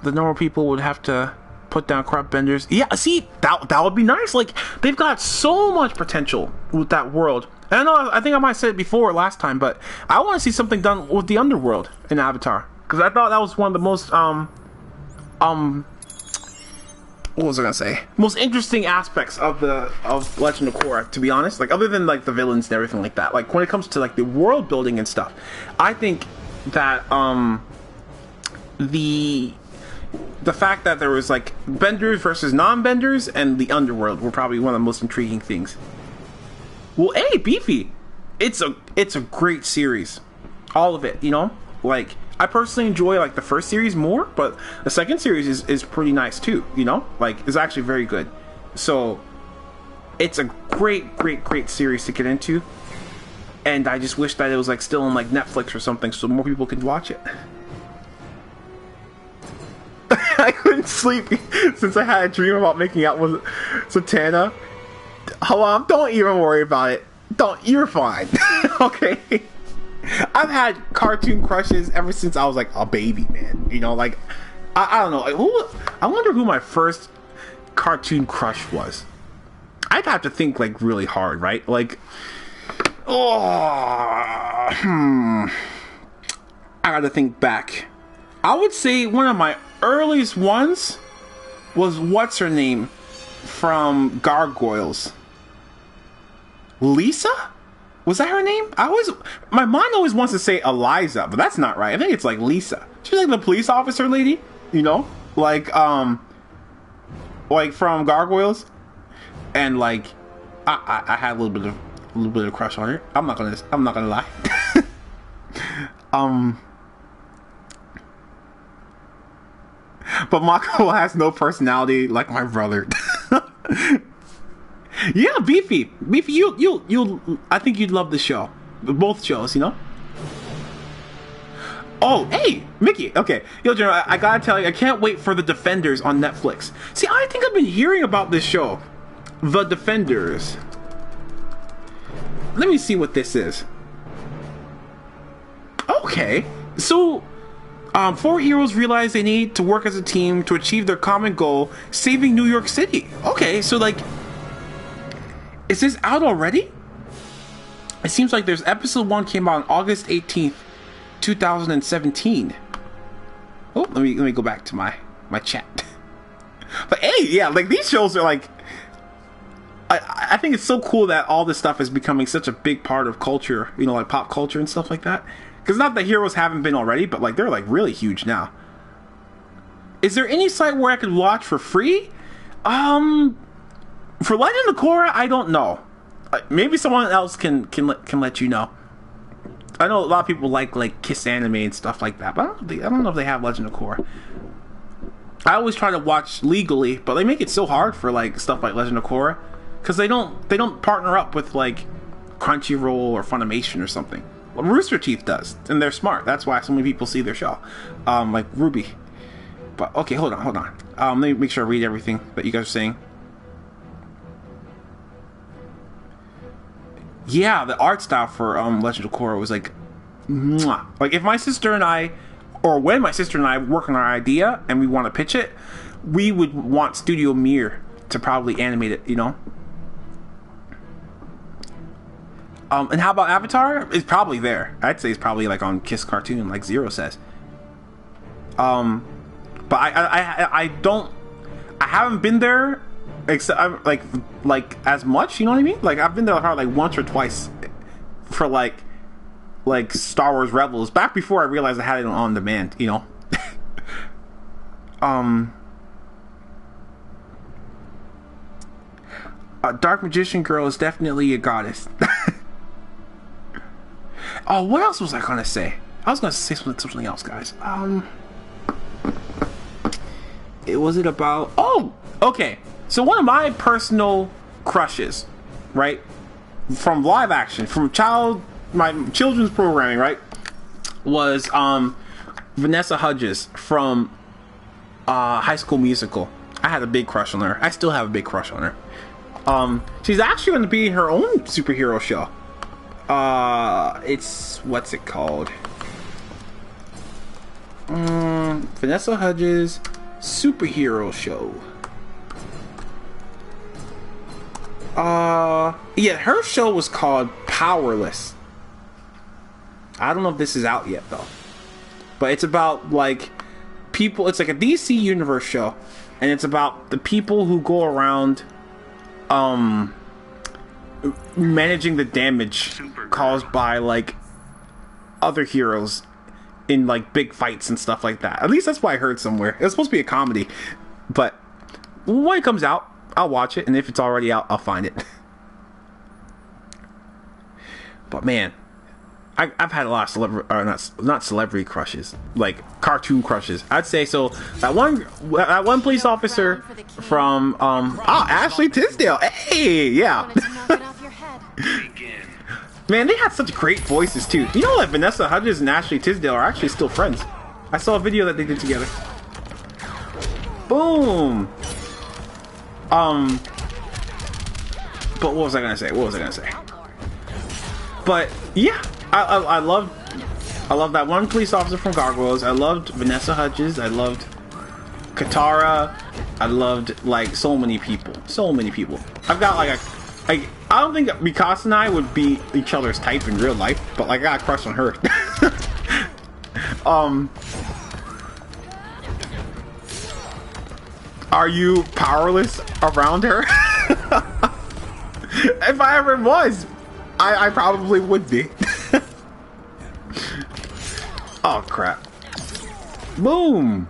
The normal people would have to put down corrupt benders. Yeah, see, that would be nice. Like, they've got so much potential with that world. And I think I might have said it before last time, but I want to see something done with the underworld in Avatar. Because I thought that was one of the most, what was I gonna say? Most interesting aspects of Legend of Korra, to be honest. Like, other than, like, the villains and everything like that. Like, when it comes to, like, the world building and stuff, I think that, the fact that there was, like, benders versus non-benders and the underworld were probably one of the most intriguing things. Well, hey, Beefy, it's a great series, all of it, you know. Like, I personally enjoy like the first series more, but the second series is pretty nice too, you know. Like, it's actually very good. So it's a great series to get into, and I just wish that it was like still on like Netflix or something, so more people could watch it. I couldn't sleep since I had a dream about making out with Satana. Hold on, don't even worry about it. don't. You're fine. Okay. I've had cartoon crushes ever since I was like a baby, man. You know, like I don't know. Like, I wonder who my first cartoon crush was. I'd have to think like really hard, right? Like, I gotta think back. I would say one of my earliest ones was what's her name from Gargoyles. Lisa? Was that her name? My mind always wants to say Eliza, but that's not right. I think it's like Lisa. She's like the police officer lady, you know, like from Gargoyles, and like I had a little bit of crush on her. I'm not gonna lie. But Mako has no personality like my brother. Yeah, Beefy, you'll. I think you'd love the show, both shows, you know. Oh, hey, Mickey. Okay, yo, General, I gotta tell you, I can't wait for The Defenders on Netflix. See, I think I've been hearing about this show, The Defenders. Let me see what this is. Okay, so 4 heroes realize they need to work as a team to achieve their common goal, saving New York City. Okay, so like, is this out already? It seems like there's episode 1 came out on August 18th, 2017. Oh, let me go back to my chat. But hey, yeah, like these shows are like, I think it's so cool that all this stuff is becoming such a big part of culture, you know, like pop culture and stuff like that. Because not that heroes haven't been already, but like they're like really huge now. Is there any site where I could watch for free? For Legend of Korra, I don't know. Maybe someone else can let you know. I know a lot of people like Kiss Anime and stuff like that, but I don't know if they have Legend of Korra. I always try to watch legally, but they make it so hard for like stuff like Legend of Korra because they don't partner up with like Crunchyroll or Funimation or something. Well, Rooster Teeth does, and they're smart. That's why so many people see their show, like RWBY. But okay, hold on. Let me make sure I read everything that you guys are saying. Yeah, the art style for Legend of Korra was like, mwah. Like if my sister and I, or when my sister and I work on our idea and we want to pitch it, we would want Studio Mir to probably animate it, you know. And how about Avatar? It's probably there. I'd say it's probably like on Kiss Cartoon, like Zero says. But I haven't been there. Except like as much, you know what I mean? Like I've been there probably like once or twice for like Star Wars Rebels back before I realized I had it on demand, you know. Dark Magician Girl is definitely a goddess. Oh, what else was I gonna say? I was gonna say something else, guys. Was it about? Oh, okay. So one of my personal crushes, right, from live action, from my children's programming, right, was Vanessa Hudgens from High School Musical. I had a big crush on her. I still have a big crush on her. She's actually going to be her own superhero show. What's it called? Vanessa Hudgens superhero show. Yeah, her show was called Powerless. I don't know if this is out yet though, but it's about like people. It's like a DC Universe show, and it's about the people who go around, managing the damage caused by like other heroes in like big fights and stuff like that. At least that's what I heard somewhere. It's supposed to be a comedy, but when it comes out, I'll watch it, and if it's already out, I'll find it. But man, I've had a lot of celebrity, or not celebrity crushes, like cartoon crushes. I'd say so. That one police officer from Ashley Tisdale. Hey, yeah. Man, they had such great voices too. You know that Vanessa Hudgens and Ashley Tisdale are actually still friends. I saw a video that they did together. Boom. But what was I gonna say? But yeah, I love that one police officer from Gargoyles. I loved Vanessa Hudgens. I loved Katara. I loved like so many people. I've got like I don't think Mikasa and I would be each other's type in real life, but like I got a crush on her. Are you powerless around her? If I ever was, I probably would be. Oh crap. Boom.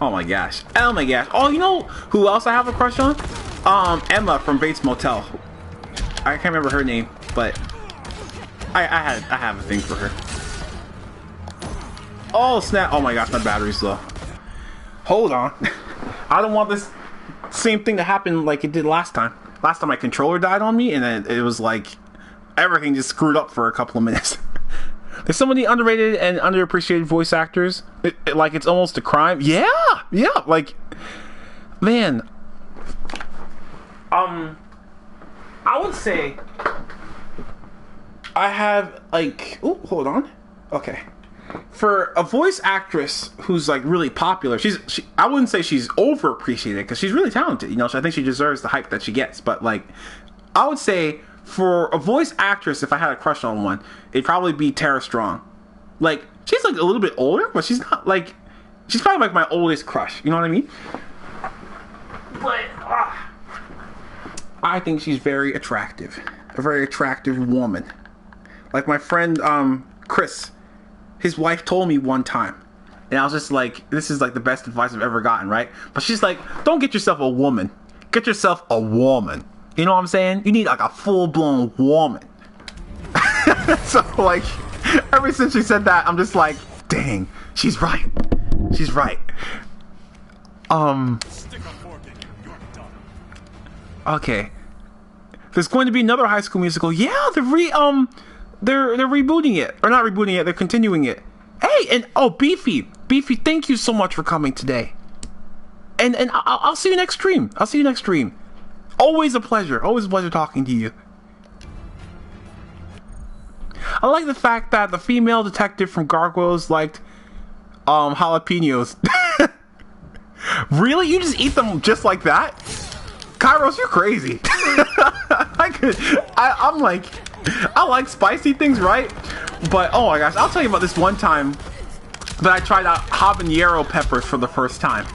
Oh my gosh. Oh my gosh. Oh, you know who else I have a crush on? Emma from Bates Motel. I can't remember her name, but I have a thing for her. Oh snap. Oh my gosh, my battery's low. Hold on. I don't want this same thing to happen like it did last time. Last time my controller died on me, and then it was like everything just screwed up for a couple of minutes. There's so many underrated and underappreciated voice actors. Like it's almost a crime. Yeah, like man. I would say I have like. Oh, hold on. Okay. For a voice actress who's like really popular, I wouldn't say she's overappreciated because she's really talented, you know, so I think she deserves the hype that she gets. But like, I would say for a voice actress, if I had a crush on one, it'd probably be Tara Strong. Like, she's like a little bit older, but she's not like, she's probably like my oldest crush, you know what I mean? But I think she's very attractive, a very attractive woman. Like my friend Chris. His wife told me one time, and I was just like, this is like the best advice I've ever gotten, right? But she's like, don't get yourself a woman. Get yourself a woman. You know what I'm saying? You need like a full-blown woman. So like, ever since she said that, I'm just like, dang, she's right. She's right. Okay. There's going to be another High School Musical. Yeah, they're rebooting it, or not rebooting it, they're continuing it. Hey, and oh, Beefy, thank you so much for coming today. And I'll see you next stream. Always a pleasure talking to you. I like the fact that the female detective from Gargoyles liked jalapenos. Really? You just eat them just like that? Kairos, you're crazy. I'm like, I like spicy things, right? But oh my gosh, I'll tell you about this one time that I tried out habanero peppers for the first time.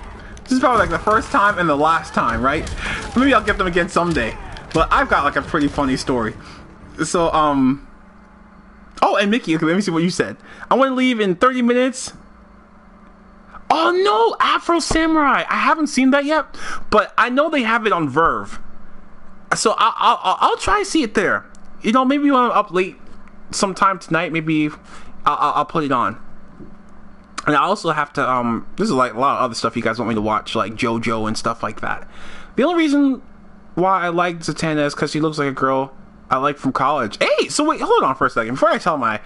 This is probably like the first time and the last time, right? Maybe I'll get them again someday. But I've got like a pretty funny story. So oh, and Mickey, okay, let me see what you said. I want to leave in 30 minutes. Oh no, Afro Samurai. I haven't seen that yet, but I know they have it on Verve. So I'll try to see it there. You know, maybe when I'm up late sometime tonight, maybe I'll put it on. And I also have to, this is like a lot of other stuff you guys want me to watch, like JoJo and stuff like that. The only reason why I like Zatanna is because she looks like a girl I like from college. Hey, so wait, hold on for a second. Before I tell my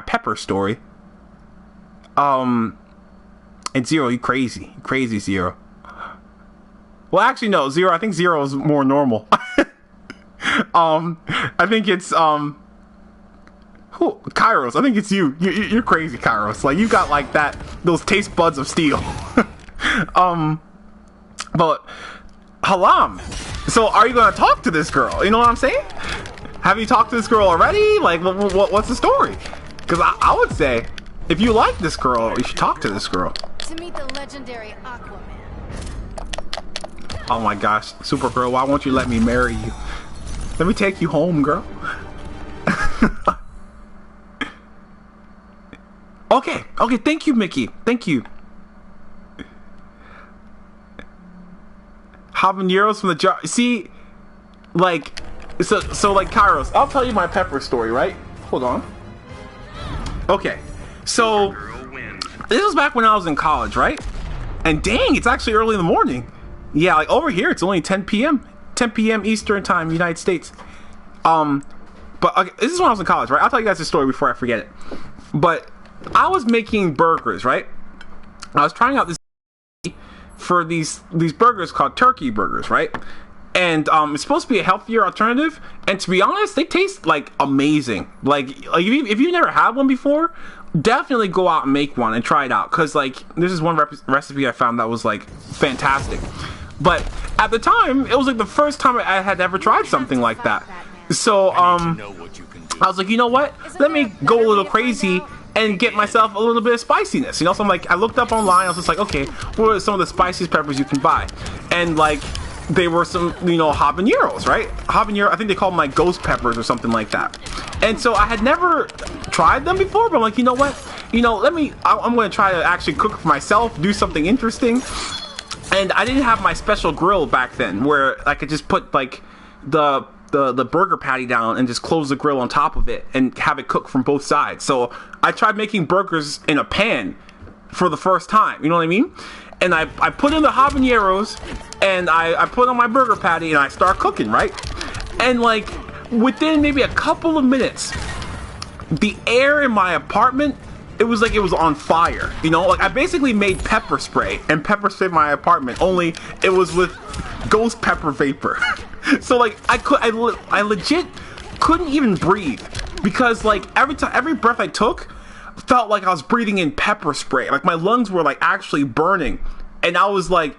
Pepper story. And Zero, you crazy Zero. Well, actually, no, Zero, I think Zero is more normal. I think it's Kairos. I think it's you. You're crazy, Kairos. Like you got like those taste buds of steel. But Halam. So are you gonna talk to this girl? You know what I'm saying? Have you talked to this girl already? Like, what's the story? Because I would say if you like this girl, you should talk to this girl. To meet the legendary Aquaman. Oh my gosh, Supergirl, why won't you let me marry you? Let me take you home, girl. Okay, thank you, Mickey. Thank you. Habaneros from the jar. See, like, so like Kairos, I'll tell you my Pepper story, right? Hold on. Okay, so this was back when I was in college, right? And dang, it's actually early in the morning. Yeah, like over here, it's only 10 p.m. 10 p.m. Eastern Time, United States. But okay, this is when I was in college, right? I'll tell you guys the story before I forget it. But I was making burgers, right? I was trying out this for these burgers called turkey burgers, right? and it's supposed to be a healthier alternative. And to be honest, they taste like amazing. Like if you never had one before, definitely go out and make one and try it out, because like this is one recipe I found that was like fantastic. But at the time, it was like the first time I had ever tried something like that. So I was like, you know what? Let me go a little crazy and get myself a little bit of spiciness. You know, so I'm like, I looked up online. I was just like, okay, what are some of the spiciest peppers you can buy? And like, they were some, you know, habaneros, right? Habanero, I think they call them like ghost peppers or something like that. And so I had never tried them before, but I'm like, you know what? You know, I'm going to try to actually cook for myself, do something interesting. And I didn't have my special grill back then where I could just put like the burger patty down and just close the grill on top of it and have it cook from both sides. So I tried making burgers in a pan for the first time, you know what I mean? And I put in the habaneros and I put on my burger patty and I start cooking, right? And like within maybe a couple of minutes, the air in my apartment, it was like it was on fire, you know? Like I basically made pepper spray and pepper sprayed my apartment, only it was with ghost pepper vapor. So like I legit couldn't even breathe, because like every breath I took felt like I was breathing in pepper spray. Like my lungs were like actually burning, and I was like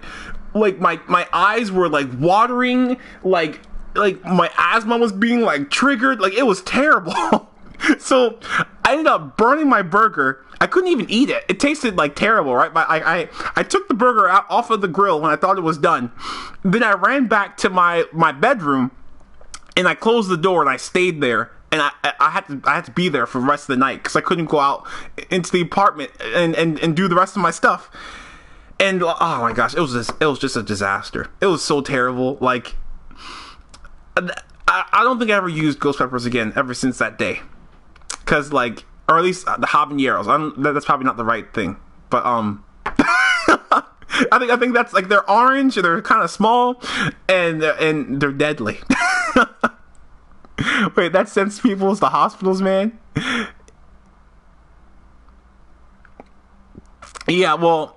my eyes were like watering, like my asthma was being like triggered. Like it was terrible. So I ended up burning my burger. I couldn't even eat it. It tasted like terrible, right? But I took the burger out off of the grill when I thought it was done. Then I ran back to my bedroom and I closed the door and I stayed there. And I had to be there for the rest of the night because I couldn't go out into the apartment and do the rest of my stuff. And oh my gosh, it was just a disaster. It was so terrible. Like I don't think I ever used ghost peppers again ever since that day. Cause like, or at least the habaneros. That's probably not the right thing, but I think that's like they're orange, they're kind of small, and they're deadly. Wait, that sends people to hospitals, man. Yeah, well,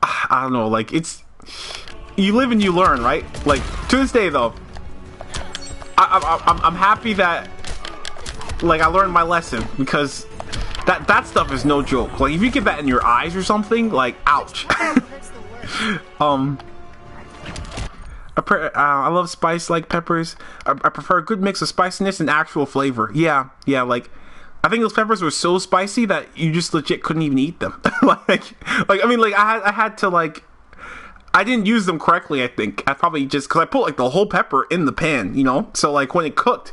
I don't know. Like it's you live and you learn, right? Like to this day, though, I'm happy that. Like I learned my lesson, because that stuff is no joke. Like if you get that in your eyes or something, like ouch. I love spice like peppers. I prefer a good mix of spiciness and actual flavor. Yeah. Like I think those peppers were so spicy that you just legit couldn't even eat them. like I mean, like I had to like. I didn't use them correctly, I think. I probably just, because I put like the whole pepper in the pan, you know? So like when it cooked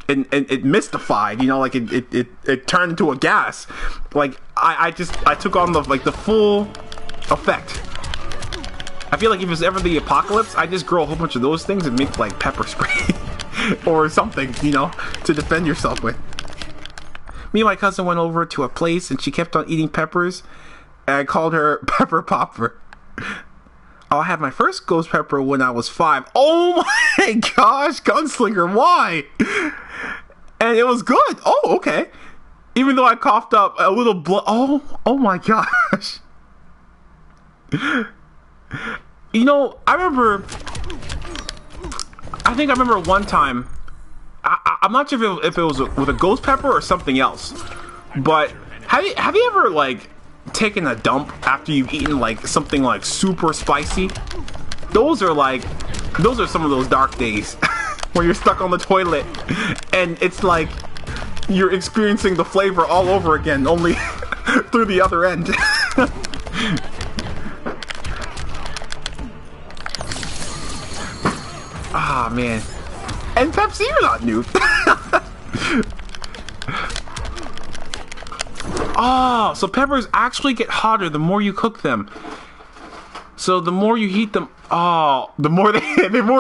and it mystified, you know, like it turned into a gas. Like I took on the full effect. I feel like if it's ever the apocalypse, I just grow a whole bunch of those things and make like pepper spray or something, you know, to defend yourself with. Me and my cousin went over to a place and she kept on eating peppers, and I called her Pepper Popper. I had my first ghost pepper when I was 5. Oh my gosh, Gunslinger, why? And it was good. Oh, okay. Even though I coughed up a little blood. Oh my gosh. You know, I think I remember one time. I'm not sure if it was with a ghost pepper or something else. But have you ever like taken a dump after you've eaten like something like super spicy? Those are some of those dark days where you're stuck on the toilet and it's like you're experiencing the flavor all over again, only through the other end. Ah, man. And Pepsi, you're not new. Oh, so peppers actually get hotter the more you cook them. So the more you heat them, the more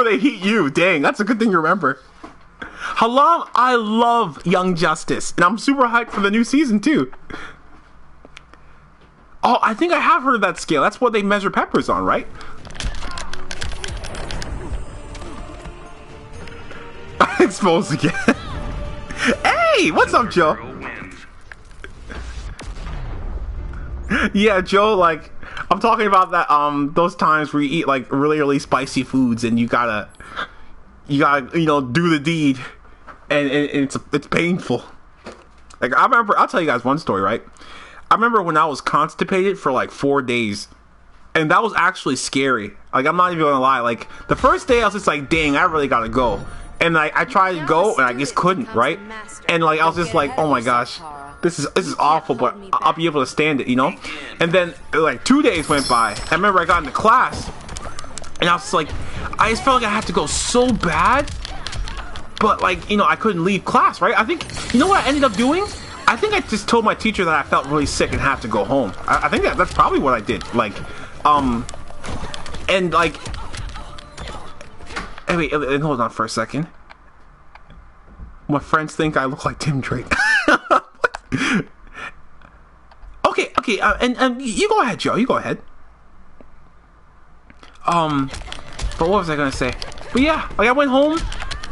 they heat you. Dang, that's a good thing to remember. Halam, I love Young Justice, and I'm super hyped for the new season too. Oh, I think I have heard of that scale. That's what they measure peppers on, right? Exposed again. Hey, what's up, Joe? Yeah, Joe, like, I'm talking about that, those times where you eat, like, really, really spicy foods and you gotta, you know, do the deed, and it's painful. Like, I remember, I'll tell you guys one story, right? I remember when I was constipated for, like, 4 days, and that was actually scary. Like, I'm not even gonna lie, like, the first day I was just like, dang, I really gotta go. And, like, I tried to go, and I just couldn't, right? And, like, I was just like, oh my gosh. This is awful, but I'll be able to stand it, you know? And then, like, 2 days went by. I remember I got into class, and I was like, I just felt like I had to go so bad, but, like, you know, I couldn't leave class, right? I think, you know what I ended up doing? I think I just told my teacher that I felt really sick and had to go home. I think that's probably what I did. Like, and, like, hey, wait, hold on for a second. My friends think I look like Tim Drake. Okay, and you go ahead, Joe. You go ahead. But what was I gonna say? But yeah, like I went home,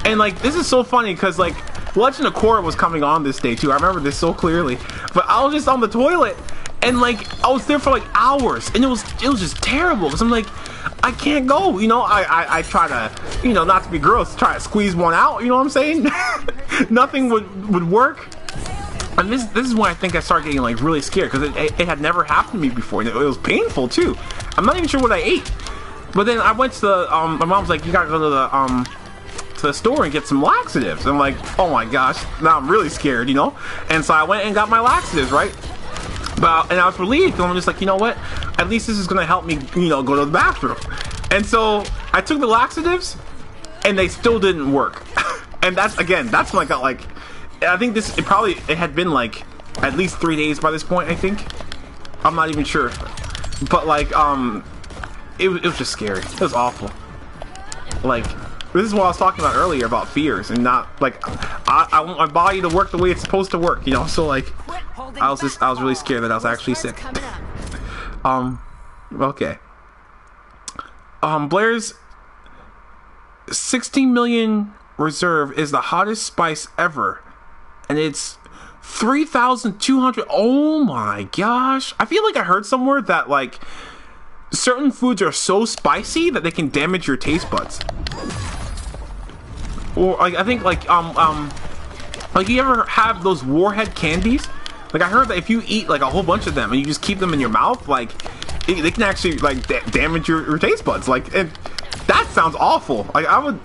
and like this is so funny because like Legend of Korra was coming on this day too. I remember this so clearly. But I was just on the toilet, and like I was there for like hours, and it was just terrible because I'm like, I can't go. You know, I try to, you know, not to be gross, try to squeeze one out. You know what I'm saying? Nothing would work. And this is when I think I started getting like really scared because it had never happened to me before. And it was painful too. I'm not even sure what I ate. But then I went to the my mom's like, you gotta go to the store and get some laxatives. And I'm like, oh my gosh, now I'm really scared, you know. And so I went and got my laxatives, right? And I was relieved. And I'm just like, you know what? At least this is gonna help me, you know, go to the bathroom. And so I took the laxatives, and they still didn't work. And that's when I got like. I think it had been like at least 3 days by this point, I think. I'm not even sure. But like, it was just scary. It was awful. Like, this is what I was talking about earlier about fears and not like, I want my body to work the way it's supposed to work, you know? So like, I was really scared that I was actually sick. Okay. Blair's 16 million reserve is the hottest spice ever. And it's 3,200. Oh my gosh. I feel like I heard somewhere that like certain foods are so spicy that they can damage your taste buds. Or like I think like you ever have those warhead candies? Like I heard that if you eat like a whole bunch of them and you just keep them in your mouth, like they can actually like damage your taste buds. Like, and that sounds awful. Like I would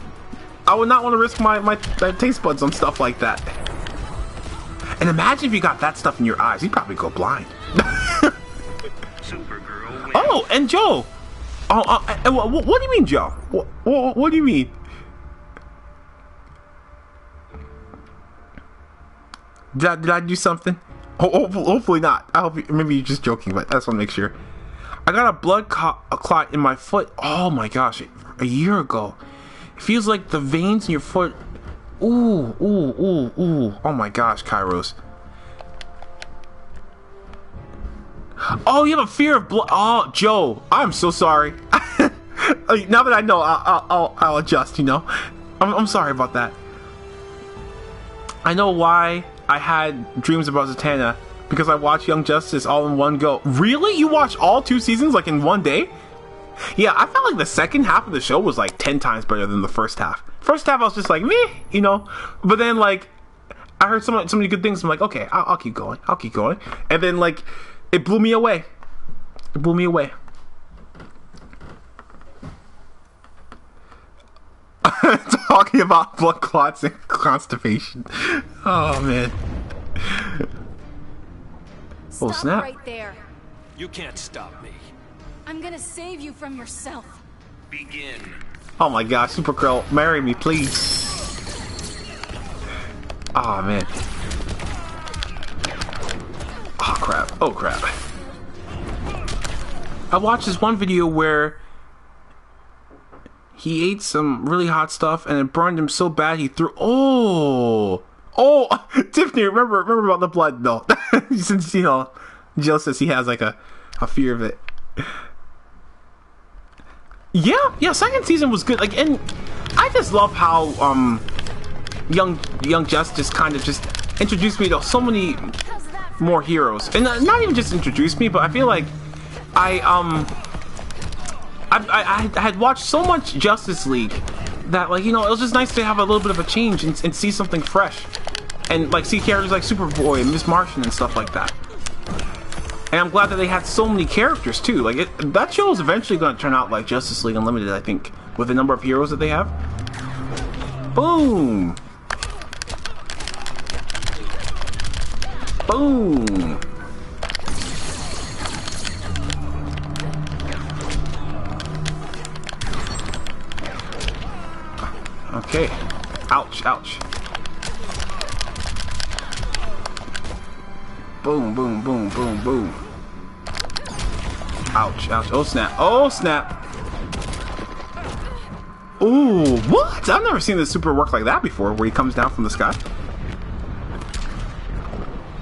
not want to risk my taste buds on stuff like that. And imagine if you got that stuff in your eyes, you'd probably go blind. Supergirl. Oh, and Joe. What do you mean, Joe? What do you mean? Did I do something? Hopefully not. I hope maybe you're just joking, but I just want to make sure. I got a blood clot in my foot. Oh my gosh, a year ago. It feels like the veins in your foot. Ooh. Oh my gosh, Kairos. Oh, you have a fear of blood. Oh, Joe, I'm so sorry. Now that I know, I'll adjust, you know. I'm sorry about that. I know why I had dreams about Zatanna. Because I watched Young Justice all in one go. Really? You watched all 2 seasons like in one day? Yeah, I felt like the second half of the show was like 10 times better than the first half. First half I was just like, meh, you know. But then like, I heard so many good things. I'm like, okay, I'll keep going. I'll keep going. And then like, it blew me away. It blew me away. Talking about blood clots and constipation. Oh man. Stop snap. right there. You can't stop me. I'm gonna save you from yourself. Begin. Oh my gosh, Supergirl, marry me, please. Oh man. Oh crap. Oh crap. I watched this one video where he ate some really hot stuff and it burned him so bad he threw. Oh, Tiffany, remember about the blood though. Since you know, Jill says he has like a fear of it. Yeah, second season was good. Like, and I just love how Young Justice kind of just introduced me to so many more heroes, and not even just introduce me, but I feel like I had watched so much Justice League that, like, you know, it was just nice to have a little bit of a change and see something fresh, and like see characters like Superboy and Miss Martian and stuff like that. And I'm glad that they had so many characters too. Like that show is eventually going to turn out like Justice League Unlimited, I think, with the number of heroes that they have. Boom. Boom. Okay. Ouch, ouch. Boom, boom, boom, boom, boom. Ouch, ouch. Oh, snap. Oh, snap. Ooh, what? I've never seen this super work like that before, where he comes down from the sky.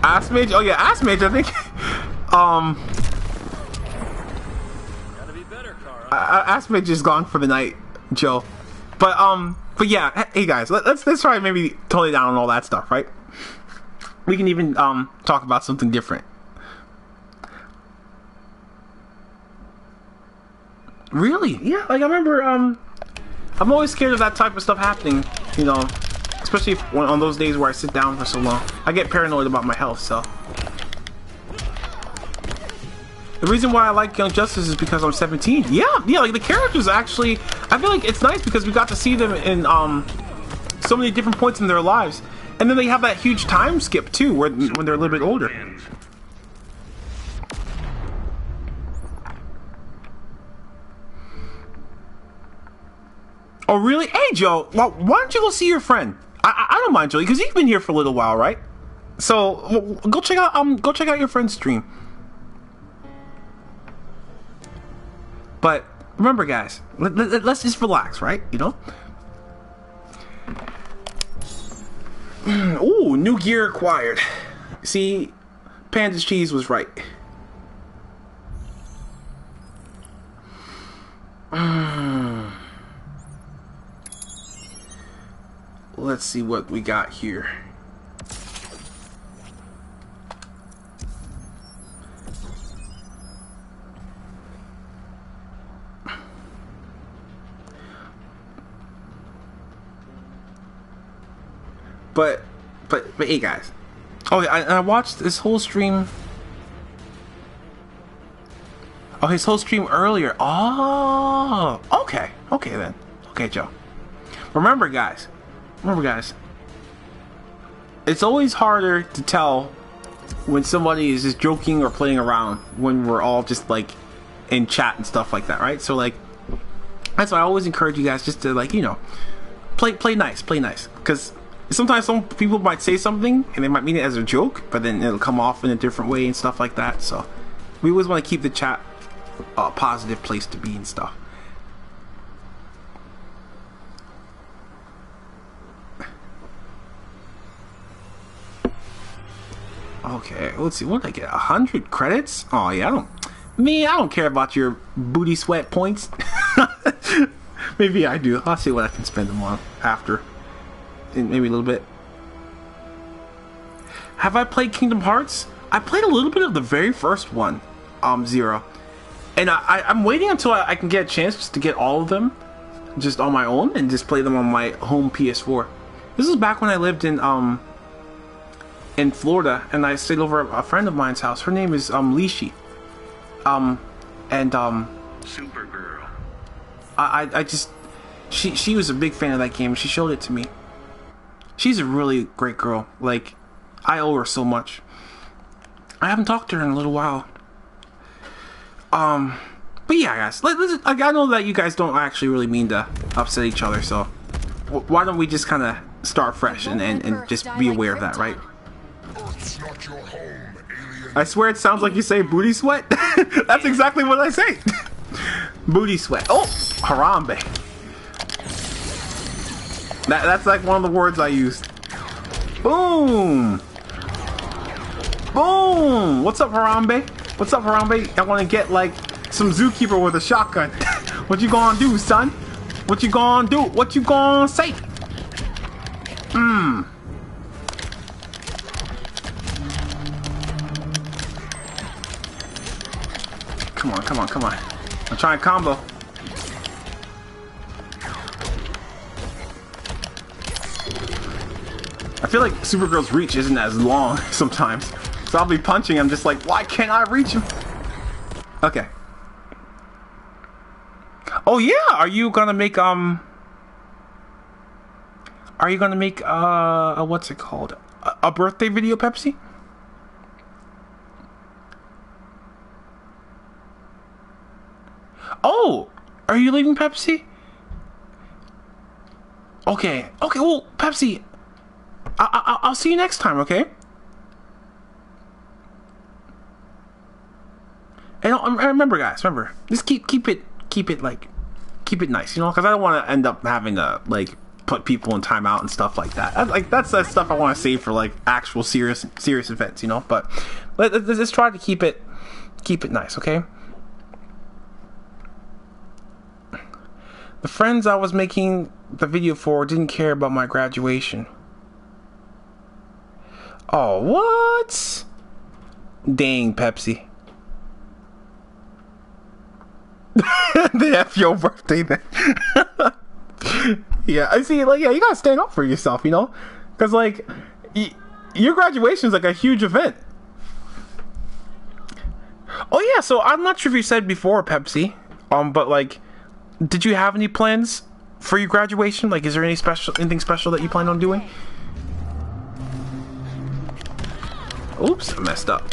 Ass Mage? Oh, yeah, Ass Mage, I think. Gotta be better, Carl. Ass Mage is gone for the night, Joe. But yeah, hey guys, let's try maybe tone it down on all that stuff, right? We can even talk about something different. Really? Yeah, like I remember I'm always scared of that type of stuff happening, you know, especially on those days where I sit down for so long. I get paranoid about my health, so. The reason why I like Young Justice is because I'm 17. Yeah, like the characters actually, I feel like it's nice because we got to see them in so many different points in their lives. And then they have that huge time skip too, when they're a little bit older. Oh really? Hey Joe, well, why don't you go see your friend? I don't mind, Joey, because you've been here for a little while, right? So go check out your friend's stream. But remember, guys, let's just relax, right? You know. Ooh, new gear acquired. See, Panda's Cheese was right. Let's see what we got here. But hey guys. Oh, I watched this whole stream. Oh, his whole stream earlier. Oh, okay then. Okay, Joe. Remember, guys. It's always harder to tell when somebody is just joking or playing around when we're all just like in chat and stuff like that, right? So like, that's why I always encourage you guys just to, like, you know, play nice, because sometimes some people might say something and they might mean it as a joke, but then it'll come off in a different way and stuff like that. So we always want to keep the chat a positive place to be and stuff. Okay, let's see. What did I get? 100 credits? Oh yeah, I don't care about your booty sweat points. Maybe I do. I'll see what I can spend them on after. Maybe a little bit. Have I played Kingdom Hearts? I played a little bit of the very first one, Zero, and I'm waiting until I can get a chance just to get all of them, just on my own, and just play them on my home PS4. This is back when I lived in Florida, and I stayed over at a friend of mine's house. Her name is Lishi, Supergirl. I just she was a big fan of that game. She showed it to me. She's a really great girl. Like, I owe her so much. I haven't talked to her in a little while. But yeah, guys, I know that you guys don't actually really mean to upset each other, so why don't we just kind of start fresh and just be aware of that, right? I swear it sounds like you say booty sweat. That's exactly what I say. Booty sweat. Oh, Harambe. That's like one of the words I used. Boom. Boom. What's up, Harambe? What's up, Harambe? I want to get like some zookeeper with a shotgun. What you gonna do, son? What you gonna do? What you gonna say? on, come on, come on. I'm trying combo. I feel like Supergirl's reach isn't as long sometimes. So I'll be punching, I'm just like, why can't I reach him? Okay. Oh yeah, are you gonna make what's it called? A birthday video, Pepsi? Oh, are you leaving, Pepsi? Okay, well, Pepsi, I'll see you next time, okay? And remember, guys, just keep it nice, you know, because I don't want to end up having to like put people in timeout and stuff like that. That's that stuff I want to save for like actual serious events, you know. But let's just try to keep it nice, okay? The friends I was making the video for didn't care about my graduation. Oh, what? Dang, Pepsi. The F your birthday then. Yeah, I see. Like, yeah, you gotta stand up for yourself, you know, because like your graduation is like a huge event. Oh yeah, so I'm not sure if you said before, Pepsi, but like, did you have any plans for your graduation? Like, is there anything special that you plan on doing? Oops, I messed up.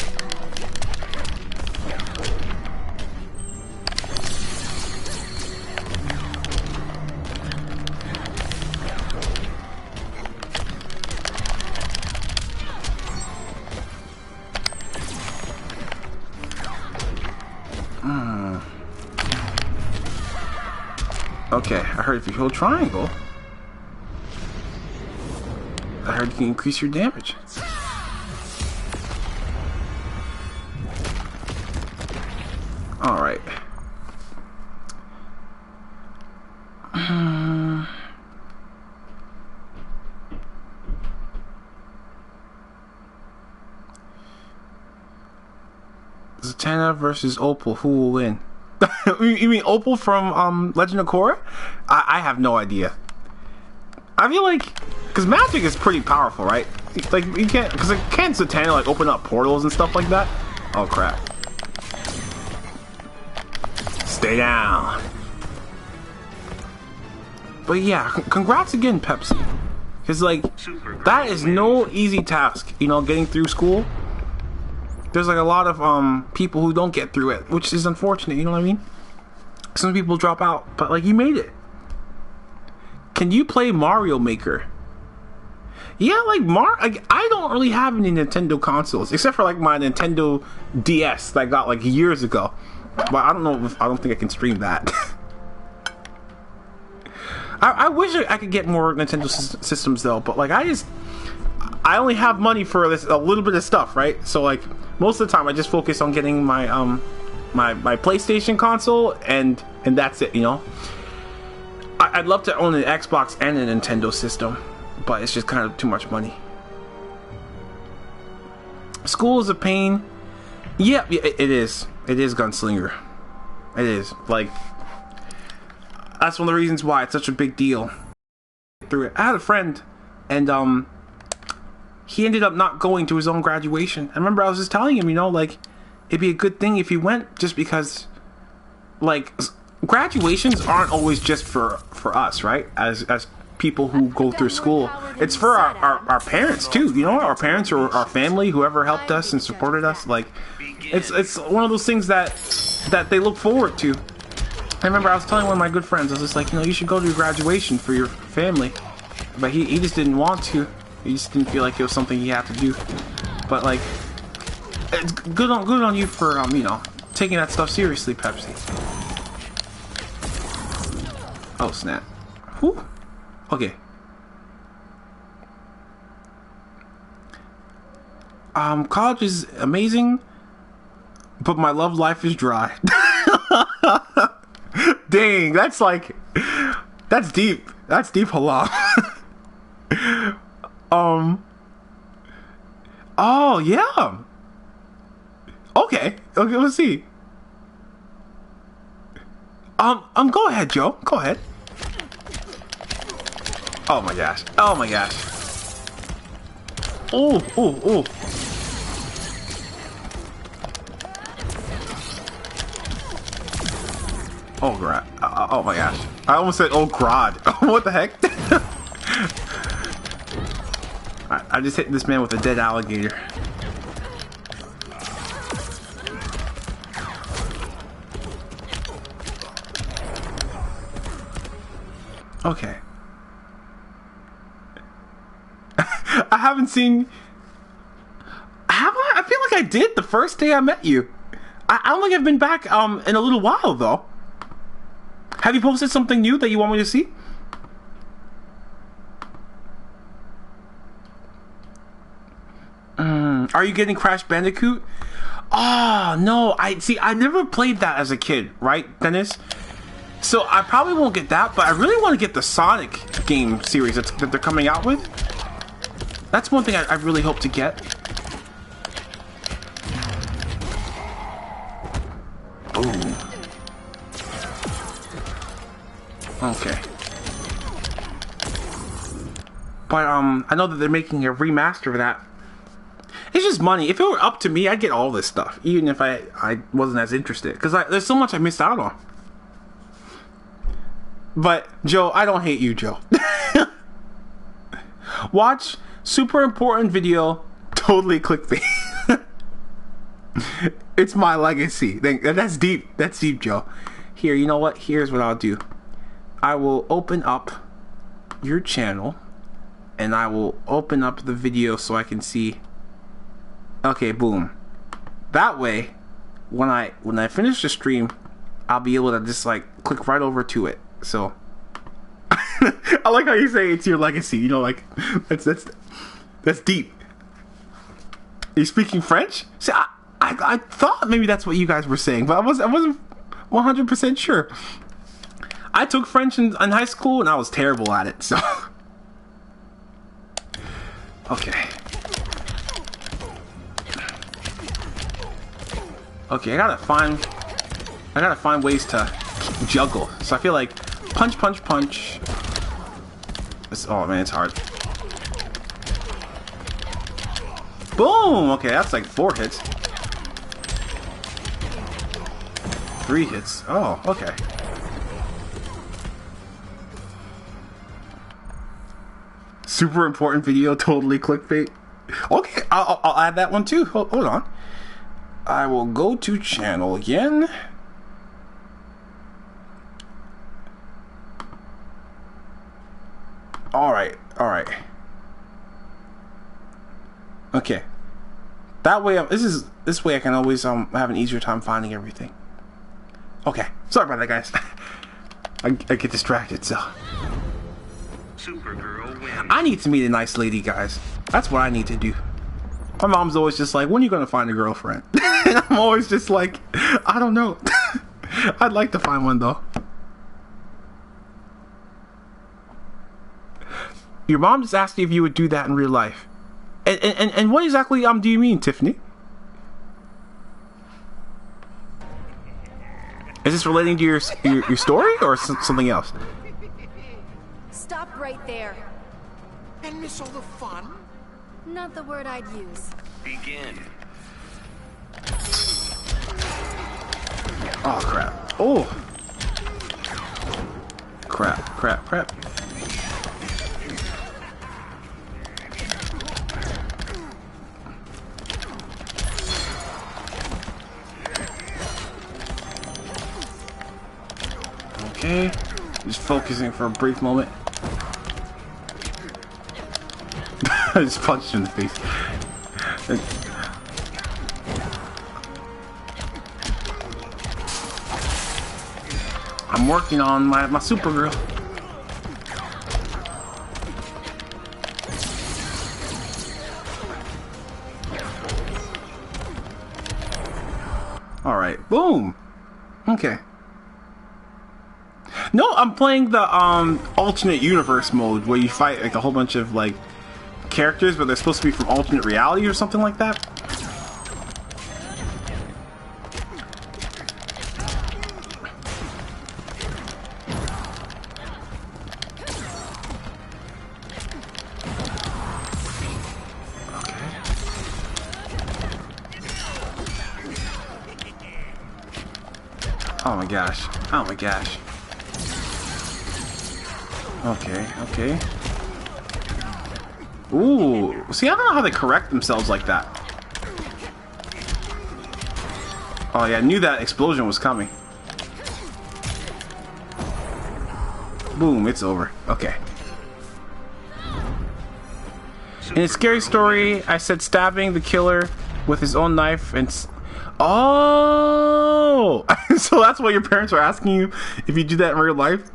Okay, I heard if you hold triangle, I heard you can increase your damage. Alright. Zatanna versus Opal, who will win? You mean Opal from Legend of Korra? I have no idea. I feel like, because magic is pretty powerful, right? Like, you can't, because can't Zatanna like open up portals and stuff like that? Oh crap. Stay down. But yeah, congrats again, Pepsi. Because like, that is no easy task, you know, getting through school. There's like a lot of people who don't get through it, which is unfortunate, you know what I mean? Some people drop out, but like, you made it. Can you play Mario Maker? Yeah, like I don't really have any Nintendo consoles except for like my Nintendo DS that I got like years ago. But I don't think I can stream that. I wish I could get more Nintendo systems though, but like I only have money for a little bit of stuff, right? So like most of the time I just focus on getting my my PlayStation console and that's it, you know. I'd love to own an Xbox and a Nintendo system, but it's just kind of too much money. School is a pain. Yeah, it is. It is, Gunslinger. It is. Like, that's one of the reasons why it's such a big deal. Through it, I had a friend, and he ended up not going to his own graduation. I remember I was just telling him, you know, like, it'd be a good thing if he went, just because, like, graduations aren't always just for us, right? As people who go through school, it's for our parents too, you know, our parents or our family, whoever helped us and supported us. Like, it's one of those things that they look forward to. I remember I was telling one of my good friends, I was just like, you know, you should go to your graduation for your family, but he just didn't want to. He just didn't feel like it was something he had to do. But like, it's good on you for you know, taking that stuff seriously, Pepsi. Oh snap. Whew. Okay. College is amazing, but my love life is dry. Dang, that's like, that's deep. That's deep, halal. Oh yeah. Okay, let's see. Go ahead, Joe. Go ahead. Oh my gosh. Oh my gosh. Oh, oh, oh. Oh, God. Oh my gosh. I almost said, oh, God. What the heck? I just hit this man with a dead alligator. Okay. I haven't seen... I feel like I did the first day I met you. I don't think I've been back in a little while, though. Have you posted something new that you want me to see? Are you getting Crash Bandicoot? Oh, no. I never played that as a kid, right, Dennis? So I probably won't get that, but I really want to get the Sonic game series that they're coming out with. That's one thing I really hope to get. Ooh. Okay. But I know that they're making a remaster of that. It's just money. If it were up to me, I'd get all this stuff, even if I wasn't as interested, because there's so much I missed out on. But Joe, I don't hate you, Joe. Watch super important video, totally clickbait. It's my legacy. That's deep. That's deep, Joe. Here, you know what? Here's what I'll do. I will open up your channel, and I will open up the video so I can see. Okay, boom. That way, when I finish the stream, I'll be able to just like click right over to it. So I like how you say it's your legacy. You know, like that's deep. Are you speaking French? See, I thought maybe that's what you guys were saying, but I wasn't 100% sure. I took French in high school and I was terrible at it. So okay. Okay, I gotta find ways to juggle. So I feel like punch, punch, punch. Oh man, it's hard. Boom! Okay, that's like 4 hits. 3 hits. Oh, okay. Super important video, totally clickbait. Okay, I'll add that one too. Hold on. I will go to channel again. Alright. Okay. That way, this way I can always have an easier time finding everything. Okay. Sorry about that, guys. I get distracted, so. Supergirl wins. I need to meet a nice lady, guys. That's what I need to do. My mom's always just like, when are you gonna find a girlfriend? And I'm always just like, I don't know. I'd like to find one though. Your mom just asked you if you would do that in real life. And what exactly do you mean, Tiffany? Is this relating to your story or something else? Stop right there. And miss all the fun? Not the word I'd use. Begin. Oh crap. Oh. Crap. Okay. Just focusing for a brief moment. I just punched him in the face. I'm working on my Supergirl. Alright, boom! Okay. No, I'm playing the alternate universe mode where you fight like a whole bunch of like characters, but they're supposed to be from alternate reality or something like that. Oh my gosh. Oh my gosh. Okay, okay. Ooh. See, I don't know how they correct themselves like that. Oh yeah, I knew that explosion was coming. Boom, it's over. Okay. In a scary story, I said stabbing the killer with his own knife and... Oh! So that's why your parents are asking you if you do that in real life?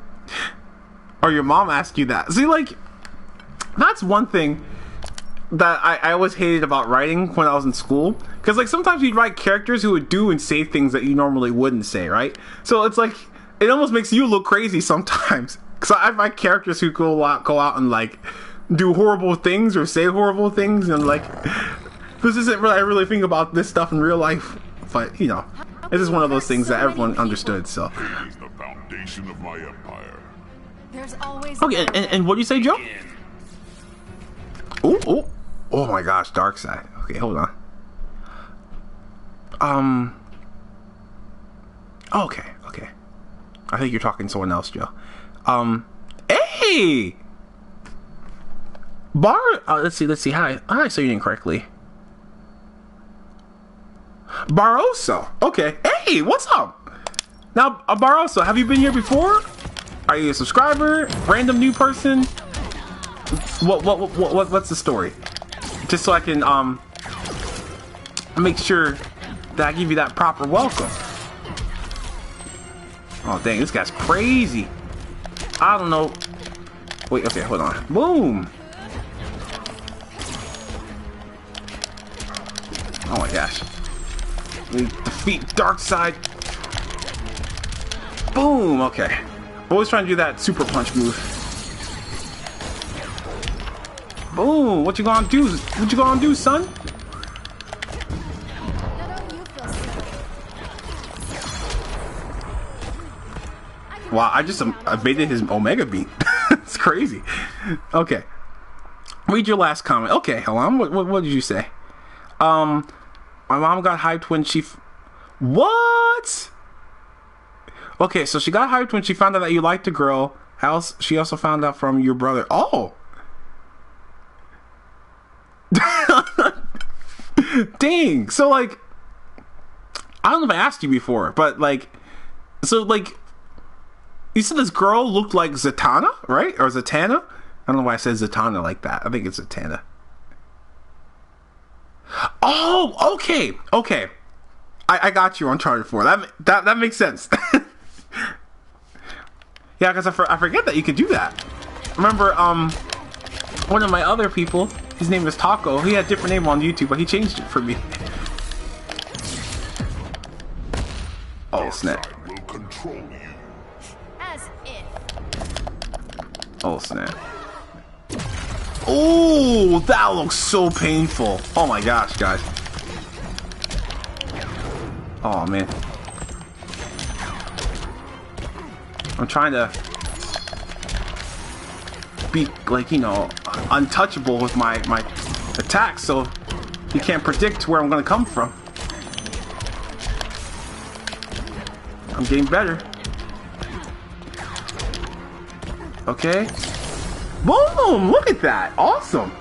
Or your mom asked you that? See, like, that's one thing that I always hated about writing when I was in school. Because, like, sometimes you'd write characters who would do and say things that you normally wouldn't say, right? So it's like, it almost makes you look crazy sometimes. Because I write characters who go out and, like, do horrible things or say horrible things. And, like, this isn't really, I really think about this stuff in real life. But, you know, this is one of those things that everyone understood, so. It is the foundation of my empire. There's always Okay, and what do you say, Joe? Ooh, ooh. Oh my gosh, dark side. Okay, hold on. Okay, okay. I think you're talking to someone else, Joe. Hey! Let's see. How I say your name correctly? Barroso. Okay. Hey, what's up? Now, Barroso, have you been here before? Are you a subscriber? Random new person? What's the story? Just so I can make sure that I give you that proper welcome. Oh dang, this guy's crazy. I don't know. Wait, okay, hold on. Boom. Oh my gosh. We defeat Darkseid. Boom. Okay. Always trying to do that super punch move. Boom. What you gonna do? What you gonna do, son? Now don't you feel sick? Wow, I just evaded his Omega Beam. It's crazy. Okay. Read your last comment. Okay, hold on. What did you say? My mom got hyped when she... What? Okay, so she got hyped when she found out that you liked a girl. She also found out from your brother. Oh! Dang! So, like... I don't know if I asked you before, but, like... So, like... You said this girl looked like Zatanna, right? Or Zatanna? I don't know why I said Zatanna like that. I think it's Zatanna. Oh, okay, okay. I got you on Uncharted 4. That makes sense. Yeah, because I forget that you could do that. Remember, one of my other people, his name is Taco. He had a different name on YouTube, but he changed it for me. Oh snap! Will control you. As if. Oh snap! Oh, that looks so painful. Oh my gosh, guys. Oh man. I'm trying to be, like, you know, untouchable with my attacks, so you can't predict where I'm gonna come from. I'm getting better. Okay. Boom! Look at that! Awesome!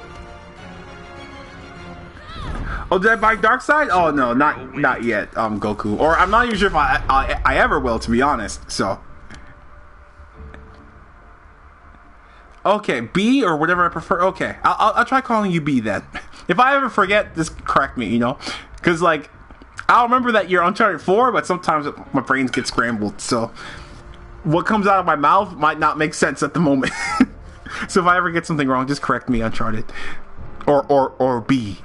Oh, did I buy Darkseid? Oh no, not yet, Goku. Or I'm not even sure if I ever will, to be honest, so. Okay, B or whatever I prefer. Okay, I'll try calling you B then. If I ever forget, just correct me, you know? Because, like, I'll remember that you're Uncharted 4, but sometimes my brains get scrambled, so what comes out of my mouth might not make sense at the moment. So if I ever get something wrong, just correct me, Uncharted. Or B.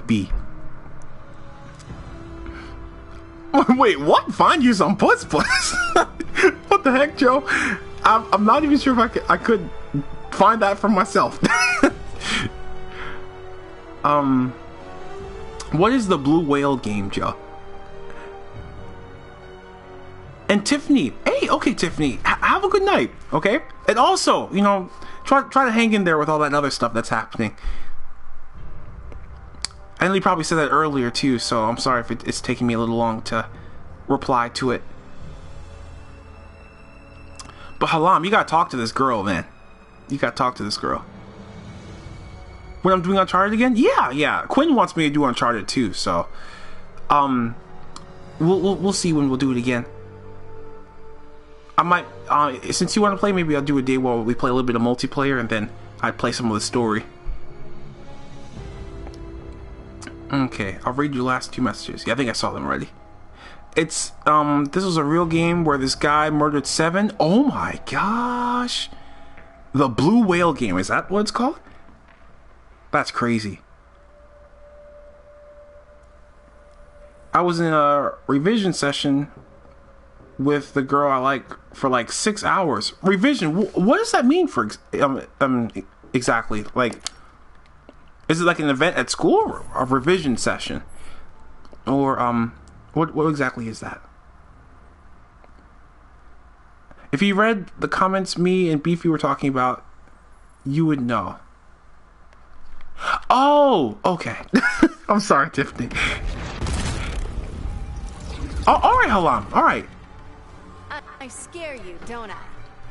Wait, what? Find you some puss? What the heck, Joe? I'm not even sure if I could find that for myself. What is the Blue Whale game, Joe? And Tiffany, hey, okay, Tiffany, have a good night, okay? And also, you know, try to hang in there with all that other stuff that's happening. I know you probably said that earlier too, so I'm sorry if it's taking me a little long to reply to it. But Halam, you gotta talk to this girl, man. You gotta talk to this girl. When I'm doing Uncharted again? Yeah. Quinn wants me to do Uncharted too, so we'll see when we'll do it again. I might since you want to play, maybe I'll do a day where we play a little bit of multiplayer and then I play some of the story. Okay, I'll read your last 2 messages. Yeah, I think I saw them already. It's this was a real game where this guy murdered 7. Oh my gosh. The Blue Whale game, is that what it's called? That's crazy. I was in a revision session with the girl I like for like 6 hours. Revision, what does that mean for exactly? Like, is it like an event at school or a revision session? Or what exactly is that? If you read the comments me and Beefy were talking about, you would know. Oh, okay. I'm sorry, Tiffany. Oh, all right, hold on. All right. I scare you, don't I?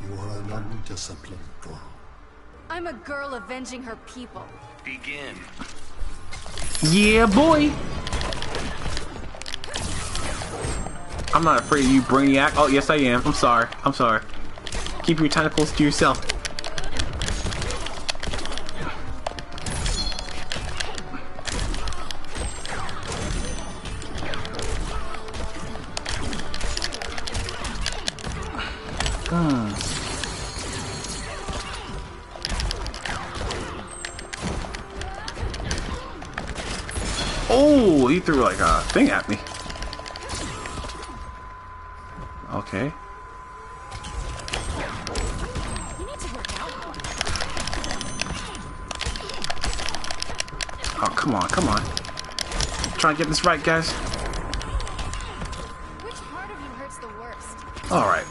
You are an undisciplined girl. I'm a girl avenging her people. Begin. Yeah, boy. I'm not afraid of you, Brainiac. Oh, yes, I am. I'm sorry. I'm sorry. Keep your tentacles to yourself. Oh, he threw like a thing at me. Okay. You need to work out more. Oh, come on, come on. Trying to get this right, guys. Which part of you hurts the worst? All right.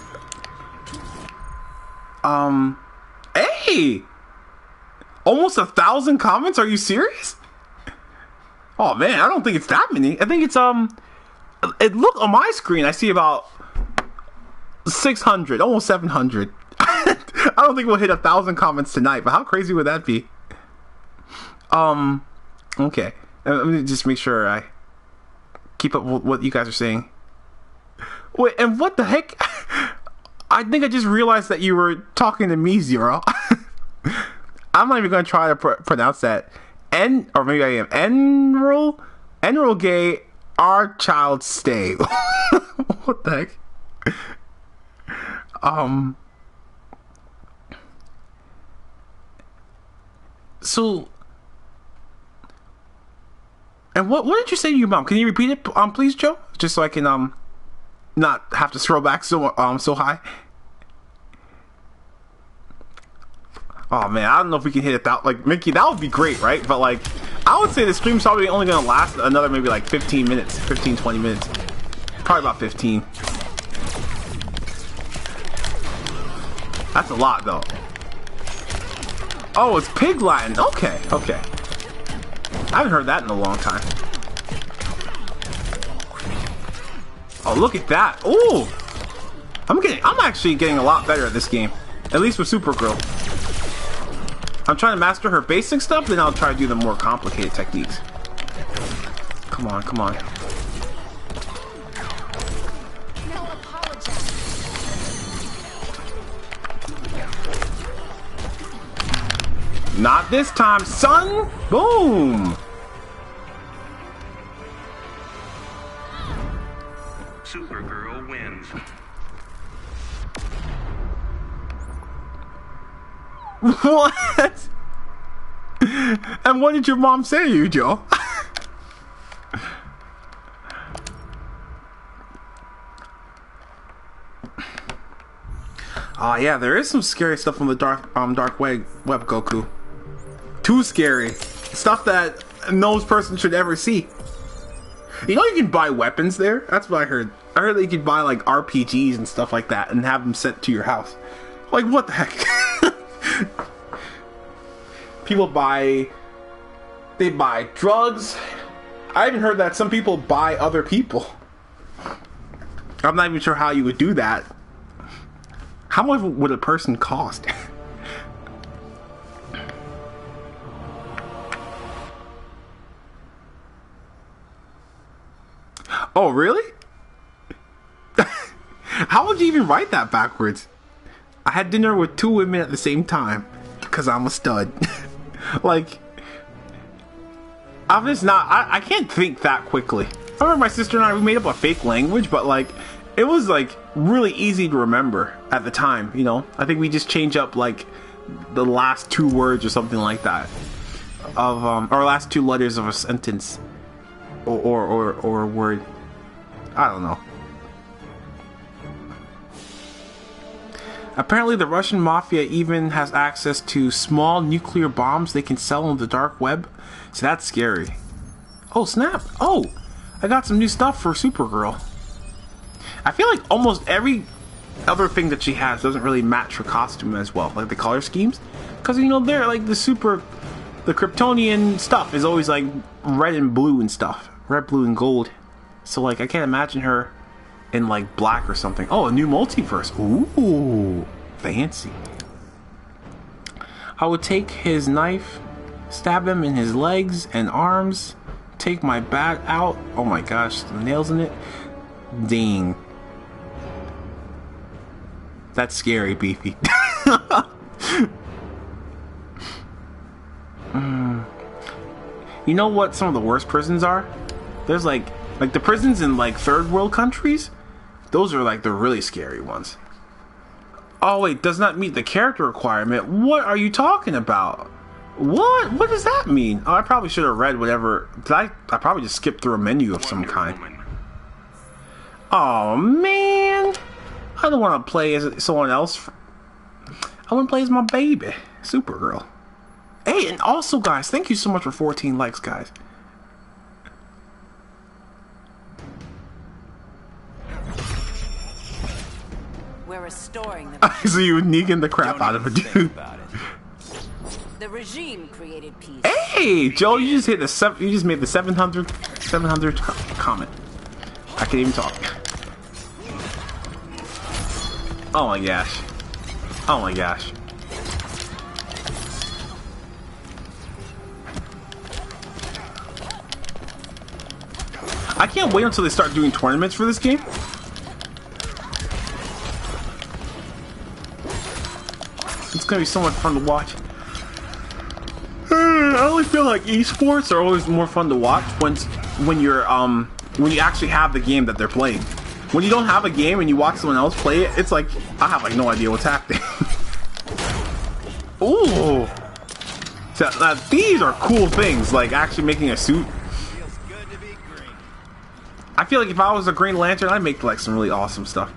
Hey! Almost 1,000 comments? Are you serious? Oh man, I don't think it's that many. I think it's it look on my screen. I see about 600, almost 700. I don't think we'll hit 1,000 comments tonight. But how crazy would that be? Okay. Let me just make sure I keep up with what you guys are saying. Wait, and what the heck? I think I just realized that you were talking to me, Zero. I'm not even going to try to pronounce that. Or maybe I am. Enroll gay, our child stay. What the heck? So, and what did you say to your mom? Can you repeat it, please, Joe? Just so I can not have to scroll back so high. Oh man, I don't know if we can hit it that, like, Mickey, that would be great, right? But like, I would say the stream's probably only gonna last another maybe like 15 minutes, 20 minutes. Probably about 15. That's a lot though. Oh, it's Pig Latin. Okay. I haven't heard that in a long time. Oh, look at that. Ooh! I'm actually getting a lot better at this game. At least with Supergirl. I'm trying to master her basic stuff, then I'll try to do the more complicated techniques. Come on. No, apologize. Not this time, son! Boom! Supergirl wins. What? And what did your mom say to you, Joe? Oh yeah, there is some scary stuff on the dark web, Goku. Too scary. Stuff that no person should ever see. You know you can buy weapons there? That's what I heard. I heard that you could buy like RPGs and stuff like that and have them sent to your house. Like, what the heck? People buy drugs. I even heard that some people buy other people. I'm not even sure how you would do that. How much would a person cost? Oh, really? How would you even write that backwards? I had dinner with 2 women at the same time because I'm a stud. Like, I'm just not. I can't think that quickly. I remember my sister and I, we made up a fake language, but like, it was like really easy to remember at the time, you know? I think we just changed up like the last 2 words or something like that of or last 2 letters of a sentence or a word. I don't know. Apparently the Russian mafia even has access to small nuclear bombs they can sell on the dark web. So that's scary. Oh snap. Oh, I got some new stuff for Supergirl. I feel like almost every other thing that she has doesn't really match her costume as well, like the color schemes, because you know they're like the Kryptonian stuff is always like red and blue and stuff, red, blue, and gold. So like I can't imagine her in like black or something. Oh, a new multiverse. Ooh, fancy. I would take his knife, stab him in his legs and arms, take my bat out. Oh my gosh, the nails in it. Dang. That's scary, Beefy. You know what some of the worst prisons are? There's like the prisons in like third world countries. Those are like the really scary ones. Oh wait, does not meet the character requirement. What are you talking about? What does that mean? Oh, I probably should have read whatever. I probably just skipped through a menu of some kind. Oh man, I don't want to play as someone else. I want to play as my baby, Supergirl. Hey, and also guys, thank you so much for 14 likes, guys. We're restoring the So you were negging the crap out of a dude. The regime created peace. Hey, Joe, you just hit the you just made the 700 comment. I can't even talk. Oh my gosh. Oh my gosh. I can't wait until they start doing tournaments for this game. It's gonna be so much fun to watch. I only feel like esports are always more fun to watch when you actually have the game that they're playing. When you don't have a game and you watch someone else play it, it's like I have like no idea what's happening. Ooh, so, these are cool things, like actually making a suit. I feel like if I was a Green Lantern, I'd make like some really awesome stuff.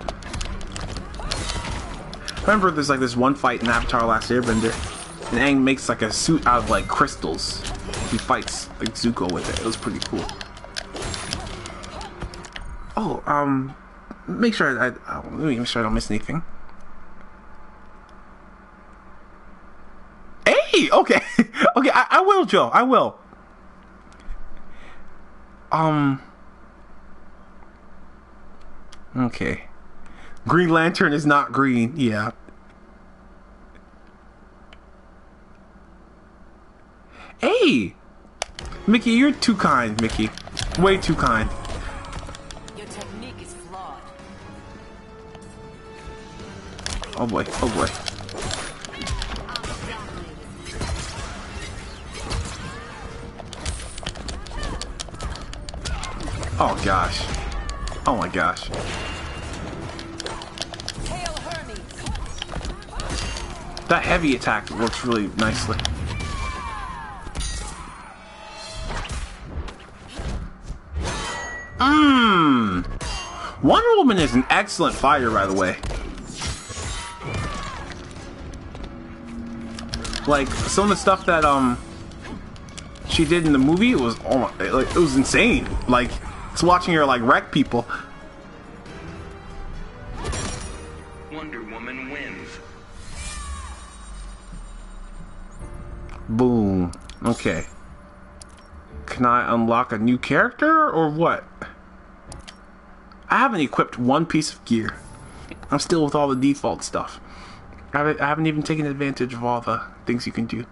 Remember, there's like this one fight in Avatar: Last Airbender, and Aang makes like a suit out of like crystals. He fights like Zuko with it. It was pretty cool. Oh, make sure let me make sure I don't miss anything. Hey, okay, okay, I will, Joe. I will. Okay. Green Lantern is not green. Yeah. Hey! Mickey, you're too kind, Mickey. Way too kind. Your technique is flawed. Oh boy, oh boy. Oh gosh. Oh my gosh. That heavy attack works really nicely. Wonder Woman is an excellent fighter, by the way. Like some of the stuff that she did in the movie, it was it was insane. Like it's watching her like wreck people. Wonder Woman wins. Boom. Okay. Can I unlock a new character or what? I haven't equipped one piece of gear. I'm still with all the default stuff. I haven't even taken advantage of all the things you can do.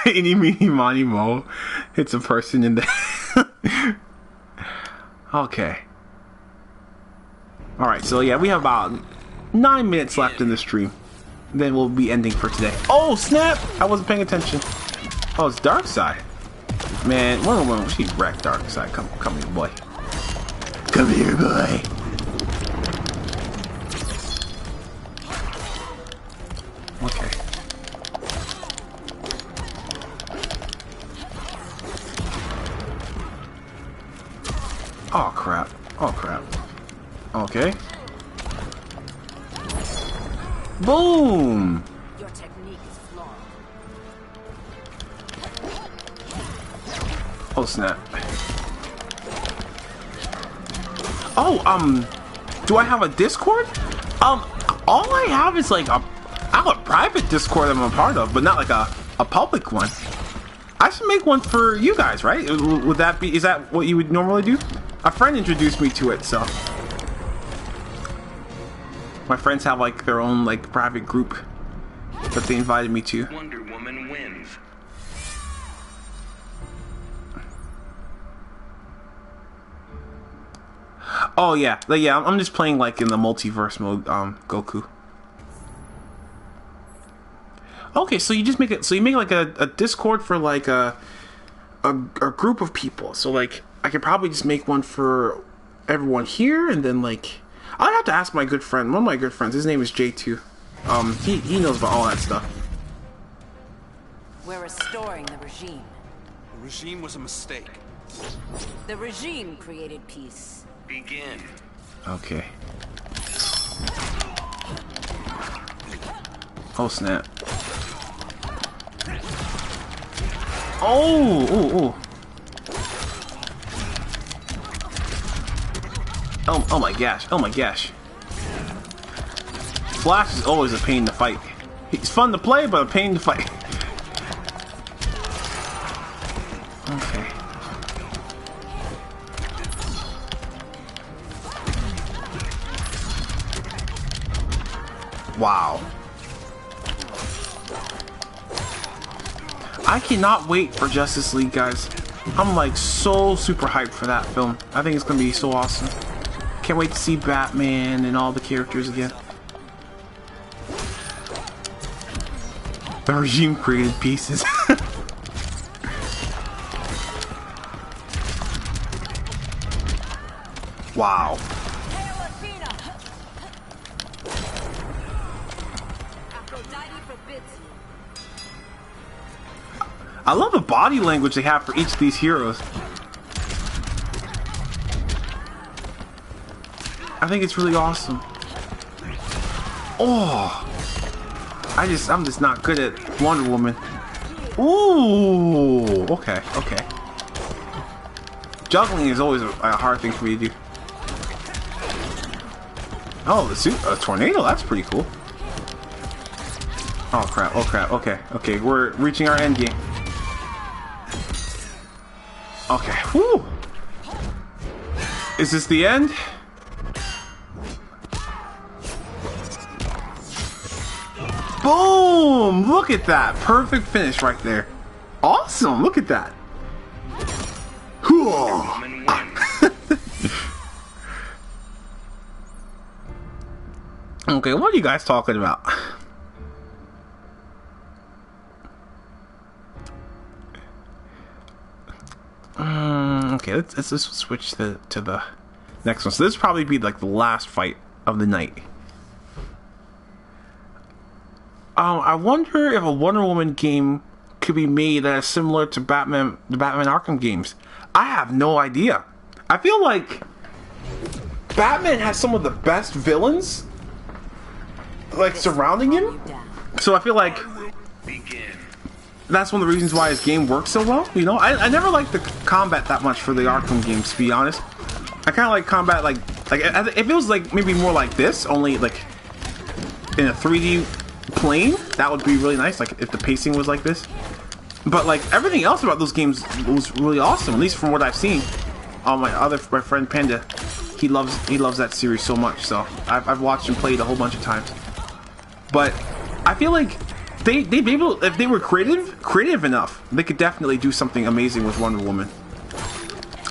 Any meeny miny mo hits a person in the okay. Alright, so yeah, we have about 9 minutes left in the stream. Then we'll be ending for today. Oh snap! I wasn't paying attention. Oh, it's Darkseid. Man, Wonder Woman, she wrecked Darkseid. Come here, boy. Come here, boy. Okay. Oh crap. Oh crap. Okay. Boom! Your technique is flawed. Oh snap. Oh, do I have a Discord? All I have is like I have a private Discord I'm a part of, but not like a public one. I should make one for you guys, right? Would that be, is that what you would normally do? A friend introduced me to it, so. My friends have like their own like private group that they invited me to. Wonder Woman wins. Oh yeah, I'm just playing like in the multiverse mode, Goku. Okay, so you just make it. So you make like a Discord for like a group of people. So like I could probably just make one for everyone here, and then like I'd have to ask my good friend, one of my good friends. His name is J2. He knows about all that stuff. We're restoring the regime. The regime was a mistake. The regime created peace. Begin. Okay. Oh snap. Oh, ooh. Oh my gosh, oh my gosh. Flash is always a pain to fight. He's fun to play, but a pain to fight. Okay. Wow. I cannot wait for Justice League, guys. I'm like so super hyped for that film. I think it's gonna be so awesome. Can't wait to see Batman and all the characters again. The regime created pieces. Wow. I love the body language they have for each of these heroes. I think it's really awesome. Oh, I'm just not good at Wonder Woman. Ooh, okay. Juggling is always a hard thing for me to do. Oh, the suit, a tornado, that's pretty cool. Oh crap, okay, we're reaching our end game. Okay, whew. Is this the end? Boom! Look at that. Perfect finish right there. Awesome. Look at that. Okay, what are you guys talking about? Okay, let's switch to the next one. So this will probably be like the last fight of the night. I wonder if a Wonder Woman game could be made that is similar to the Batman Arkham games. I have no idea. I feel like Batman has some of the best villains like surrounding him. So I feel like that's one of the reasons why his game works so well. You know, I never liked the combat that much for the Arkham games, to be honest. I kind of like combat like if it was like maybe more like this, only like in a 3D plane, that would be really nice, like if the pacing was like this. But like everything else about those games was really awesome, at least from what I've seen. My friend Panda, he loves that series so much. So I've watched him play it a whole bunch of times. But I feel like they'd be able, if they were creative enough, they could definitely do something amazing with Wonder Woman.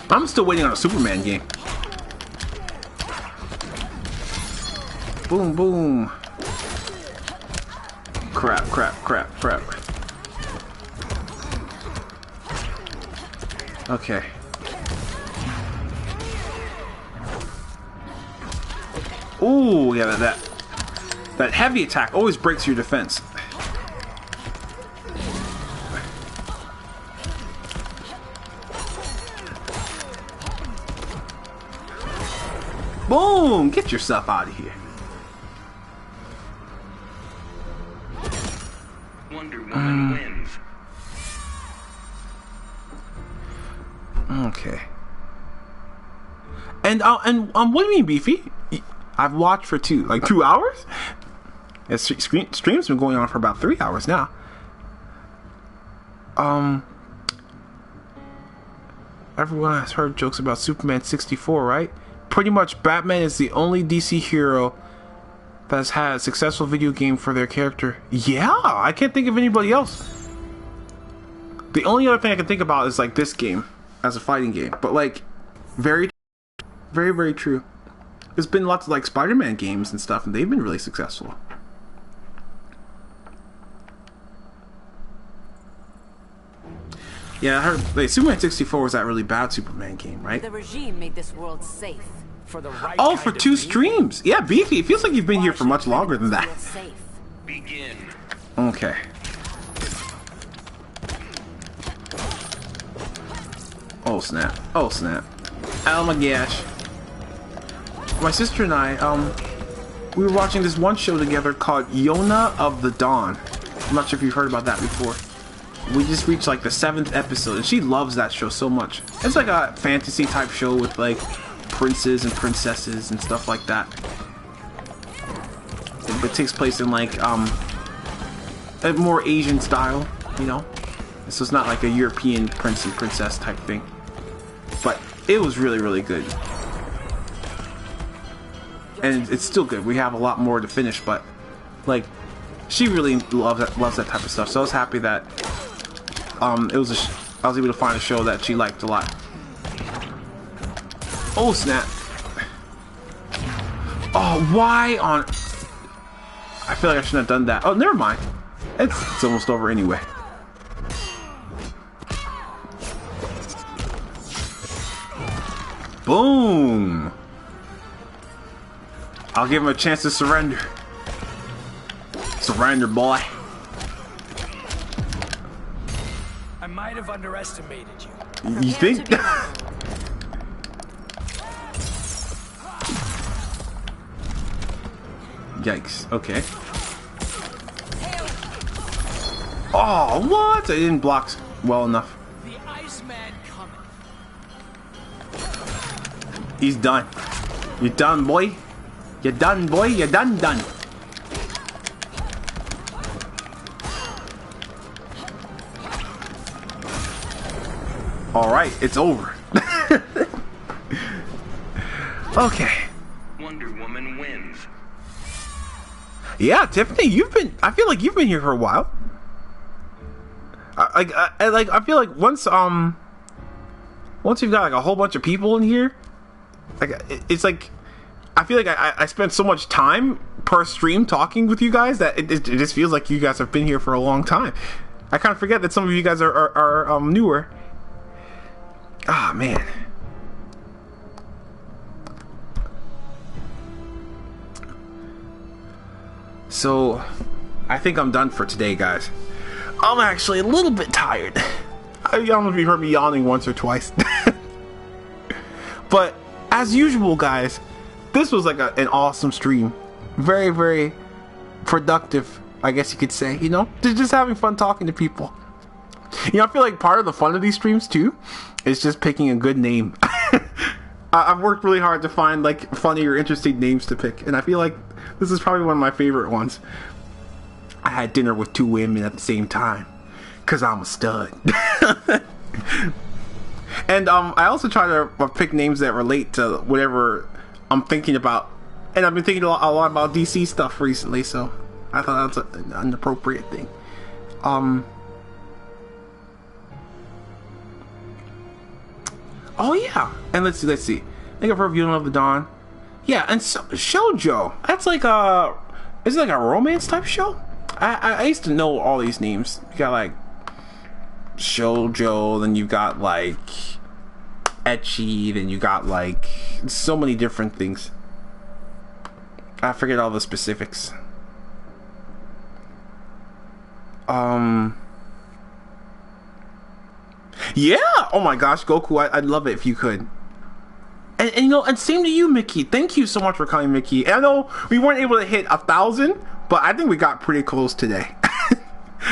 I'm still waiting on a Superman game. Boom, boom. Crap, crap, crap, crap. Okay. Ooh, yeah, that heavy attack always breaks your defense. Boom! Get yourself out of here. Wonder Woman wins. Okay. And what do you mean, Beefy? I've watched for 2 hours? Yeah, stream's been going on for about 3 hours now. Everyone has heard jokes about Superman 64, right? Pretty much Batman is the only DC hero that's had a successful video game for their character. Yeah, I can't think of anybody else. The only other thing I can think about is like this game as a fighting game, but like very, very, very true. There's been lots of like Spider-Man games and stuff, and they've been really successful. Yeah, I heard like, Superman 64 was that really bad Superman game, right? The regime made this world safe. For the right Oh, kind for of 2 people. streams. Yeah, Beefy, it feels like you've been here for much longer than that. Safe. Begin. Okay. Oh snap. Oh snap. Oh my gosh. My sister and I, we were watching this one show together called Yona of the Dawn. I'm not sure if you've heard about that before. We just reached like the 7th episode, and she loves that show so much. It's like a fantasy type show with like princes and princesses and stuff like that. It takes place in like a more Asian style, you know. So it's not like a European prince and princess type thing. But it was really, really good. And it's still good. We have a lot more to finish, but like she really loves that type of stuff. So I was happy that I was able to find a show that she liked a lot. Oh snap. Oh, why on... I feel like I shouldn't have done that. Oh, never mind. It's almost over anyway. Boom. I'll give him a chance to surrender. Surrender, boy. I might have underestimated you. You think? Yikes. Okay. Oh, what? I didn't block well enough. The Iceman coming. He's done. You're done, boy. You're done, boy. You're done. Alright, it's over. Okay. Wonder Woman wins. Yeah, Tiffany, I feel like you've been here for a while. I feel like once you've got like a whole bunch of people in here, like it's like I feel like I spent so much time per stream talking with you guys that it just feels like you guys have been here for a long time. I kind of forget that some of you guys are newer. Ah, man. So, I think I'm done for today, guys. I'm actually a little bit tired. I don't know if you heard me yawning once or twice. But, as usual, guys, this was like an awesome stream. Very, very productive, I guess you could say, you know? Just having fun talking to people. You know, I feel like part of the fun of these streams, too, is just picking a good name. I've worked really hard to find, like, funny or interesting names to pick, and I feel like this is probably one of my favorite ones. I had dinner with 2 women at the same time, because I'm a stud. And I also try to pick names that relate to whatever I'm thinking about, and I've been thinking a lot about DC stuff recently, so I thought that was an appropriate thing. Oh yeah, and let's see. I think I've heard Viewing of the Dawn. Yeah, and Shoujo. That's like is it like a romance type show? I used to know all these names. You got like Shoujo, then you got like ecchi, then you got like so many different things. I forget all the specifics. Yeah, oh my gosh, Goku, I'd love it if you could. And you know, and same to you, Mickey. Thank you so much for coming, Mickey. And I know we weren't able to hit 1,000, but I think we got pretty close today.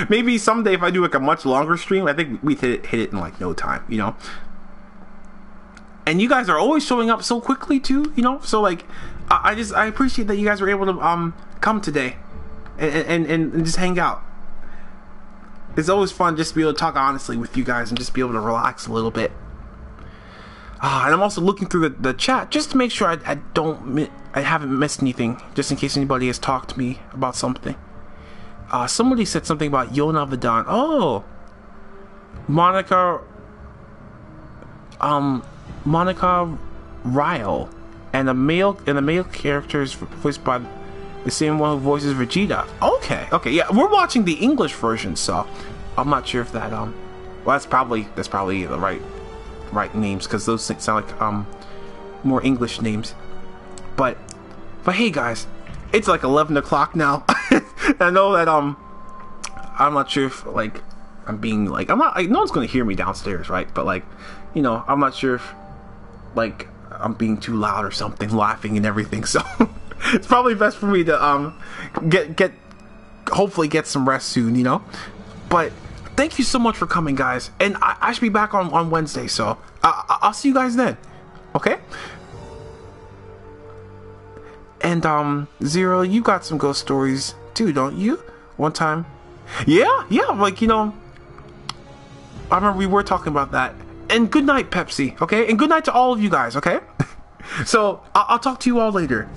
Maybe someday if I do like a much longer stream, I think we hit it in like no time, you know. And you guys are always showing up so quickly too, you know. So like, I appreciate that you guys were able to come today, and just hang out. It's always fun just to be able to talk honestly with you guys and just be able to relax a little bit. And I'm also looking through the chat just to make sure I haven't missed anything, just in case anybody has talked to me about something. Somebody said something about Yona of the Dawn. Oh, Monica Ryle, and the male character is voiced by the same one who voices Vegeta. Okay, yeah, we're watching the English version, so I'm not sure if that well, that's probably the right names, because those things sound like more English names. But hey guys, it's like 11 o'clock now. I know that I'm not sure if like I'm being like, I'm not like, no one's gonna hear me downstairs, right? But like, you know, I'm not sure if like I'm being too loud or something, laughing and everything, so it's probably best for me to hopefully get some rest soon, you know. But thank you so much for coming, guys, and I should be back on Wednesday, so I'll see you guys then, okay? And Zero, you got some ghost stories too, don't you? One time, yeah, like, you know, I remember we were talking about that. And good night, Pepsi, okay? And good night to all of you guys, okay? So I'll talk to you all later.